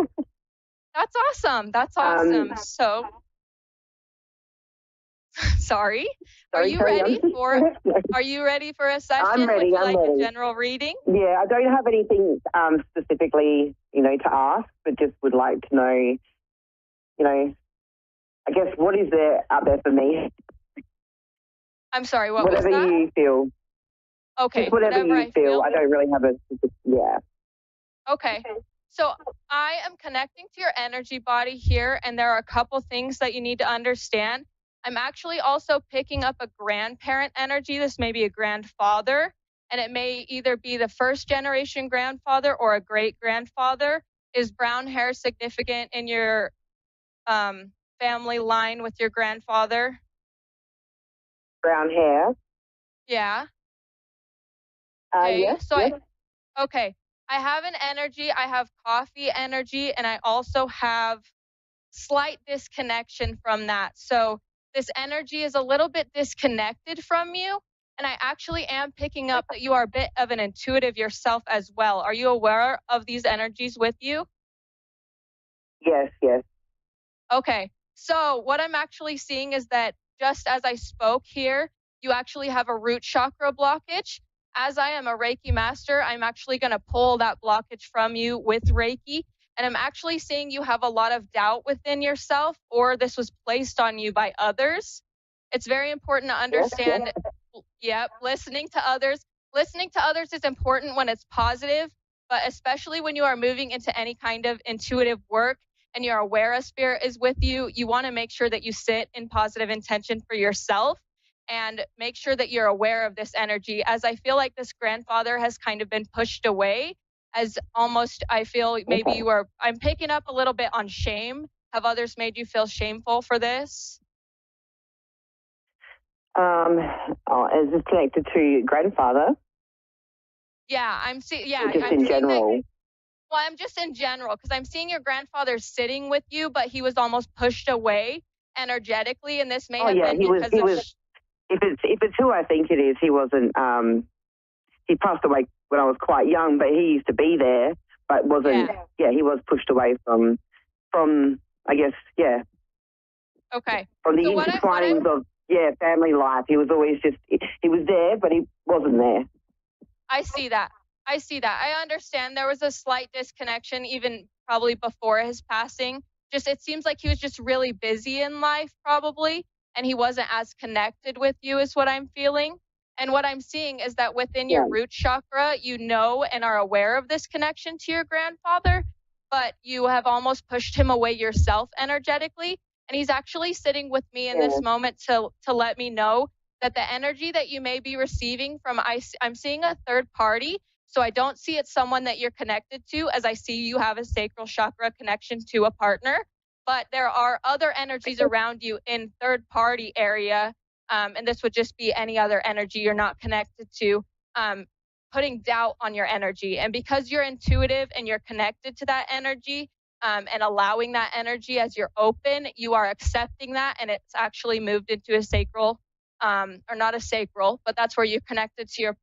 That's awesome. That's awesome. So, sorry. Are you ready for a session? I'm ready. Would you I'm like ready. a general reading? Yeah, I don't have anything specifically, to ask, but just would like to know, I guess what is there out there for me? I'm sorry, what whatever was that? you feel. Okay, Just whatever you I feel. I don't really have a specific, yeah. Okay. So I am connecting to your energy body here, and there are a couple things that you need to understand. I'm actually also picking up a grandparent energy. This may be a grandfather, and it may either be the first generation grandfather or a great grandfather. Is brown hair significant in your family line with your grandfather? Brown hair. Yeah. Okay. Yes. So yes. okay. I have an energy. I have coffee energy, and I also have slight disconnection from that. So this energy is a little bit disconnected from you. And I actually am picking up that you are a bit of an intuitive yourself as well. Are you aware of these energies with you? Yes, yes. Okay. So what I'm actually seeing is that just as I spoke here, you actually have a root chakra blockage. As I am a Reiki master, I'm actually going to pull that blockage from you with Reiki. And I'm actually seeing you have a lot of doubt within yourself, or this was placed on you by others. It's very important to understand, listening to others. Listening to others is important when it's positive, but especially when you are moving into any kind of intuitive work and you're aware a spirit is with you, you want to make sure that you sit in positive intention for yourself and make sure that you're aware of this energy, as I feel like this grandfather has kind of been pushed away, as almost I feel maybe I'm picking up a little bit on shame. Have others made you feel shameful for this? Is this connected to your grandfather? Yeah, I'm seeing, Or just in general? Well, I'm just in general, because I'm seeing your grandfather sitting with you, but he was almost pushed away energetically, and this may have been because he was. If it's who I think it is, he wasn't. He passed away when I was quite young, but he used to be there, but wasn't. Yeah, he was pushed away from. I guess, yeah. Okay. From the intertwinings of family life, he was always he was there, but he wasn't there. I see that. I understand there was a slight disconnection even probably before his passing. Just it seems like he was just really busy in life probably, and he wasn't as connected with you is what I'm feeling. And what I'm seeing is that within your root chakra, you know and are aware of this connection to your grandfather, but you have almost pushed him away yourself energetically. And he's actually sitting with me in this moment to let me know that the energy that you may be receiving from, I'm seeing a third party. So I don't see it's someone that you're connected to, as I see you have a sacral chakra connection to a partner. But there are other energies around you in third party area. And this would just be any other energy you're not connected to, putting doubt on your energy. And because you're intuitive and you're connected to that energy, and allowing that energy as you're open, you are accepting that, and it's actually moved into a sacral, or not a sacral, but that's where you're connected to your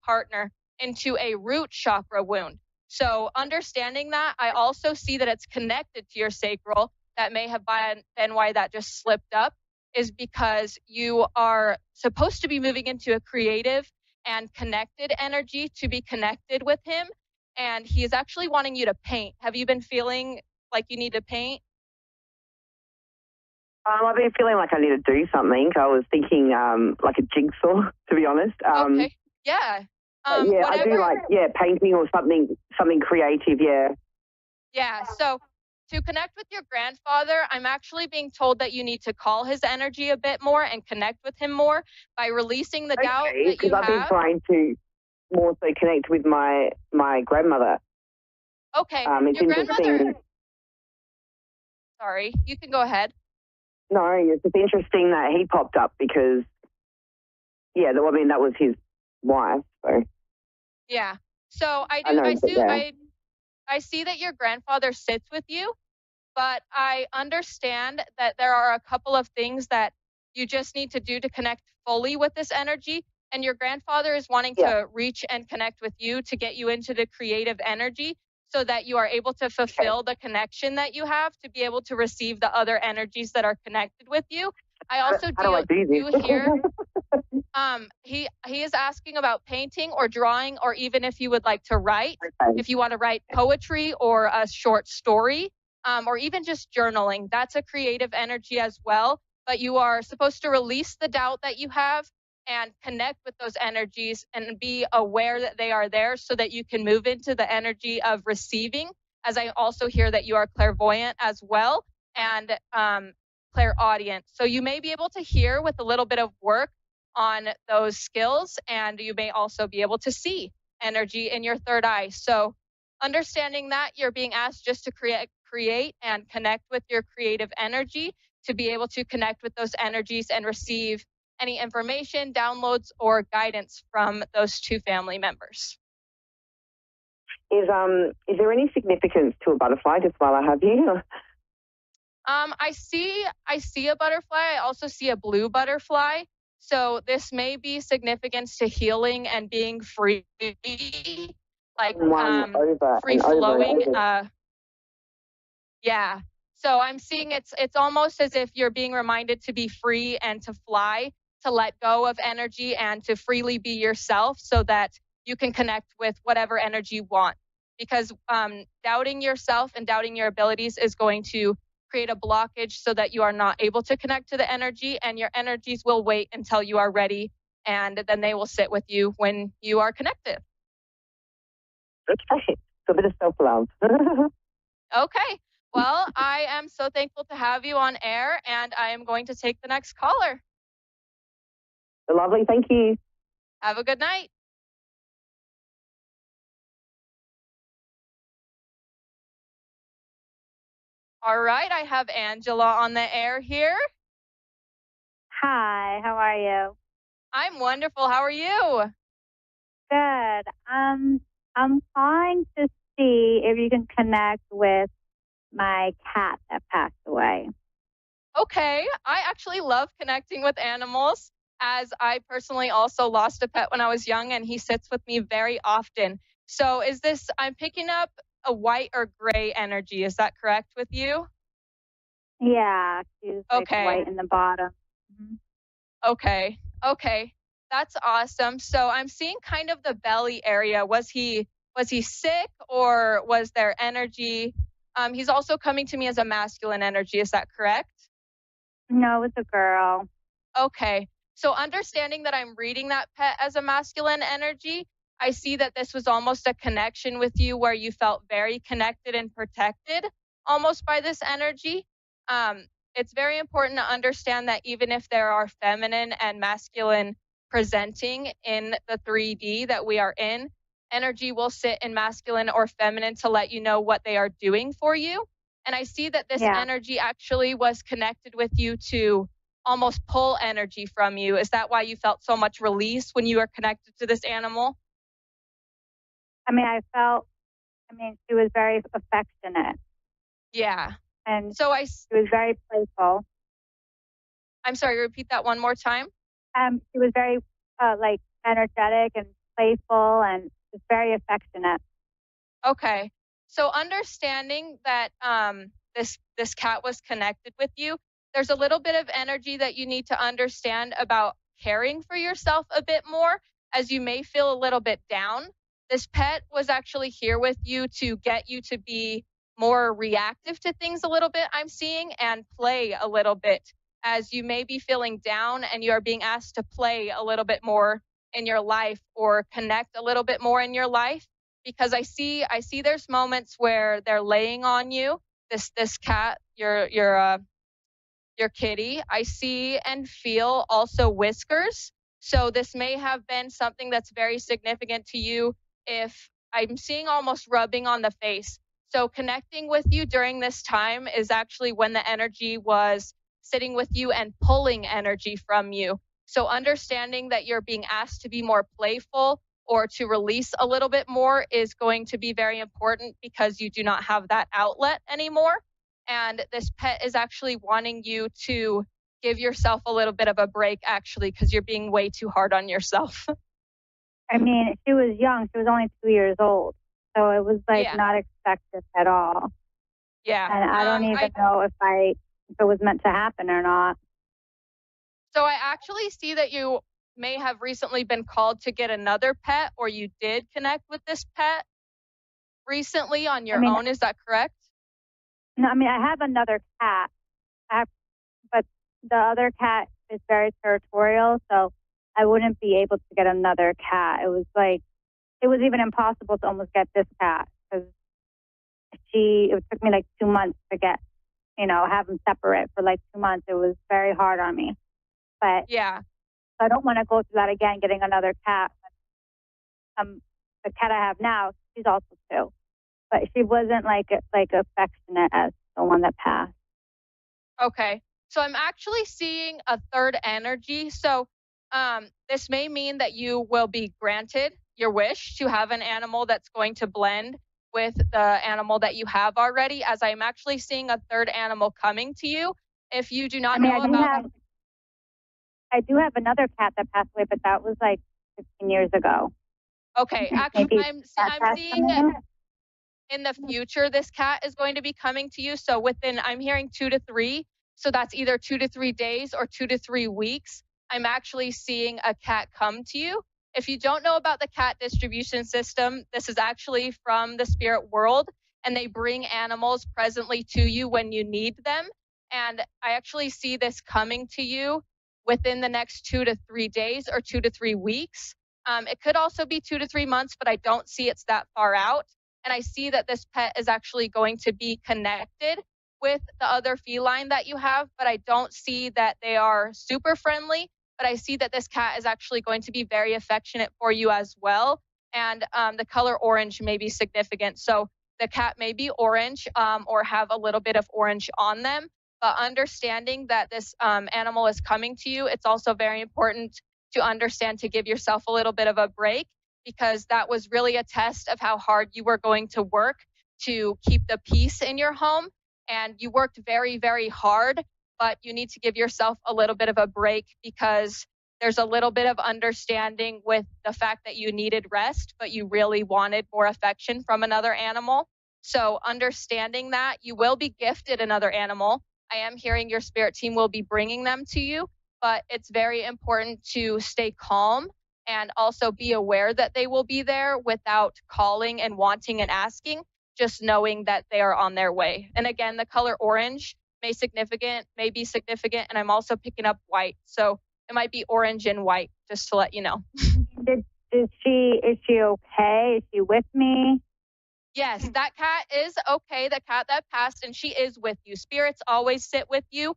partner, into a root chakra wound. So understanding that, I also see that it's connected to your sacral. That may have been why that just slipped up, is because you are supposed to be moving into a creative and connected energy to be connected with him. And he is actually wanting you to paint. Have you been feeling like you need to paint? I've been feeling like I need to do something. I was thinking like a jigsaw, to be honest. Okay. Yeah. Yeah, I do like painting or something creative. Yeah. Yeah. So to connect with your grandfather, I'm actually being told that you need to call his energy a bit more and connect with him more by releasing the doubt that you Because I've been have. trying to more so connect with my grandmother. Okay. It's Your interesting. grandmother. Sorry, you can go ahead. No, it's just interesting that he popped up because, yeah, I mean that was his wife. So Yeah. So I know, but yeah. I see that your grandfather sits with you, but I understand that there are a couple of things that you just need to do to connect fully with this energy. And your grandfather is wanting to reach and connect with you to get you into the creative energy so that you are able to fulfill the connection that you have to be able to receive the other energies that are connected with you. I also do hear he is asking about painting or drawing, or even if you would like to write, if you want to write poetry or a short story, or even just journaling. That's a creative energy as well. But you are supposed to release the doubt that you have and connect with those energies and be aware that they are there so that you can move into the energy of receiving. As I also hear that you are clairvoyant as well and clairaudient. So you may be able to hear with a little bit of work on those skills, and you may also be able to see energy in your third eye. So understanding that you're being asked just to create and connect with your creative energy to be able to connect with those energies and receive any information, downloads, or guidance from those two family members. Is there any significance to a butterfly? Just while I have you. I see a butterfly. I also see a blue butterfly. So this may be significance to healing and being free, like free flowing. Yeah. So I'm seeing it's almost as if you're being reminded to be free and to fly, to let go of energy and to freely be yourself so that you can connect with whatever energy you want. Because doubting yourself and doubting your abilities is going to create a blockage so that you are not able to connect to the energy, and your energies will wait until you are ready, and then they will sit with you when you are connected. Okay. So a bit of self-love. Okay. Well, I am so thankful to have you on air, and I am going to take the next caller. Lovely. Thank you. Have a good night. All right. I have Angela on the air here. Hi, how are you? I'm wonderful. How are you? Good. I'm calling to see if you can connect with my cat that passed away. Okay. I actually love connecting with animals, as I personally also lost a pet when I was young, and he sits with me very often. So I'm picking up a white or gray energy. Is that correct with you? Yeah, she's like Okay. white in the bottom. Okay. Okay. That's awesome. So I'm seeing kind of the belly area. Was he sick, or was there energy? He's also coming to me as a masculine energy. Is that correct? No, it's a girl. Okay. So understanding that I'm reading that pet as a masculine energy, I see that this was almost a connection with you where you felt very connected and protected almost by this energy. It's very important to understand that even if there are feminine and masculine presenting in the 3D that we are in, energy will sit in masculine or feminine to let you know what they are doing for you. And I see that this energy actually was connected with you to almost pull energy from you. Is that why you felt so much release when you were connected to this animal? She was very affectionate. Yeah. And so she was very playful. I'm sorry, repeat that one more time. She was very energetic and playful and just very affectionate. Okay. So understanding that this cat was connected with you, there's a little bit of energy that you need to understand about caring for yourself a bit more, as you may feel a little bit down, this pet was actually here with you to get you to be more reactive to things a little bit, I'm seeing, and play a little bit as you may be feeling down and you are being asked to play a little bit more in your life or connect a little bit more in your life, because I see there's moments where they're laying on you, this cat, your kitty. I see and feel also whiskers. So this may have been something that's very significant to you. If I'm seeing almost rubbing on the face. So connecting with you during this time is actually when the energy was sitting with you and pulling energy from you. So understanding that you're being asked to be more playful or to release a little bit more is going to be very important because you do not have that outlet anymore. And this pet is actually wanting you to give yourself a little bit of a break, actually, because you're being way too hard on yourself. I mean, she was young. She was only 2 years old. So it was like not expected at all. Yeah. And I don't even know if it was meant to happen or not. So I actually see that you may have recently been called to get another pet, or you did connect with this pet recently on your own. Is that correct? No, I mean, I have another cat, but the other cat is very territorial, so I wouldn't be able to get another cat. It was even impossible to almost get this cat because it took me like 2 months to get, have them separate for like 2 months. It was very hard on me. But I don't want to go through that again, getting another cat. The cat I have now, she's also 2. But she wasn't like affectionate as the one that passed. Okay. So I'm actually seeing a third energy. So this may mean that you will be granted your wish to have an animal that's going to blend with the animal that you have already, as I'm actually seeing a third animal coming to you. If you do not know about... I do have another cat that passed away, but that was like 15 years ago. Okay. Actually, I'm seeing it in the future. This cat is going to be coming to you. So I'm hearing 2 to 3. So that's either 2 to 3 days or 2 to 3 weeks. I'm actually seeing a cat come to you. If you don't know about the cat distribution system, this is actually from the spirit world, and they bring animals presently to you when you need them. And I actually see this coming to you within the next 2 to 3 days or 2 to 3 weeks. It could also be 2 to 3 months, but I don't see it's that far out. And I see that this pet is actually going to be connected with the other feline that you have, but I don't see that they are super friendly. But I see that this cat is actually going to be very affectionate for you as well. And the color orange may be significant. So the cat may be orange or have a little bit of orange on them. But understanding that this animal is coming to you, it's also very important to understand to give yourself a little bit of a break, because that was really a test of how hard you were going to work to keep the peace in your home. And you worked very, very hard, but you need to give yourself a little bit of a break because there's a little bit of understanding with the fact that you needed rest, but you really wanted more affection from another animal. So understanding that you will be gifted another animal. I am hearing your spirit team will be bringing them to you, but it's very important to stay calm and also be aware that they will be there without calling and wanting and asking, just knowing that they are on their way. And again, the color orange may be significant, and I'm also picking up white. So it might be orange and white, just to let you know. Is she okay? Is she with me? Yes, that cat is okay, the cat that passed, and she is with you. Spirits always sit with you.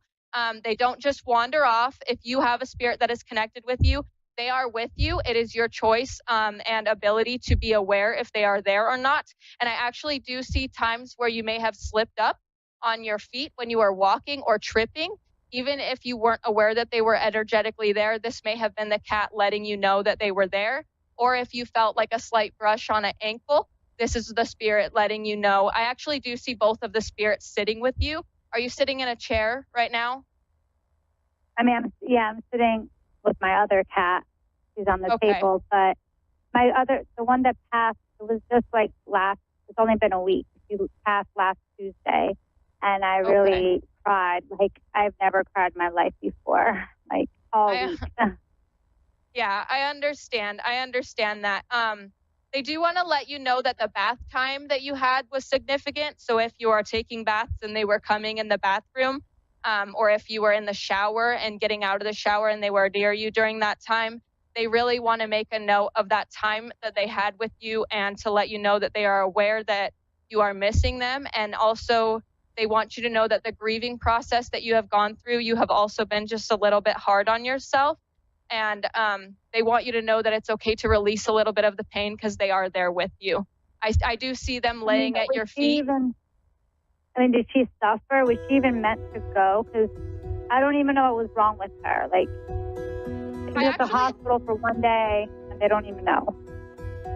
They don't just wander off. If you have a spirit that is connected with you, they are with you. It is your choice and ability to be aware if they are there or not. And I actually do see times where you may have slipped up on your feet when you are walking or tripping. Even if you weren't aware that they were energetically there, this may have been the cat letting you know that they were there. Or if you felt like a slight brush on an ankle, this is the spirit letting you know. I actually do see both of the spirits sitting with you. Are you sitting in a chair right now? I mean, I'm sitting with my other cat. She's on the table, but the one that passed, it was just like it's only been a week. She passed last Tuesday, and I really cried. Like, I've never cried in my life before, like all week. Yeah, I understand. I understand that. They do want to let you know that the bath time that you had was significant. So if you are taking baths and they were coming in the bathroom, or if you were in the shower and getting out of the shower and they were near you during that time, they really want to make a note of that time that they had with you and to let you know that they are aware that you are missing them. And also, they want you to know that the grieving process that you have gone through, you have also been just a little bit hard on yourself. And they want you to know that it's okay to release a little bit of the pain because they are there with you. I do see them laying at your feet. Did she suffer? Was she even meant to go? Because I don't even know what was wrong with her. Like, she was at the hospital for one day, and they don't even know.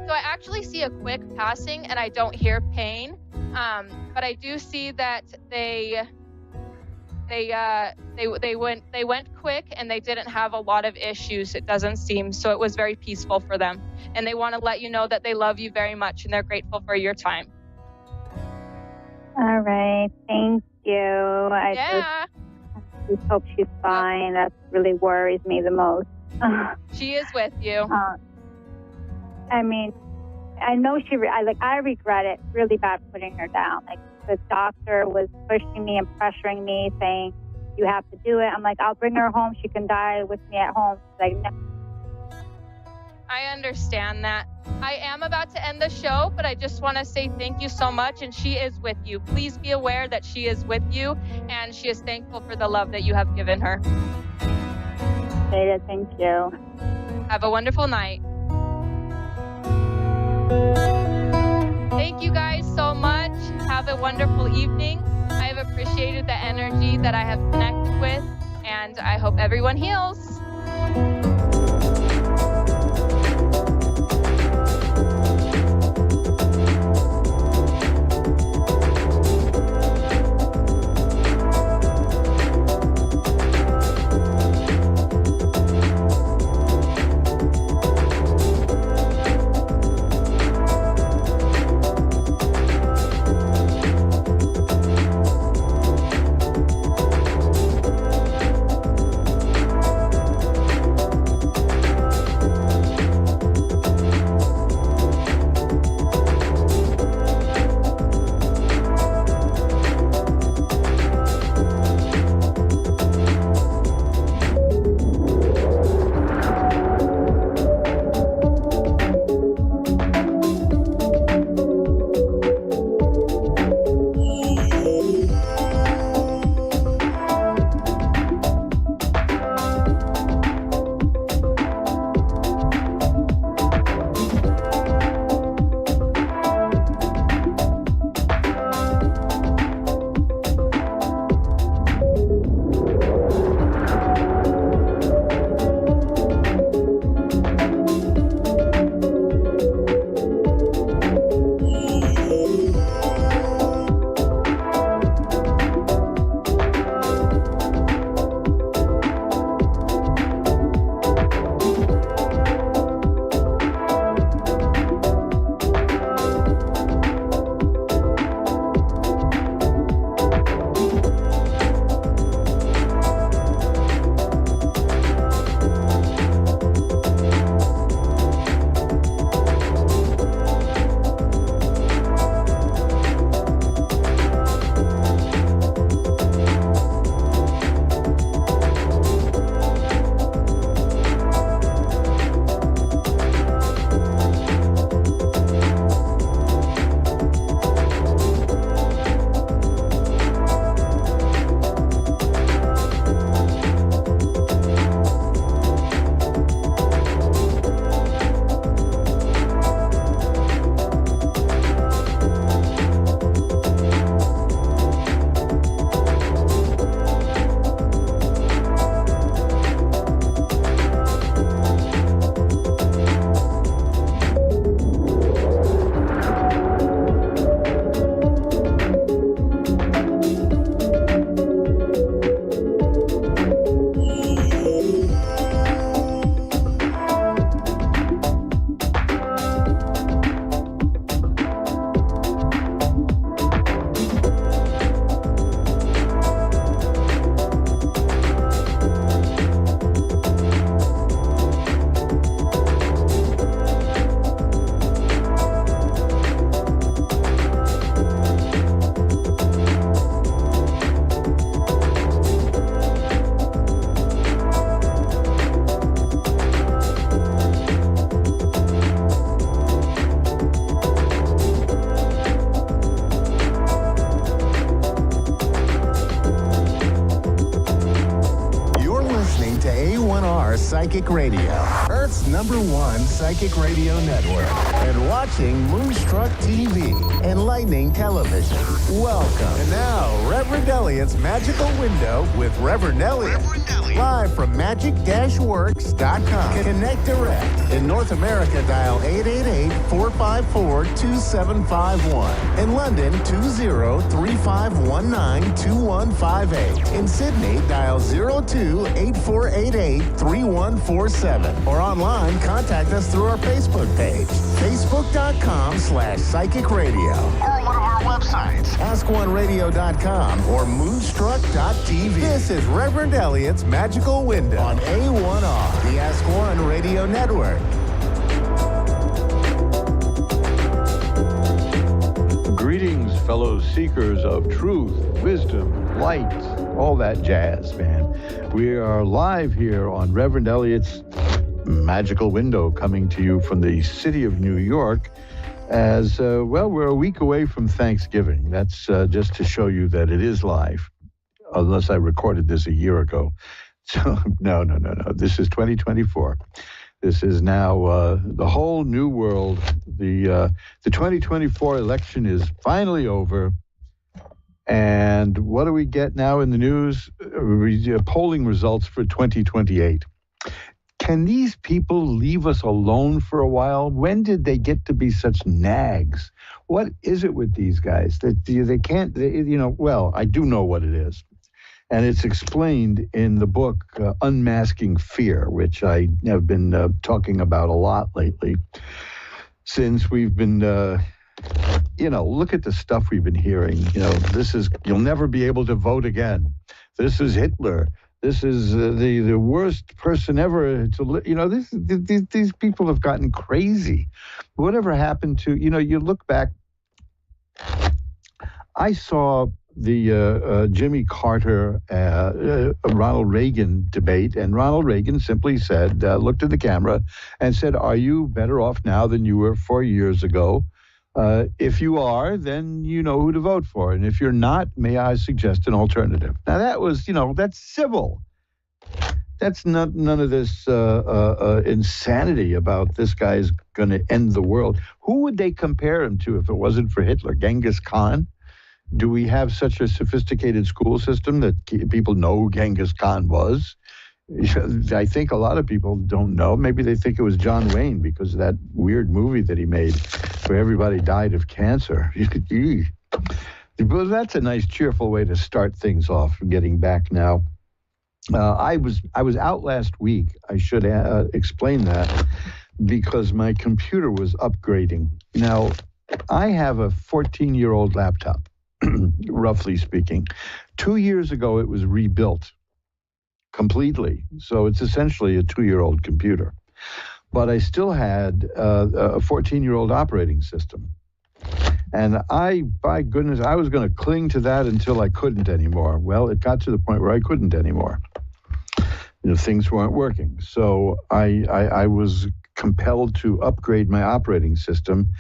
So I actually see a quick passing, and I don't hear pain. But I do see that they went quick, and they didn't have a lot of issues, it doesn't seem. So it was very peaceful for them. And they want to let you know that they love you very much, and they're grateful for your time. All right. Thank you. I just hope she's fine. That really worries me the most. She is with you. I mean, I know I regret it really bad putting her down. Like, the doctor was pushing me and pressuring me, saying, you have to do it. I'm like, I'll bring her home. She can die with me at home. She's like, no. I understand that. I am about to end the show, but I just want to say thank you so much, and she is with you. Please be aware that she is with you, and she is thankful for the love that you have given her. Thank you. Have a wonderful night. Thank you guys so much. Have a wonderful evening. I have appreciated the energy that I have connected with, and I hope everyone heals. Psychic Radio, Earth's #1 psychic radio network, and watching Moonstruck TV, enlightening television. Welcome. And now, Reverend Elliot's Magical Window with Reverend Elliot. Live from magic-works.com. Connect direct. In North America, dial 888-454-2751. In London, 20-3519-2158. In Sydney, dial 02-8488-3147. Or online, contact us through our Facebook page, facebook.com/psychic radio. Or one of our websites, askoneradio.com or moonstruck.tv. This is Reverend Elliot's Magical Window on A1R, the Ask One Radio Network. Greetings, fellow seekers of truth, wisdom, light, all that jazz, man. We are live here on Reverend Elliot's Magical Window, coming to you from the city of New York. As well, we're a week away from Thanksgiving. That's just to show you that it is live, unless I recorded this a year ago. So, no. This is 2024. This is now the whole new world. The 2024 election is finally over. And what do we get now in the news? Polling results for 2028. Can these people leave us alone for a while? When did they get to be such nags? What is it with these guys that they can't, well, I do know what it is. And it's explained in the book, Unmasking Fear, which I have been talking about a lot lately. Since we've been, look at the stuff we've been hearing. This is, you'll never be able to vote again. This is Hitler. This is the worst person ever to live. These people have gotten crazy. Whatever happened to, you look back. I saw the Jimmy Carter, Ronald Reagan debate, and Ronald Reagan simply said, looked at the camera and said, "Are you better off now than you were 4 years ago? If you are, then you know who to vote for. And if you're not, may I suggest an alternative?" Now that was, that's civil. That's not none of this insanity about this guy's going to end the world. Who would they compare him to if it wasn't for Hitler? Genghis Khan? Do we have such a sophisticated school system that people know who Genghis Khan was? I think a lot of people don't know. Maybe they think it was John Wayne because of that weird movie that he made where everybody died of cancer. But that's a nice, cheerful way to start things off, getting back now. I was out last week. I should explain that because my computer was upgrading. Now, I have a 14-year-old laptop, roughly speaking. 2 years ago, it was rebuilt completely. So it's essentially a 2-year-old computer. But I still had a 14-year-old operating system. And by goodness, I was going to cling to that until I couldn't anymore. Well, it got to the point where I couldn't anymore. Things weren't working. So I was compelled to upgrade my operating system.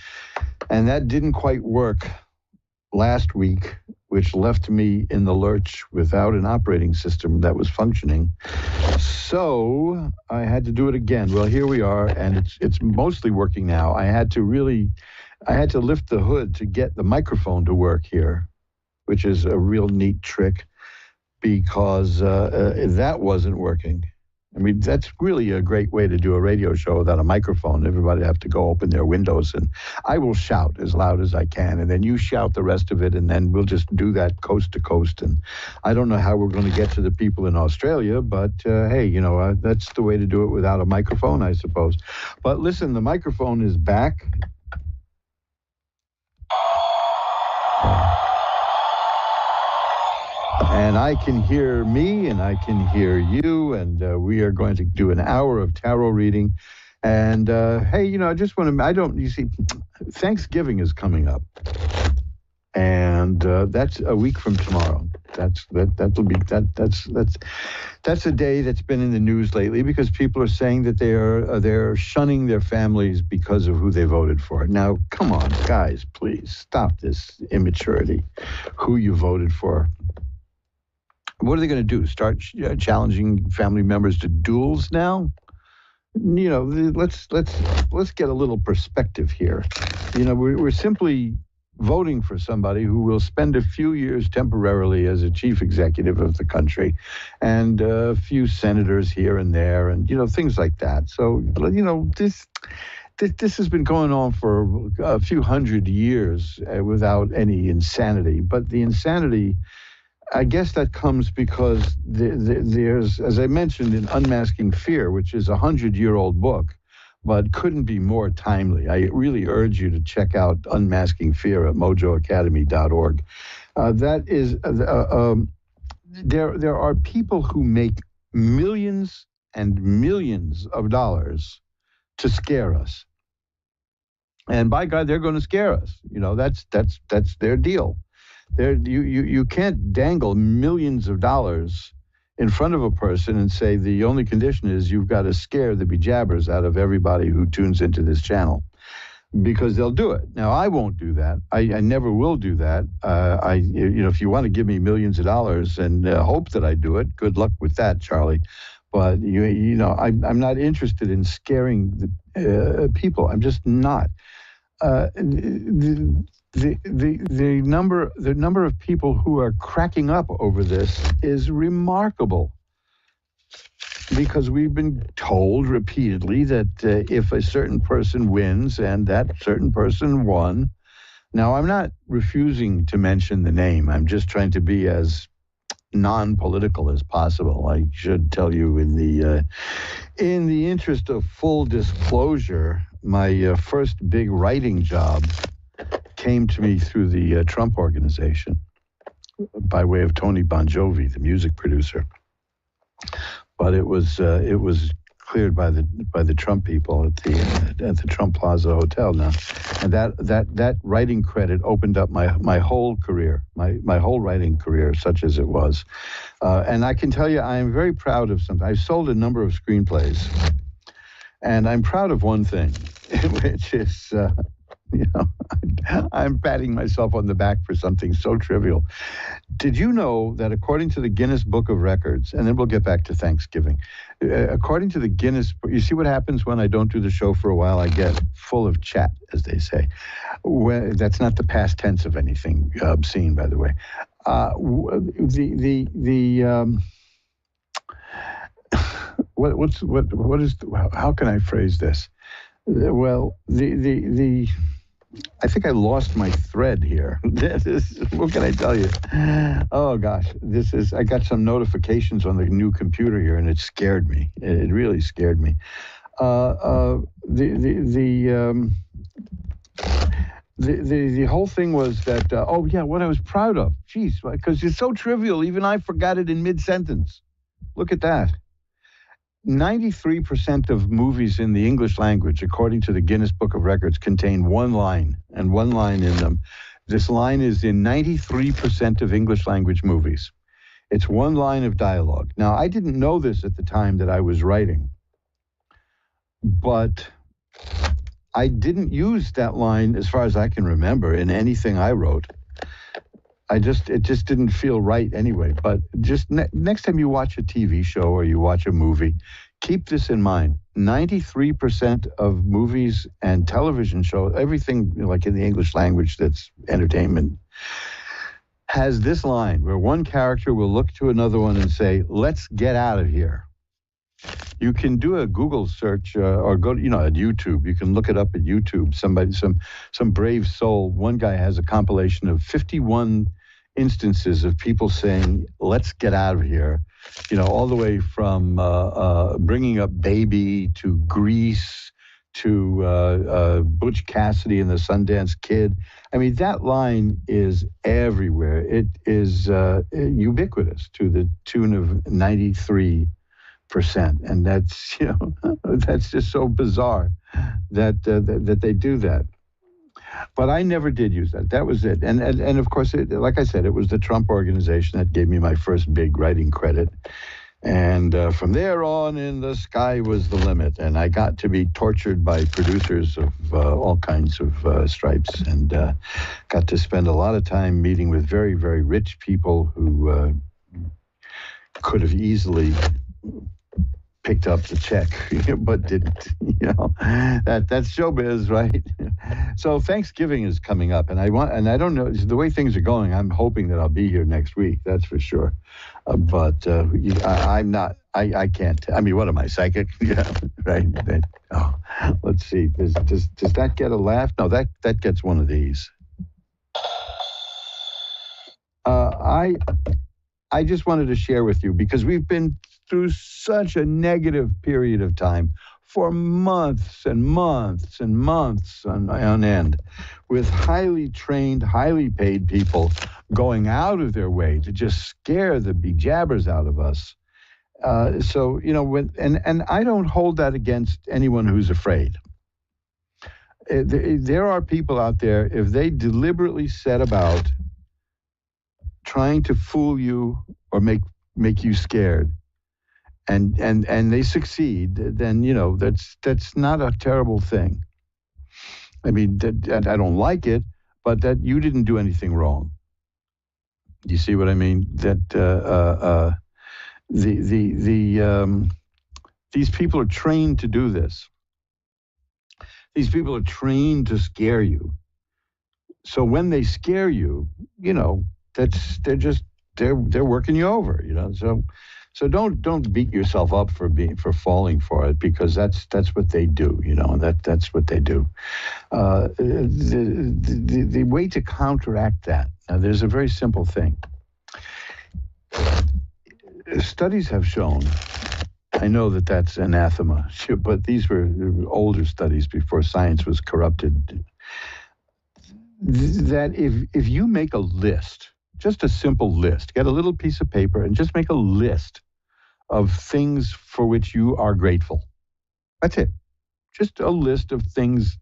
And that didn't quite work last week, which left me in the lurch without an operating system that was functioning. So I had to do it again. Well, here we are, and it's mostly working now. I had to lift the hood to get the microphone to work here, which is a real neat trick because that wasn't working. I mean, that's really a great way to do a radio show without a microphone. Everybody have to go open their windows, and I will shout as loud as I can, and then you shout the rest of it, and then we'll just do that coast to coast. And I don't know how we're going to get to the people in Australia, but hey, that's the way to do it without a microphone, I suppose. But listen, the microphone is back. And I can hear me, and I can hear you, and we are going to do an hour of tarot reading. And hey, I just want to, you see, Thanksgiving is coming up. And that's a week from tomorrow. That's a day that's been in the news lately because people are saying that they're shunning their families because of who they voted for. Now, come on, guys, please stop this immaturity. Who you voted for. What are they going to do? Start challenging family members to duels now? let's get a little perspective here. We're simply voting for somebody who will spend a few years temporarily as a chief executive of the country, and a few senators here and there, and things like that. So this has been going on for a few hundred years without any insanity. But the insanity, I guess that comes because there's, as I mentioned in Unmasking Fear, which is a 100-year-old book, but couldn't be more timely. I really urge you to check out Unmasking Fear at mojoacademy.org. There are people who make millions and millions of dollars to scare us. And by God, they're going to scare us. That's their deal. You can't dangle millions of dollars in front of a person and say the only condition is you've got to scare the bejabbers out of everybody who tunes into this channel, because they'll do it. Now, I won't do that. I never will do that. If you want to give me millions of dollars and hope that I do it, good luck with that, Charlie. But I'm not interested in scaring the people. I'm just not. The number of people who are cracking up over this is remarkable, because we've been told repeatedly that if a certain person wins, and that certain person won. Now, I'm not refusing to mention the name. I'm just trying to be as non-political as possible. I should tell you, in the interest of full disclosure, my first big writing job came to me through the Trump Organization by way of Tony Bon Jovi, the music producer. But it was cleared by the Trump people at the Trump Plaza Hotel now, and that writing credit opened up my whole career, my whole writing career, such as it was. And I can tell you, I am very proud of something. I've sold a number of screenplays, and I'm proud of one thing, which is. I'm patting myself on the back for something so trivial. Did you know that according to the Guinness Book of Records, and then we'll get back to Thanksgiving, according to the Guinness, you see what happens when I don't do the show for a while? I get full of chat, as they say. That's not the past tense of anything obscene, by the way. How can I phrase this? Well, I think I lost my thread here. What can I tell you? Oh gosh, I got some notifications on the new computer here, and it scared me. It really scared me. The whole thing was that, what I was proud of. Geez, because it's so trivial, even I forgot it in mid-sentence. Look at that. 93% of movies in the English language, according to the Guinness Book of Records, contain one line, and one line in them. This line is in 93% of English language movies. It's one line of dialogue. Now, I didn't know this at the time that I was writing, but I didn't use that line, as far as I can remember, in anything I wrote. It just didn't feel right anyway. But just next time you watch a TV show or you watch a movie, keep this in mind. 93% of movies and television shows, everything like in the English language that's entertainment, has this line where one character will look to another one and say, "Let's get out of here." You can do a Google search or go to, at YouTube. You can look it up at YouTube. Some brave soul. One guy has a compilation of 51 instances of people saying, "Let's get out of here," all the way from Bringing Up Baby to Grease to Butch Cassidy and the Sundance Kid. I mean, that line is everywhere. It is ubiquitous to the tune of 93%. And that's, that's just so bizarre that they do that. But I never did use that. That was it. And of course, like I said, it was the Trump Organization that gave me my first big writing credit. And from there on in, the sky was the limit. And I got to be tortured by producers of all kinds of stripes, and got to spend a lot of time meeting with very, very rich people who could have easily picked up the check, but didn't. That's showbiz, right? So Thanksgiving is coming up, and I don't know the way things are going. I'm hoping that I'll be here next week. That's for sure. But I'm not. I can't. I mean, what am I, psychic? Yeah, right. Let's see. Does that get a laugh? No, that gets one of these. I just wanted to share with you because we've been through such a negative period of time for months and months and months on end, with highly trained, highly paid people going out of their way to just scare the bejabbers out of us. So, and I don't hold that against anyone who's afraid. There are people out there, if they deliberately set about trying to fool you or make you scared, and they succeed, then that's not a terrible thing. I mean, I don't like it, but that you didn't do anything wrong. You see what I mean? That these people are trained to do this. These people are trained to scare you. So when they scare you, they're working you over, So don't beat yourself up for falling for it, because that's what they do, that's what they do. The way to counteract that, now there's a very simple thing. Studies have shown, I know that's anathema, but these were older studies before science was corrupted, that if you make a list, just a simple list, get a little piece of paper and just make a list of things for which you are grateful. That's it. Just a list of things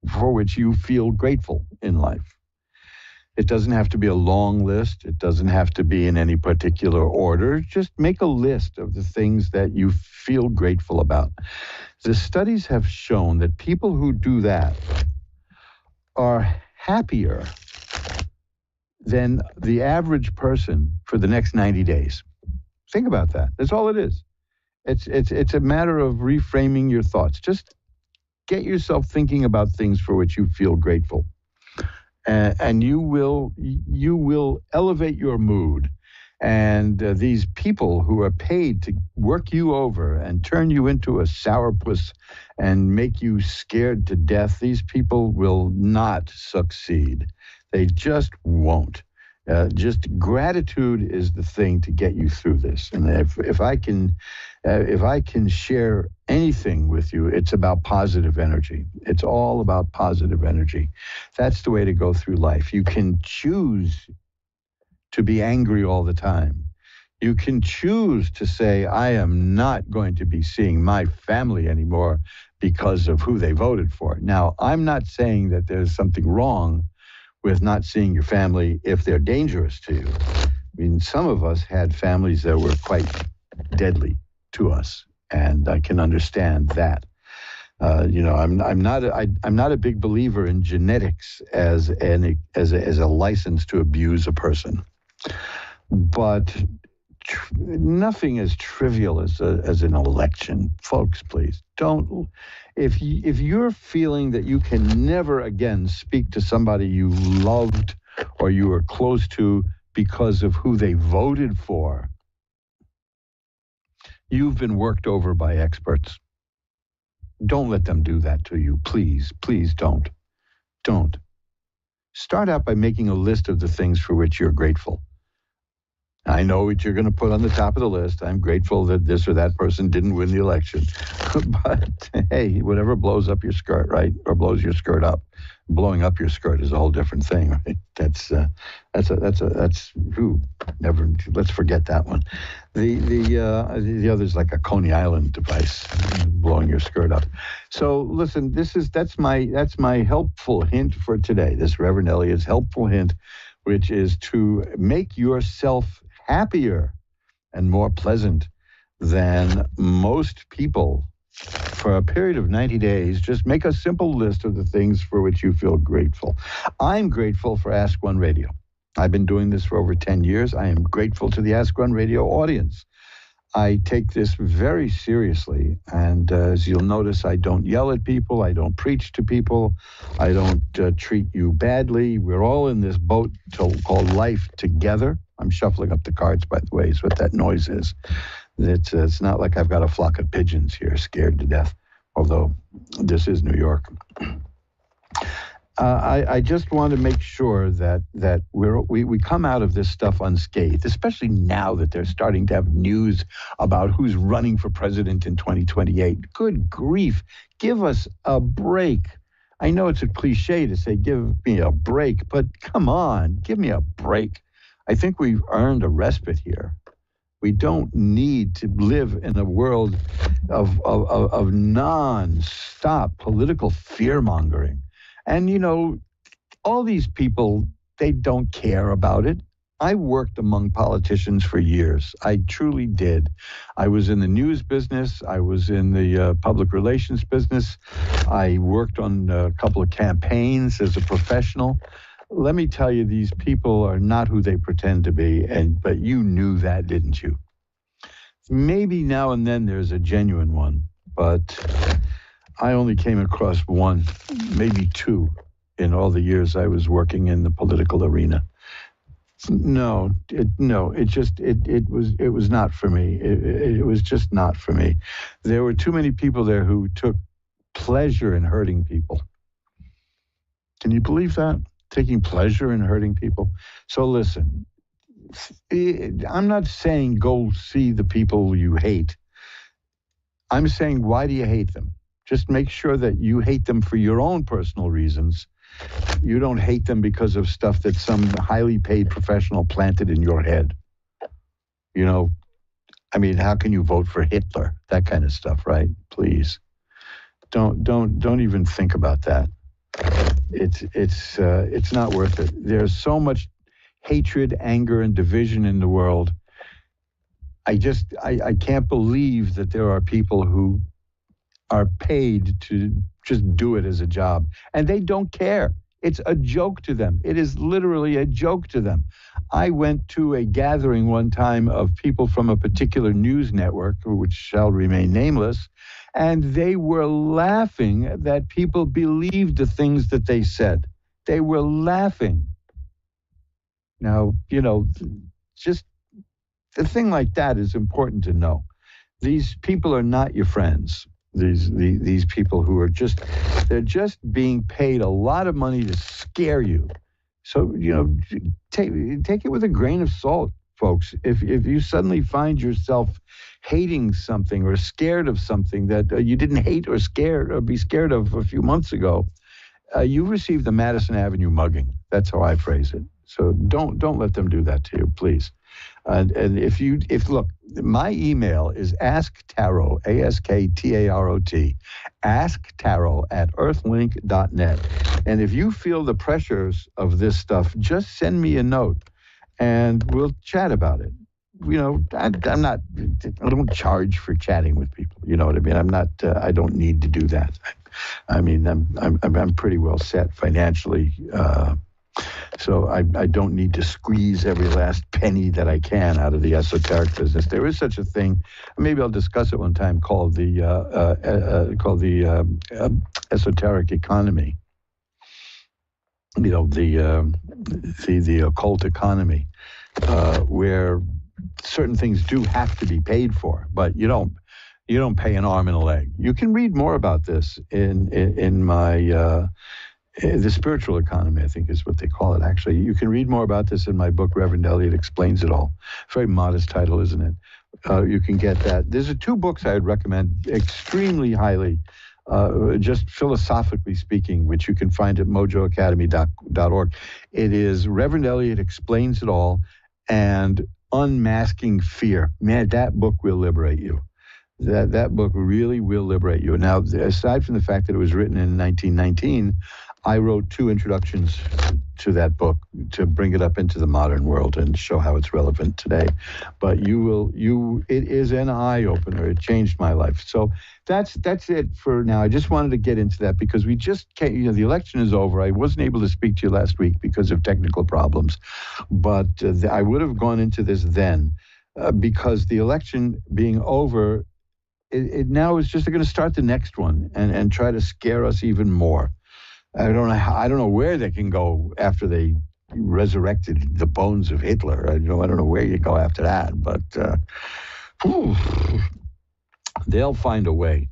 for which you feel grateful in life. It doesn't have to be a long list. It doesn't have to be in any particular order. Just make a list of the things that you feel grateful about. The studies have shown that people who do that are happier than the average person for the next 90 days. Think about that. That's all it is. It's a matter of reframing your thoughts. Just get yourself thinking about things for which you feel grateful. And you will elevate your mood. And these people who are paid to work you over and turn you into a sourpuss and make you scared to death, these people will not succeed. They just won't. Just gratitude is the thing to get you through this. And if I can share anything with you, it's about positive energy. It's all about positive energy. That's the way to go through life. You can choose to be angry all the time. You can choose to say, I am not going to be seeing my family anymore because of who they voted for. Now, I'm not saying that there's something wrong with not seeing your family if they're dangerous to you. I mean, some of us had families that were quite deadly to us, and I can understand that. I'm not a big believer in genetics as a license to abuse a person, but nothing as trivial as an election, folks. Please don't. If you're feeling that you can never again speak to somebody you loved or you were close to because of who they voted for, you've been worked over by experts. Don't let them do that to you. Please, please don't. Don't. Start out by making a list of the things for which you're grateful. I know what you're going to put on the top of the list. I'm grateful that this or that person didn't win the election. But hey, whatever blows up your skirt, right? Or blows your skirt up. Blowing up your skirt is a whole different thing, right? That's never. Let's forget that one. The other's like a Coney Island device, blowing your skirt up. So listen, that's my helpful hint for today. This Reverend Elliot's helpful hint, which is to make yourself happier and more pleasant than most people for a period of 90 days. Just make a simple list of the things for which you feel grateful. I'm grateful for Ask One Radio. I've been doing this for over 10 years. I am grateful to the Ask One Radio audience. I take this very seriously, and as you'll notice, I don't yell at people, I don't preach to people, I don't treat you badly. We're all in this boat called life together. I'm shuffling up the cards, by the way, is what that noise is. It's not like I've got a flock of pigeons here scared to death, although this is New York. I just want to make sure that we come out of this stuff unscathed, especially now that they're starting to have news about who's running for president in 2028. Good grief, give us a break. I know it's a cliche to say give me a break, but come on, give me a break. I think we've earned a respite here. We don't need to live in a world of non-stop political fear-mongering. And, you know, all these people, they don't care about it. I worked among politicians for years. I truly did. I was in the news business. I was in the public relations business. I worked on a couple of campaigns as a professional. Let me tell you, these people are not who they pretend to be, but you knew that, didn't you? Maybe now and then there's a genuine one, but I only came across one, maybe two, in all the years I was working in the political arena. It was not for me. It was just not for me. There were too many people there who took pleasure in hurting people. Can you believe that? Taking pleasure in hurting people. So listen, I'm not saying go see the people you hate. I'm saying, why do you hate them? Just make sure that you hate them for your own personal reasons. You don't hate them because of stuff that some highly paid professional planted in your head. You know, I mean, how can you vote for Hitler? That kind of stuff, right? Please. Don't even think about that. It's not worth it. There's so much hatred, anger, and division in the world. I can't believe that there are people who are paid to just do it as a job, and they don't care. It's a joke to them. It is literally a joke to them. I went to a gathering one time of people from a particular news network, which shall remain nameless, and they were laughing that people believed the things that they said. They were laughing. Now, you know, just the thing like that is important to know. These people are not your friends. These people who are they're just being paid a lot of money to scare you. So, you know, take it with a grain of salt, folks. If you suddenly find yourself hating something or scared of something that you didn't hate or be scared of a few months ago, you received the Madison Avenue mugging. That's how I phrase it. So don't let them do that to you, please. And look, my email is asktarot, ASKTAROT, asktarot@earthlink.net. And if you feel the pressures of this stuff, just send me a note and we'll chat about it. You know, I don't charge for chatting with people. You know what I mean? I don't need to do that. I mean, I'm pretty well set financially. So I don't need to squeeze every last penny that I can out of the esoteric business. There is such a thing. Maybe I'll discuss it one time called the esoteric economy. You know, the occult economy, where certain things do have to be paid for, but you don't pay an arm and a leg. You can read more about this in my. The spiritual economy, I think, is what they call it, actually. You can read more about this in my book, Reverend Elliot Explains It All. Very modest title, isn't it? You can get that. There's two books I would recommend extremely highly, just philosophically speaking, which you can find at mojoacademy.org. It is Reverend Elliot Explains It All and Unmasking Fear. Man, that book will liberate you. That book really will liberate you. Now, aside from the fact that it was written in 1919, I wrote 2 introductions to that book to bring it up into the modern world and show how it's relevant today. But it is an eye opener. It changed my life. So that's it for now. I just wanted to get into that because we just can't, the election is over. I wasn't able to speak to you last week because of technical problems, but I would have gone into this then. because the election being over, it now is just going to start the next one and try to scare us even more. I don't know where they can go after they resurrected the bones of Hitler. I don't know where you go after that, but they'll find a way.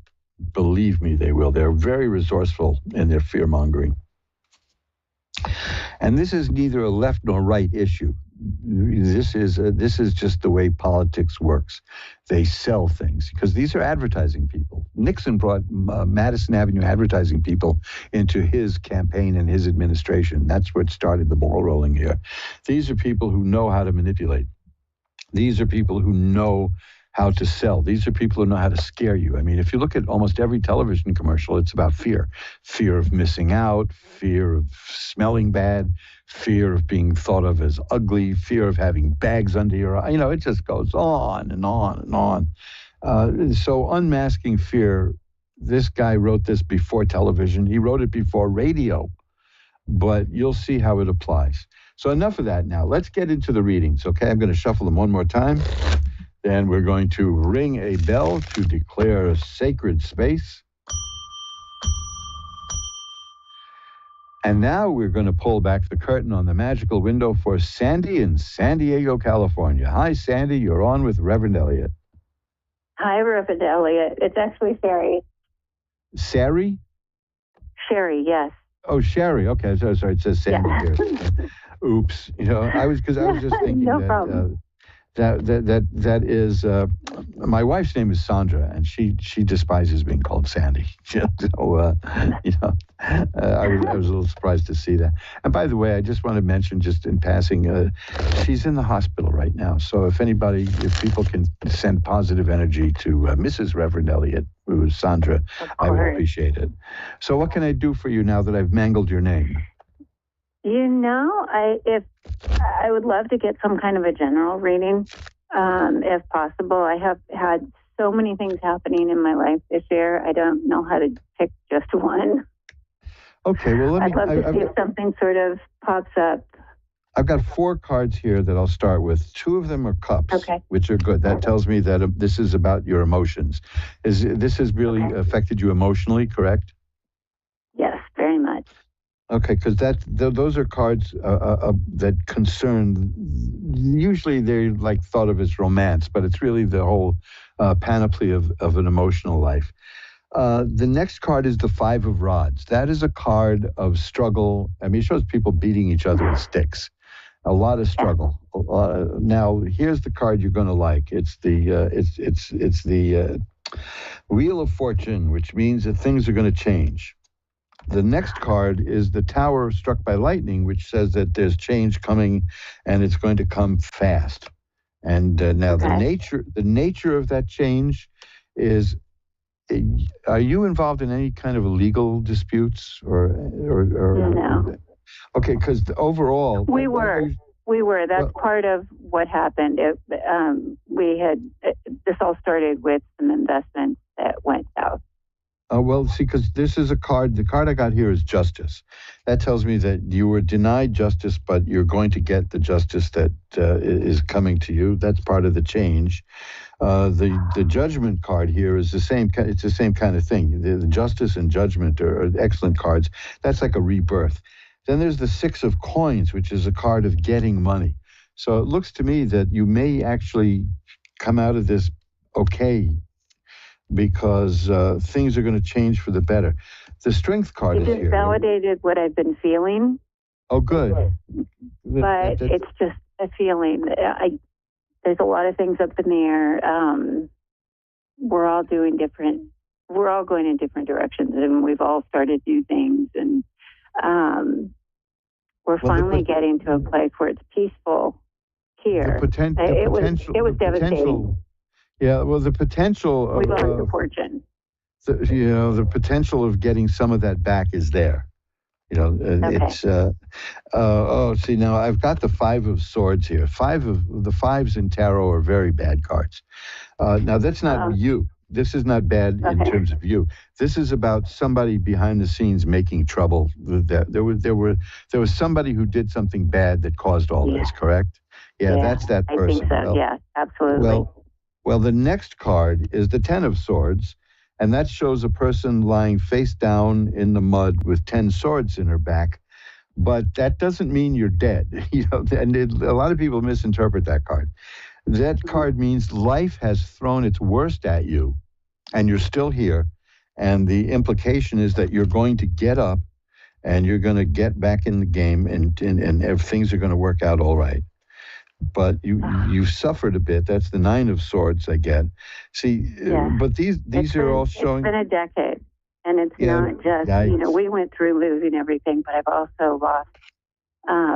Believe me, they will. They're very resourceful in their fear mongering. And this is neither a left nor right issue. This is just the way politics works. They sell things because these are advertising people. Nixon brought Madison Avenue advertising people into his campaign and his administration. That's what started the ball rolling here. These are people who know how to manipulate. These are people who know how to sell. These are people who know how to scare you. I mean, if you look at almost every television commercial, it's about fear. Fear of missing out, fear of smelling bad, fear of being thought of as ugly, fear of having bags under your eye. It just goes on and on and on. So unmasking fear, this guy wrote this before television. He wrote it before radio, but you'll see how it applies. So enough of that now. Let's get into the readings, okay? I'm going to shuffle them one more time. Then we're going to ring a bell to declare a sacred space. And now we're going to pull back the curtain on the magical window for Sandy in San Diego, California. Hi, Sandy. You're on with Reverend Elliot. Hi, Reverend Elliot. It's actually Sherry. Sari? Sherry, yes. Oh, Sherry. Okay, so sorry. It says Sandy here. Oops. I was just thinking no that. problem. That is my wife's name is Sandra, and she despises being called Sandy. So I was a little surprised to see that. And by the way, I just want to mention, just in passing, she's in the hospital right now. So if people can send positive energy to Mrs. Reverend Elliot, who is Sandra, I would appreciate it. So what can I do for you now that I've mangled your name? I would love to get some kind of a general reading, if possible. I have had so many things happening in my life this year. I don't know how to pick just one. Okay, well, I'd love to see if something sort of pops up. I've got 4 cards here that I'll start with. 2 of them are cups, which are good. That tells me that this is about your emotions. This has really affected you emotionally, correct? Yes, very much. Okay, because those are cards that concern, usually they're like thought of as romance, but it's really the whole panoply of an emotional life. The next card is the 5 of Rods. That is a card of struggle. I mean, it shows people beating each other with sticks. A lot of struggle. Now, here's the card you're going to like. It's the Wheel of Fortune, which means that things are going to change. The next card is the Tower struck by lightning, which says that there's change coming and it's going to come fast. And now the nature of that change is, are you involved in any kind of legal disputes or no? Okay, because overall we were. That's part of what happened. This all started with some investments that went south. Well, see, because this is a card. The card I got here is justice. That tells me that you were denied justice, but you're going to get the justice that is coming to you. That's part of the change. The judgment card here is the same. It's the same kind of thing. The justice and judgment are excellent cards. That's like a rebirth. Then there's the 6 of Coins, which is a card of getting money. So it looks to me that you may actually come out of this okay, because things are going to change for the better. The Strength card is here. It validated what I've been feeling. Oh, good. But it's just a feeling. There's a lot of things up in the air. We're all going in different directions, and we've all started new things. And we're finally getting to a place where it's peaceful here. It was devastating. Yeah, well, the potential of... We lost the fortune. The potential of getting some of that back is there. It's... see, now I've got the 5 of Swords here. The 5s in tarot are very bad cards. Now, that's not you. This is not bad in terms of you. This is about somebody behind the scenes making trouble. There was somebody who did something bad that caused all this, correct? Yeah, that's that person. I think so. Well, yeah, absolutely. Well, the next card is the Ten of Swords, and that shows a person lying face down in the mud with 10 swords in her back. But that doesn't mean you're dead, and a lot of people misinterpret that card. That card means life has thrown its worst at you, and you're still here. And the implication is that you're going to get up, and you're going to get back in the game, and things are going to work out all right. But you've suffered a bit. That's the Nine of Swords I get. See, but these are all showing. It's been a decade, and it's not just, we went through losing everything, but I've also lost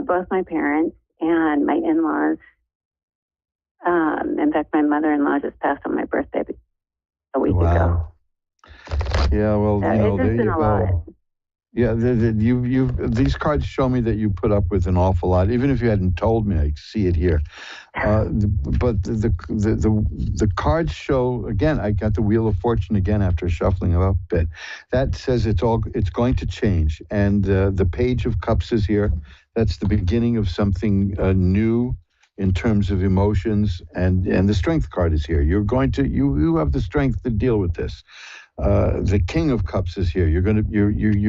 both my parents and my in-laws. In fact, my mother-in-law just passed on my birthday a week ago. Yeah, well, it's there been you a go. lot. Yeah, these cards show me that you put up with an awful lot. Even if you hadn't told me, I see it here. But the cards show again. I got the Wheel of Fortune again after shuffling it up a bit. That says it's going to change. And the Page of Cups is here. That's the beginning of something new in terms of emotions. And the Strength card is here. You're going to you have the strength to deal with this. The King of Cups is here. You're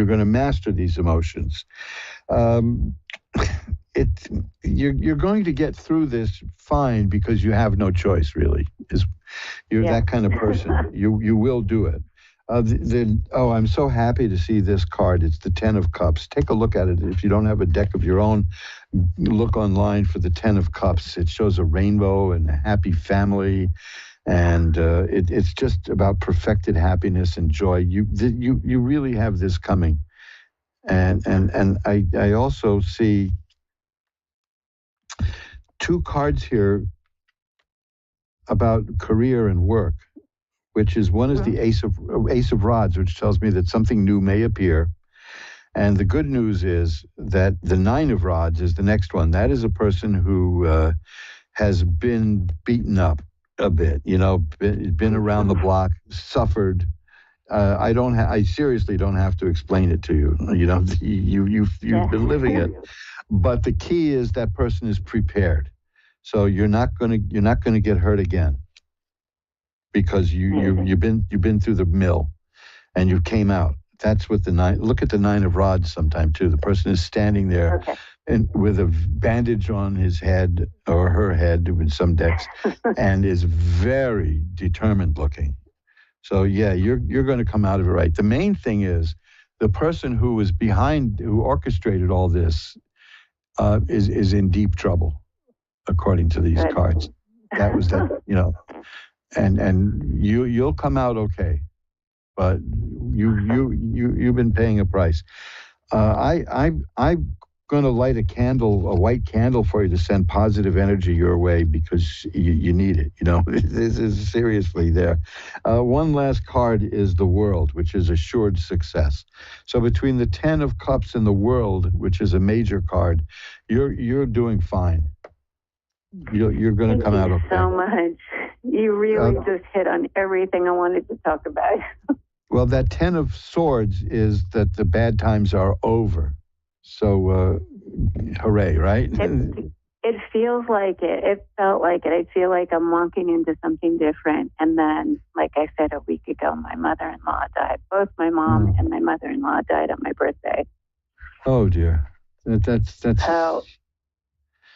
gonna master these emotions. You're going to get through this fine because you have no choice, really. You're that kind of person. You will do it. I'm so happy to see this card. It's the Ten of Cups. Take a look at it. If you don't have a deck of your own, look online for the Ten of Cups. It shows a rainbow and a happy family. And it's just about perfected happiness and joy. You really have this coming, and I also see two cards here about career and work, which is one is the Ace of Rods, which tells me that something new may appear, and the good news is that the Nine of Rods is the next one. That is a person who has been beaten up a bit, been around the block, suffered. I seriously don't have to explain it to you. You've been living it. But the key is that person is prepared. So you're not going to get hurt again because you've been through the mill and you came out. That's what look at the Nine of Rods sometime too. The person is standing there. Okay. And with a bandage on his head or her head in some decks, and is very determined looking. So you're going to come out of it right. The main thing is the person who was who orchestrated all this, is in deep trouble, according to these cards. That was and you'll come out okay, but you've been paying a price. I'm going to light a white candle for you to send positive energy your way because you need it. This is seriously there. One last card is the World, which is assured success. So between the Ten of Cups and the World, which is a major card, you're doing fine. You're going to come out okay. Thank you so much. You really just hit on everything I wanted to talk about. Well, that Ten of Swords is that the bad times are over. So, hooray, right? It feels like it. It felt like it. I feel like I'm walking into something different. And then, like I said a week ago, my mother-in-law died. Both my mom and my mother-in-law died on my birthday. Oh, dear. That's. So,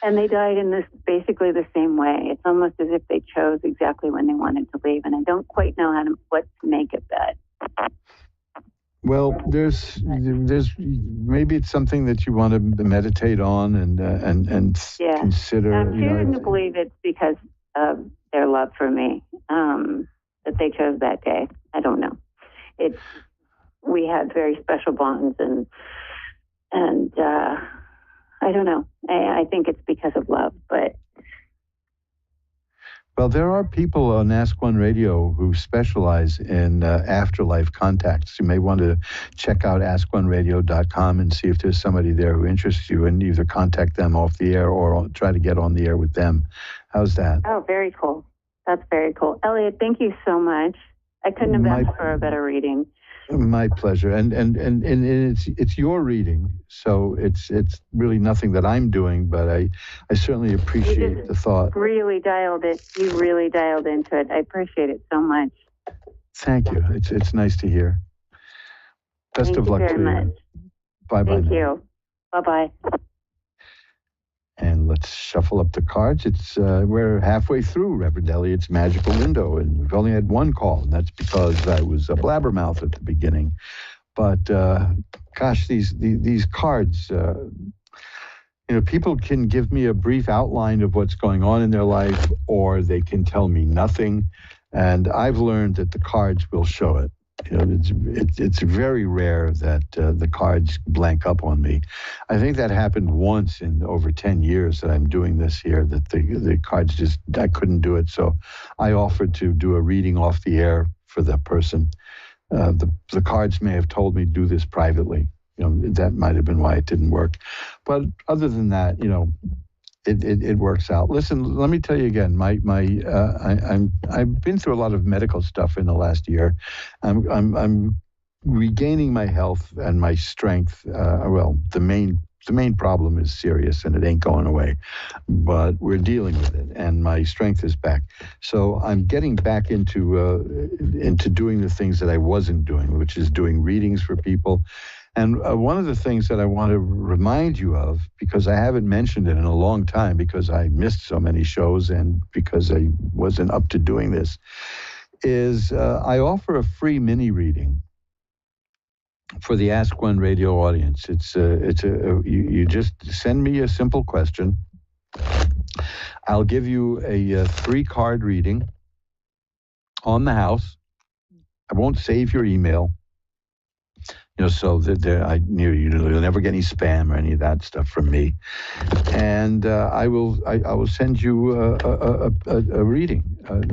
and they died in basically the same way. It's almost as if they chose exactly when they wanted to leave. And I don't quite know what to make of that. Well, there's maybe it's something that you want to meditate on and consider. I'm choosing to believe it's because of their love for me that they chose that day. I don't know. We had very special bonds, and I don't know. I think it's because of love, but. Well, there are people on Ask One Radio who specialize in afterlife contacts. You may want to check out askoneradio.com and see if there's somebody there who interests you and either contact them off the air or try to get on the air with them. How's that? Oh, very cool. That's very cool. Elliot, thank you so much. I couldn't have asked for a better reading. My pleasure, and it's your reading, so it's really nothing that I'm doing, but I certainly appreciate the thought. You really dialed into it. I appreciate it so much. Thank you. It's nice to hear. Best of luck to you. Bye bye. Thank you. Bye bye. And let's shuffle up the cards. We're halfway through Reverend Elliott's magical window, and we've only had one call, and that's because I was a blabbermouth at the beginning. But gosh, these cards, people can give me a brief outline of what's going on in their life, or they can tell me nothing. And I've learned that the cards will show it. It's very rare that the cards blank up on me. I think that happened once in over 10 years that I'm doing this here, that the cards I couldn't do it. So I offered to do a reading off the air for the person. The cards may have told me to do this privately. That might have been why it didn't work. But other than that, it works out. Listen, let me tell you again. I've been through a lot of medical stuff in the last year. I'm regaining my health and my strength. The main problem is serious and it ain't going away, but we're dealing with it, and my strength is back. So I'm getting back into doing the things that I wasn't doing, which is doing readings for people. And one of the things that I want to remind you of, because I haven't mentioned it in a long time, because I missed so many shows and because I wasn't up to doing this, is I offer a free mini reading for the Ask One radio audience. You just send me a simple question. I'll give you a 3-card reading on the house. I won't save your email. So that you'll never get any spam or any of that stuff from me. And I will send you a reading.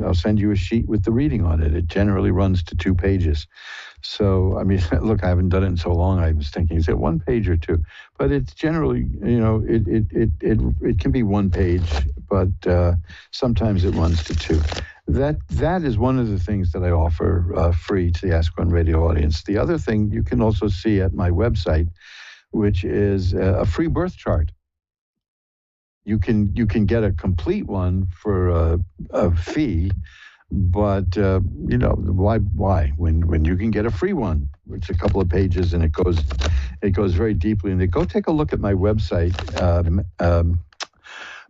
I'll send you a sheet with the reading on it. It generally runs to 2 pages. So, look, I haven't done it in so long. I was thinking, is it 1 page or 2? But it's generally, it can be 1 page, but sometimes it runs to 2. That is one of the things that I offer free to the Ask One radio audience. The other thing you can also see at my website, which is a free birth chart. You can get a complete one for a fee, but why when you can get a free one? It's a couple of pages and it goes very deeply. And go take a look at my website.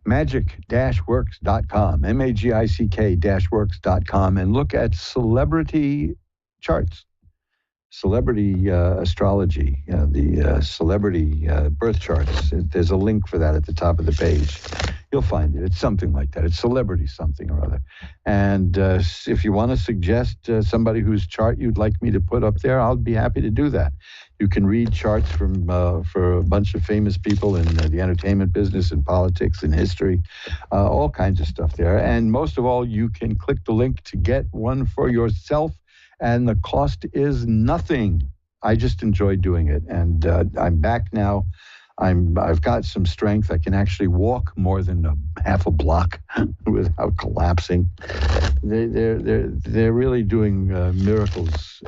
magic-works.com, magick-works.com, and look at celebrity charts, celebrity astrology, the celebrity birth charts. There's a link for that at the top of the page. You'll find it. It's something like that. It's celebrity something or other. And if you want to suggest somebody whose chart you'd like me to put up there, I'll be happy to do that. You can read charts for a bunch of famous people in the entertainment business and politics and history, all kinds of stuff there. And most of all, you can click the link to get one for yourself, and the cost is nothing. I just enjoy doing it, and I'm back now. I've got some strength. I can actually walk more than half a block without collapsing. They're really doing miracles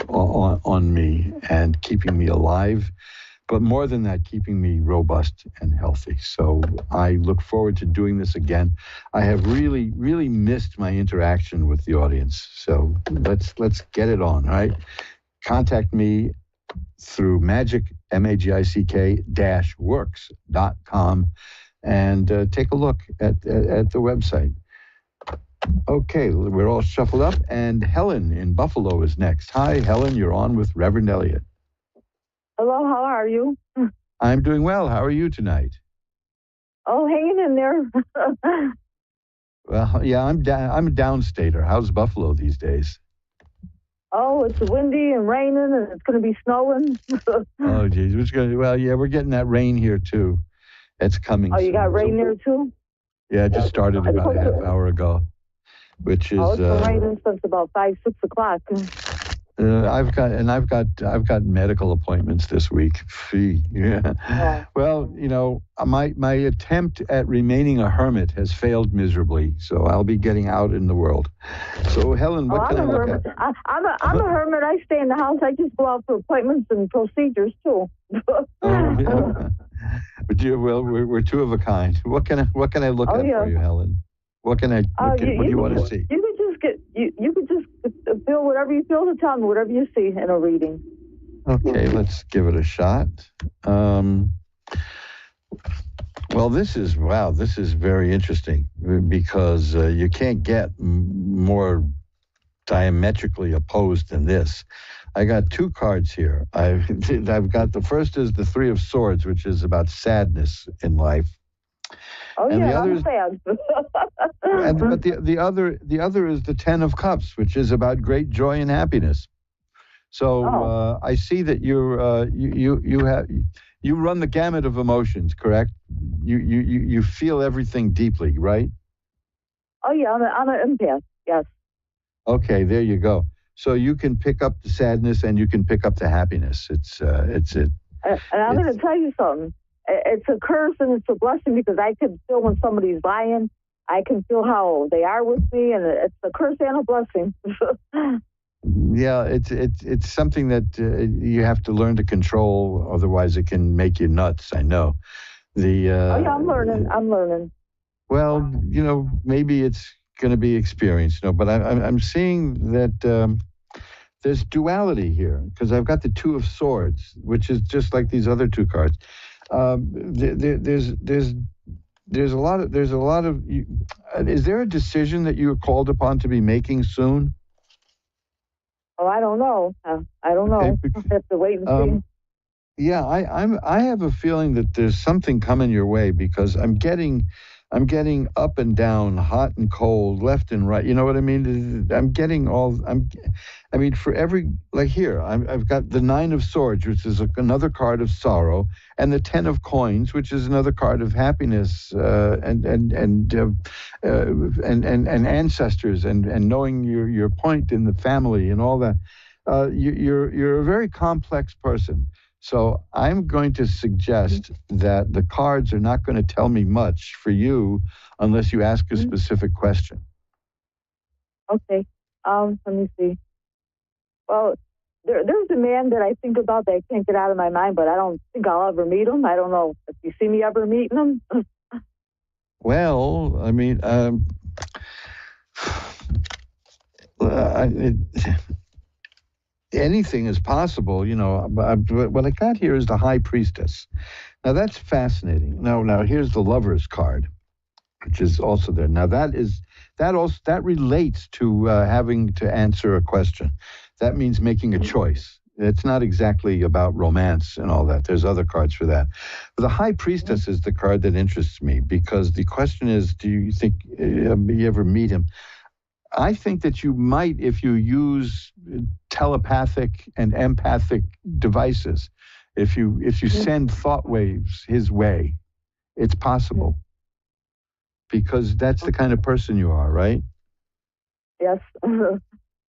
on me and keeping me alive, but more than that, keeping me robust and healthy. So I look forward to doing this again. I have really, really missed my interaction with the audience. So let's get it on, all right? Contact me through magic-works.com and take a look at the website. Okay, we're all shuffled up, and Helen in Buffalo is next. Hi, Helen, you're on with Reverend Elliott. Hello, how are you? I'm doing well. How are you tonight? Oh, hanging in there. Well, yeah, I'm a downstater. How's Buffalo these days? Oh, it's windy and raining, and it's going to be snowing. Oh, geez. We're getting that rain here, too. It's coming Oh, you got rain there, too? Yeah, it just started about a half hour ago, which is... it's been raining since about 5, 6 o'clock. I've got medical appointments this week. Fee. Yeah. Oh. Well, my attempt at remaining a hermit has failed miserably, so I'll be getting out in the world. So, Helen, what can I look at? I'm a hermit. I stay in the house. I just go out for appointments and procedures too. Yeah. But we're two of a kind. What can I look at for you, Helen? What do you want to see? You could just feel whatever you feel to tell me, whatever you see in a reading. Okay, let's give it a shot. Well, this is very interesting because you can't get more diametrically opposed than this. I got two cards here. I've got the first is the Three of Swords, which is about sadness in life. Oh, and yeah, the other I'm is, sad. but the other is the Ten of Cups, which is about great joy and happiness. So I see that you run the gamut of emotions, correct? You feel everything deeply, right? Oh yeah, I'm an empath. Yes. Okay, there you go. So you can pick up the sadness and you can pick up the happiness. And I'm going to tell you something. It's a curse and it's a blessing because I can feel when somebody's lying. I can feel how they are with me, and it's a curse and a blessing. Yeah, it's something that you have to learn to control. Otherwise, it can make you nuts. I know. Oh yeah, I'm learning. Well, maybe it's going to be experience, but I'm seeing that there's duality here because I've got the Two of Swords, which is just like these other two cards. There's a lot of. Is there a decision that you are called upon to be making soon? Oh, I don't know. I don't know. Okay. I have to wait and see. Yeah, I have a feeling that there's something coming your way because I'm getting up and down, hot and cold, left and right. You know what I mean? For every, like here, I've got the Nine of Swords, which is another card of sorrow, and the Ten of Coins, which is another card of happiness and ancestors and knowing your point in the family and all that. You're a very complex person. So I'm going to suggest that the cards are not going to tell me much for you unless you ask a specific question. Okay. Let me see. Well, there's a man that I think about that I can't get out of my mind, but I don't think I'll ever meet him. I don't know if you see me ever meeting him. Well, I mean, anything is possible, but what I got here is the High Priestess. Now that's fascinating. Now here's the Lover's card, which is also there. Now that relates to having to answer a question. That means making a choice. It's not exactly about romance and all that. There's other cards for that. But the High Priestess is the card that interests me because the question is, do you think you ever meet him? I think that you might if you use telepathic and empathic devices. If you send thought waves his way, it's possible. Because that's the kind of person you are, right? Yes.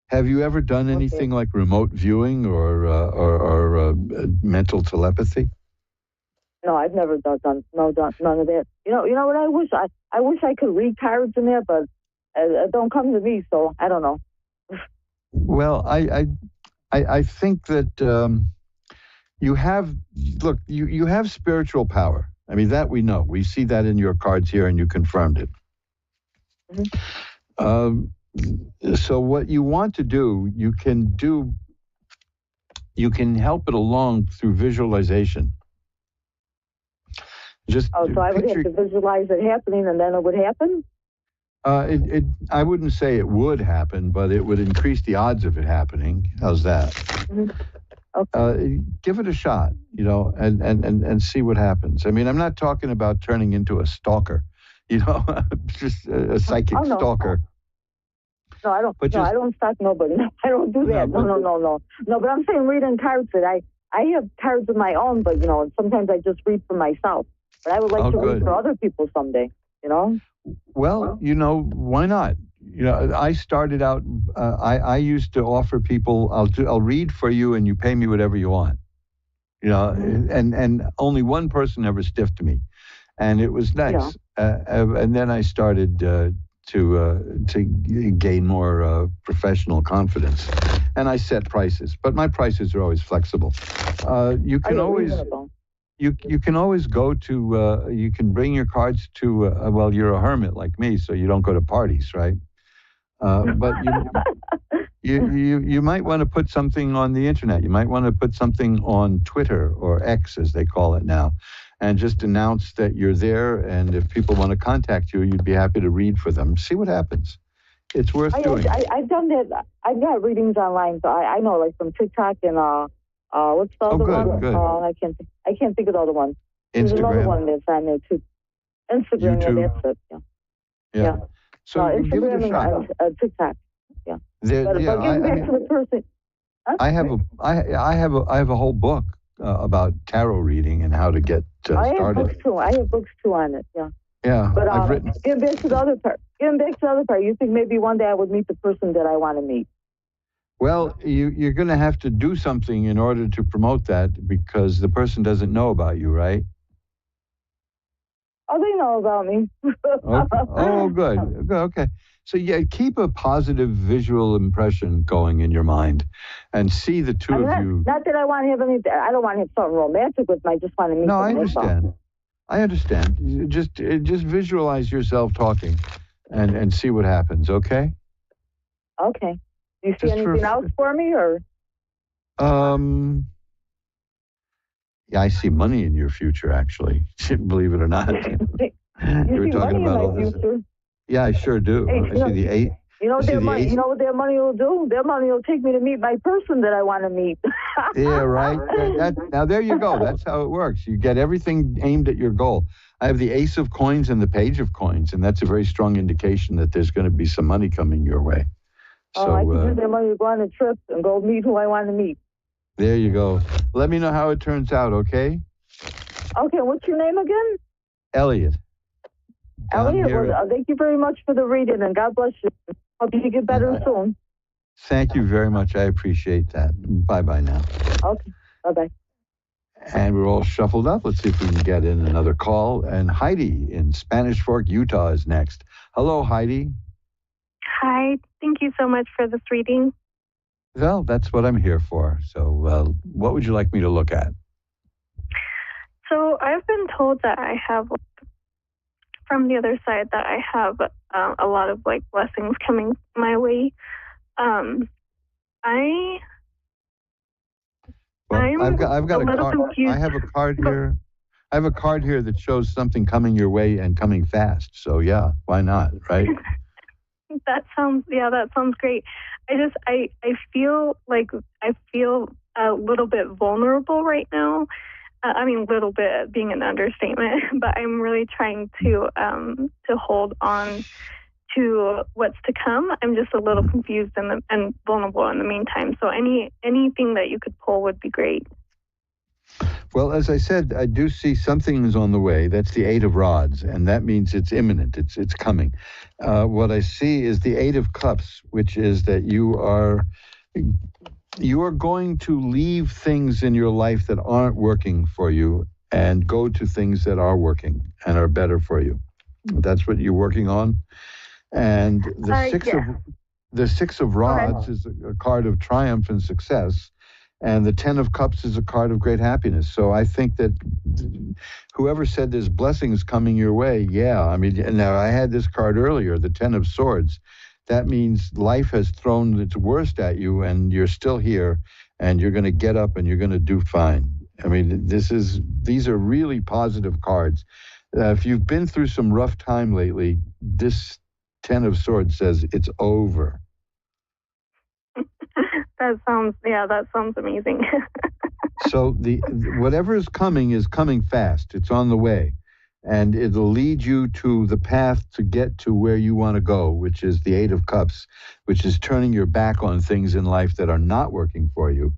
Have you ever done anything like remote viewing or mental telepathy? No, I've never done none of that. You know what I wish? I wish I could read cards in there, but it don't come to me, so I don't know. Well, I think that you have spiritual power. I mean, that we know. We see that in your cards here, and you confirmed it. Mm-hmm. So what you want to do, you can help it along through visualization. So I would have to visualize it happening, and then it would happen? I wouldn't say it would happen, but it would increase the odds of it happening. How's that? Mm-hmm. Okay. Give it a shot, and see what happens. I mean, I'm not talking about turning into a stalker, just a psychic stalker. No, I don't. I don't stalk nobody. I don't do that. No. No, but I'm saying reading cards that I have cards of my own, but sometimes I just read for myself. But I would like to read for other people someday. Well, why not? You know, I started out. I used to offer people, I'll read for you, and you pay me whatever you want. You know, and only one person ever stiffed me, and it was nice. And then I started to gain more professional confidence, and I set prices. But my prices are always flexible. You can always. You can always go to, you can bring your cards to, well, you're a hermit like me, so you don't go to parties, right? But you might want to put something on the internet. You might want to put something on Twitter or X, as they call it now, and just announce that you're there. And if people want to contact you, you'd be happy to read for them. See what happens. It's worth doing. I've done that. I've got readings online, so I know, like from TikTok and what's the other one? Good. I can't think of the other one. There's Instagram. another one that's on there too. Instagram. YouTube. Yeah, that's it. Yeah. So Instagram give it a shot. and TikTok. Yeah. There, But yeah, getting back to the person. Huh? I have a whole book about tarot reading and how to get started. I have books too on it. Yeah. Yeah, But I've written. getting back to the other part. You think maybe one day I would meet the person that I want to meet? Well, you're going to have to do something in order to promote that because the person doesn't know about you, right? Oh, they know about me. Okay. Oh, good. Okay. So yeah, keep a positive visual impression going in your mind, and see the two of you. Not that I want to have anything. I don't want to have something romantic with them. I just want to meet. No, them. I understand. I understand. Just visualize yourself talking, and see what happens. Okay. Okay. Do you see Just anything else for me, or? Yeah, I see money in your future. Actually, believe it or not. You were talking about all this. Future? Yeah, I sure do. Hey, I see the eight. You know, you know what their money will do? Their money will take me to meet my person that I want to meet. Yeah, right. Now, there you go. That's how it works. You get everything aimed at your goal. I have the Ace of Coins and the Page of Coins, and that's a very strong indication that there's going to be some money coming your way. So, I can use their money to go on a trip and go meet who I want to meet. There you go. Let me know how it turns out, okay? Okay, what's your name again? Elliot. Elliot, thank you very much for the reading, and God bless you. Hope you get better soon. Thank you very much. I appreciate that. Bye-bye now. Okay, bye-bye. And we're all shuffled up. Let's see if we can get in another call. And Heidi in Spanish Fork, Utah is next. Hello, Heidi. Hi, thank you so much for this reading. Well, that's what I'm here for. So what would you like me to look at? So I've been told that I have, from the other side, that I have a lot of blessings coming my way. I've got a card. confused. I have a card here. I have a card here that shows something coming your way and coming fast. So yeah, why not, right? That sounds great. I feel a little bit vulnerable right now. I mean, little bit being an understatement, but I'm really trying to hold on to what's to come. I'm just a little confused and vulnerable in the meantime. So anything that you could pull would be great. Well, as I said, I do see something is on the way. That's the Eight of Rods, and that means it's imminent. It's coming. What I see is the Eight of Cups, which is that you are going to leave things in your life that aren't working for you and go to things that are working and are better for you. That's what you're working on. And the Six of Rods is a card of triumph and success. And the 10 of Cups is a card of great happiness. So I think that whoever said there's blessings coming your way, yeah. I mean, now I had this card earlier, the 10 of Swords. That means life has thrown its worst at you and you're still here and you're going to get up and you're going to do fine. I mean, these are really positive cards. If you've been through some rough time lately, this 10 of Swords says it's over. That sounds amazing. So whatever is coming fast. It's on the way. And it'll lead you to the path to get to where you want to go, which is the Eight of Cups, which is turning your back on things in life that are not working for you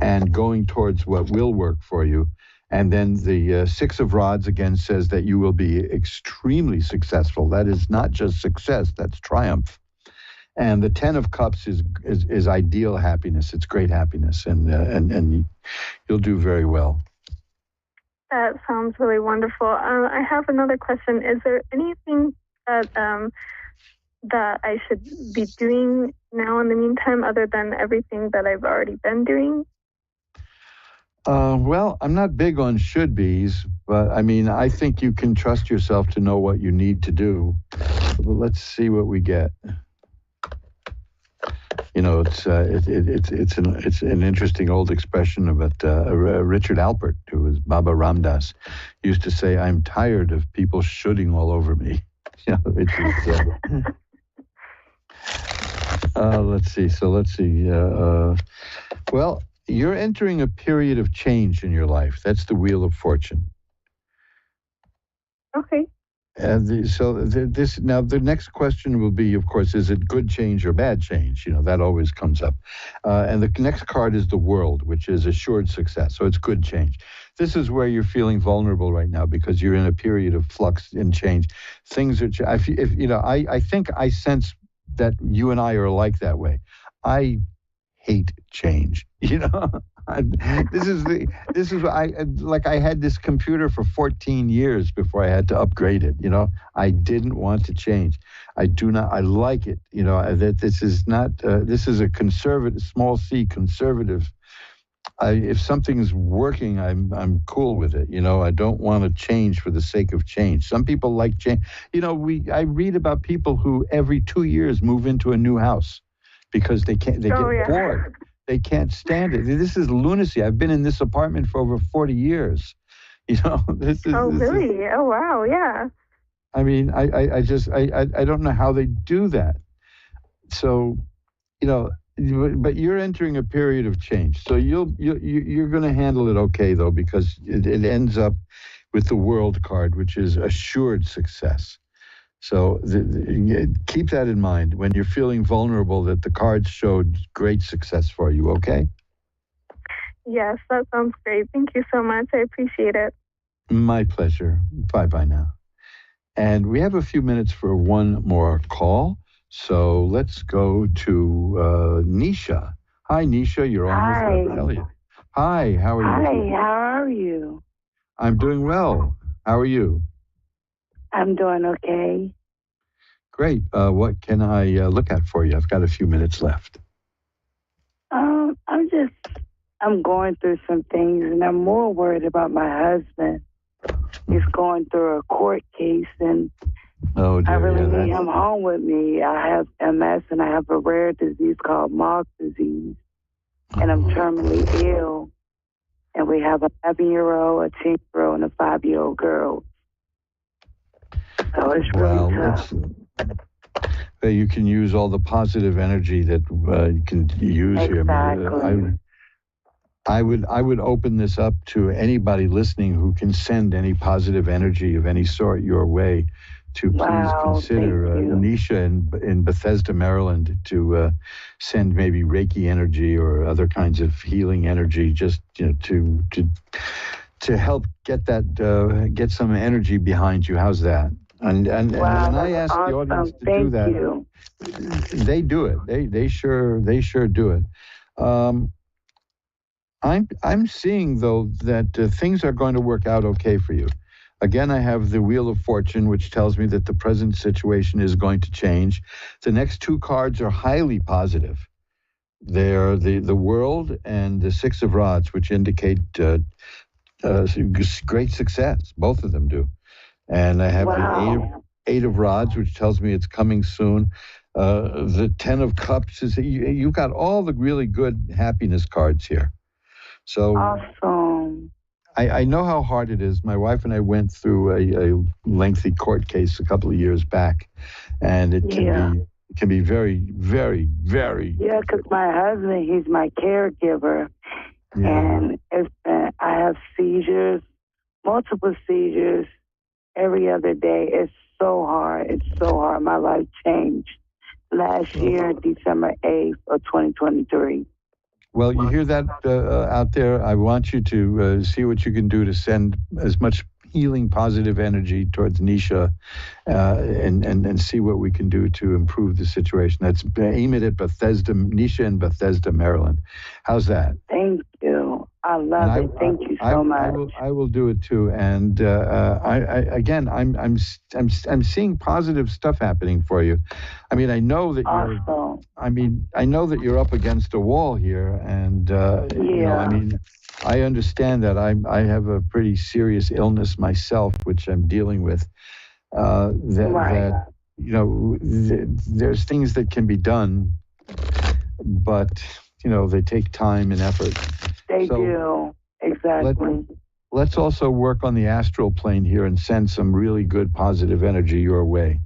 and going towards what will work for you. And then the Six of Rods again says that you will be extremely successful. That is not just success, that's triumph. And the 10 of Cups is ideal happiness. It's great happiness, and you'll do very well. That sounds really wonderful. I have another question. Is there anything that that I should be doing now in the meantime, other than everything that I've already been doing? Well, I'm not big on should be's, but I mean, I think you can trust yourself to know what you need to do. Well, let's see what we get. You know, it's an interesting old expression about Richard Alpert, who was Baba Ramdas, used to say, "I'm tired of people shooting all over me." You know, which is, let's see. So let's see. Well, you're entering a period of change in your life. That's the Wheel of Fortune. Okay. Now the next question will be, of course, is it good change or bad change? You know, that always comes up. And the next card is the World, which is assured success. So it's good change. This is where you're feeling vulnerable right now because you're in a period of flux and change. Things are, I think I sense that you and I are alike that way. I hate change, you know. This is I had this computer for 14 years before I had to upgrade it. You know, I didn't want to change. I like it. You know, that this is not. This is a conservative, small c conservative. If something's working, I'm cool with it. You know, I don't want to change for the sake of change. Some people like change. You know, I read about people who every 2 years move into a new house because they get bored. They can't stand it. This is lunacy. I've been in this apartment for over 40 years. You know, Really? Oh, wow. Yeah. I mean, I don't know how they do that. So, you know, but you're entering a period of change. So you're going to handle it okay, though, because it ends up with the World card, which is assured success. So keep that in mind when you're feeling vulnerable, that the cards showed great success for you, okay? Yes, that sounds great. Thank you so much. I appreciate it. My pleasure. Bye-bye now. And we have a few minutes for one more call. So let's go to Nisha. Hi, Nisha. You're on with Reverend Elliot. Hi, how are you? Hi, how are you? I'm doing well. How are you? I'm doing okay. Great. What can I look at for you? I've got a few minutes left. I'm going through some things, and I'm more worried about my husband. He's going through a court case, and I really need him home with me. I have MS, and I have a rare disease called Mark disease, and I'm terminally ill. And we have an 11-year-old, a 10-year-old, and a 5-year-old girl. So it's really tough. You can use all the positive energy that you can use here. I would open this up to anybody listening who can send any positive energy of any sort your way. To please consider Nisha in Bethesda, Maryland, to send maybe Reiki energy or other kinds of healing energy, just to help get get some energy behind you. How's that? And when I ask the audience to do that, they do it. They sure do it. I'm seeing though that things are going to work out okay for you. Again, I have the Wheel of Fortune, which tells me that the present situation is going to change. The next two cards are highly positive. They're the World and the Six of Rods, which indicate great success. Both of them do. And I have the Eight of Rods, which tells me it's coming soon. The 10 of Cups is you've got all the really good happiness cards here. So awesome. I know how hard it is. My wife and I went through a lengthy court case a couple of years back, and it can be very, very, very. Yeah, because my husband, he's my caregiver, and I have seizures, multiple seizures every other day. It's so hard. It's so hard. My life changed last year, December 8th of 2023. Well, you hear that out there? I want you to see what you can do to send as much healing positive energy towards Nisha, and see what we can do to improve the situation. That's aim it at Bethesda, Nisha in Bethesda, Maryland. How's that? Thank you. I love it. Thank you so much. I will do it too. And I'm seeing positive stuff happening for you. I mean, I know that I know that you're up against a wall here, and you know, I mean, I understand that. I have a pretty serious illness myself, which I'm dealing with. That you know, there's things that can be done, but you know, they take time and effort. They do. Exactly. Let's also work on the astral plane here and send some really good positive energy your way.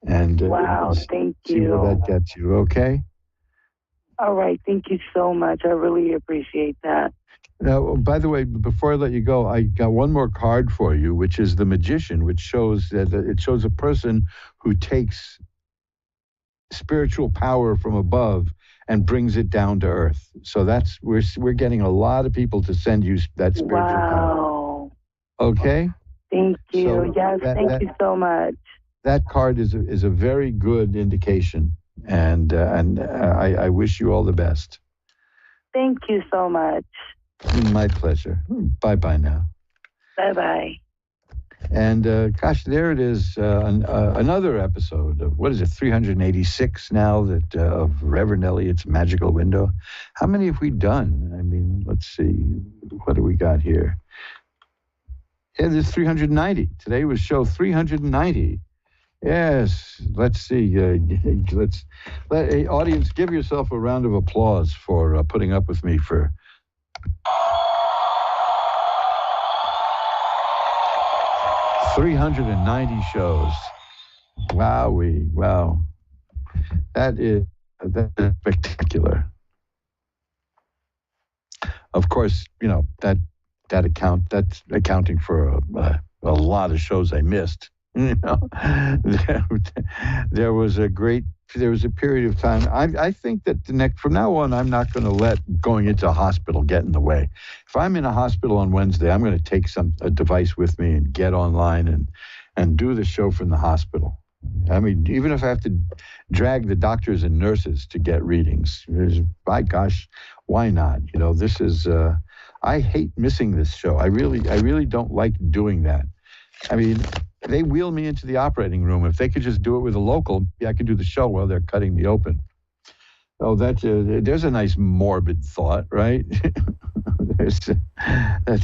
And thank you. See where that gets you, okay? All right. Thank you so much. I really appreciate that. Now, by the way, before I let you go, I got one more card for you, which is the Magician, which shows that it shows a person who takes spiritual power from above and brings it down to earth. So that's we're getting a lot of people to send you that spiritual power. Okay? Thank you. So yes, thank you so much. That card is a very good indication, and I wish you all the best. Thank you so much. My pleasure. Bye-bye now. Bye-bye. And gosh, there it is, another episode of, what is it, 386 now that of Reverend Elliot's Magical Window. How many have we done? I mean, let's see, what do we got here? Yeah, there's 390. Today was show 390. Yes, let's see. Hey, audience, give yourself a round of applause for putting up with me for 390 shows. Wow. That is spectacular. Of course, you know, that's accounting for a lot of shows I missed. You know, there was a period of time. I think that from now on, I'm not going to let going into a hospital get in the way. If I'm in a hospital on Wednesday, I'm going to take a device with me and get online and do the show from the hospital. I mean, even if I have to drag the doctors and nurses to get readings, by gosh, why not? You know, this is. I hate missing this show. I really don't like doing that. I mean, they wheel me into the operating room. If they could just do it with a local, I could do the show while they're cutting me open. Oh, there's a nice morbid thought, right? That's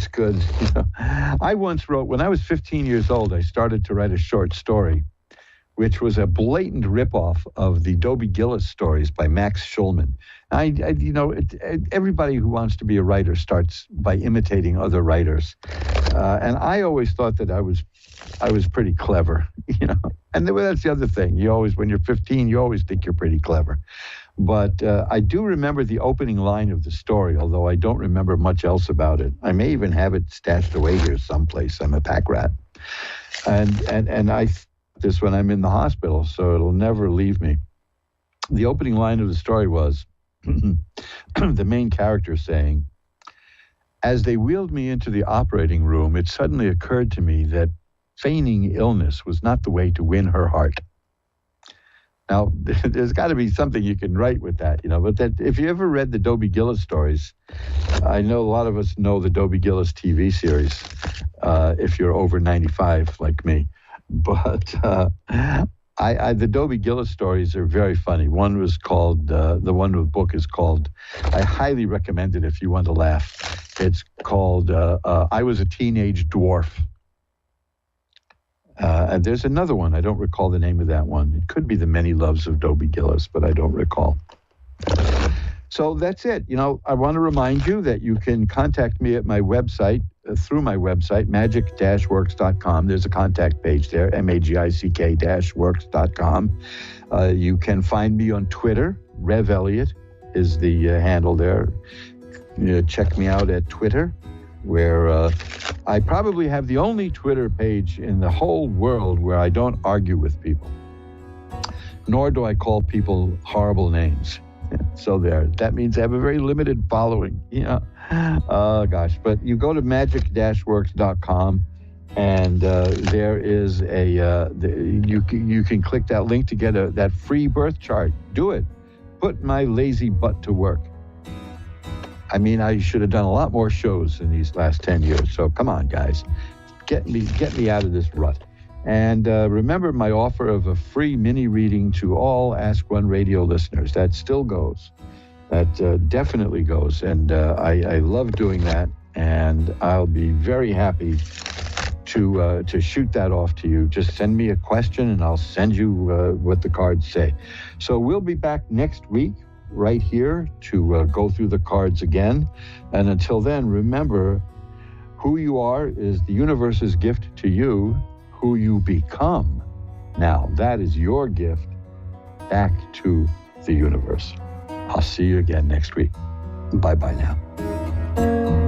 good. You know, I once wrote, when I was 15 years old, I started to write a short story, which was a blatant ripoff of the Dobie Gillis stories by Max Schulman. Everybody who wants to be a writer starts by imitating other writers. And I always thought that I was pretty clever, you know. And that's the other thing. When you're 15, you always think you're pretty clever. But I do remember the opening line of the story, although I don't remember much else about it. I may even have it stashed away here someplace. I'm a pack rat. And I this when I'm in the hospital, so it'll never leave me. The opening line of the story was the main character saying, "As they wheeled me into the operating room, it suddenly occurred to me that feigning illness was not the way to win her heart." Now, there's got to be something you can write with that, you know, but that if you ever read the Dobie Gillis stories, I know a lot of us know the Dobie Gillis TV series, if you're over 95 like me. But the Dobie Gillis stories are very funny. One was called, the one with the book is called, I highly recommend it if you want to laugh. It's called, I Was a Teenage Dwarf. And there's another one. I don't recall the name of that one. It could be The Many Loves of Dobie Gillis, but I don't recall. So that's it. You know, I want to remind you that you can contact me at my website, through my website, magic-works.com. There's a contact page there, magic-works.com. You can find me on Twitter. Rev Elliot is the handle there. Check me out at Twitter, where I probably have the only Twitter page in the whole world where I don't argue with people, nor do I call people horrible names. So there, that means I have a very limited following, you know. Gosh, but you go to magic-works.com And there is you can click that link to get that free birth chart. Do it. Put my lazy butt to work. I mean, I should have done a lot more shows in these last 10 years. So come on, guys. Get me out of this rut. And remember my offer of a free mini reading to all Ask One Radio listeners. That still goes. That definitely goes. And I love doing that. And I'll be very happy to shoot that off to you. Just send me a question and I'll send you what the cards say. So we'll be back next week right here to go through the cards again. And until then, remember, who you are is the universe's gift to you. Who you become, now that is your gift back to the universe. I'll see you again next week. Bye-bye now.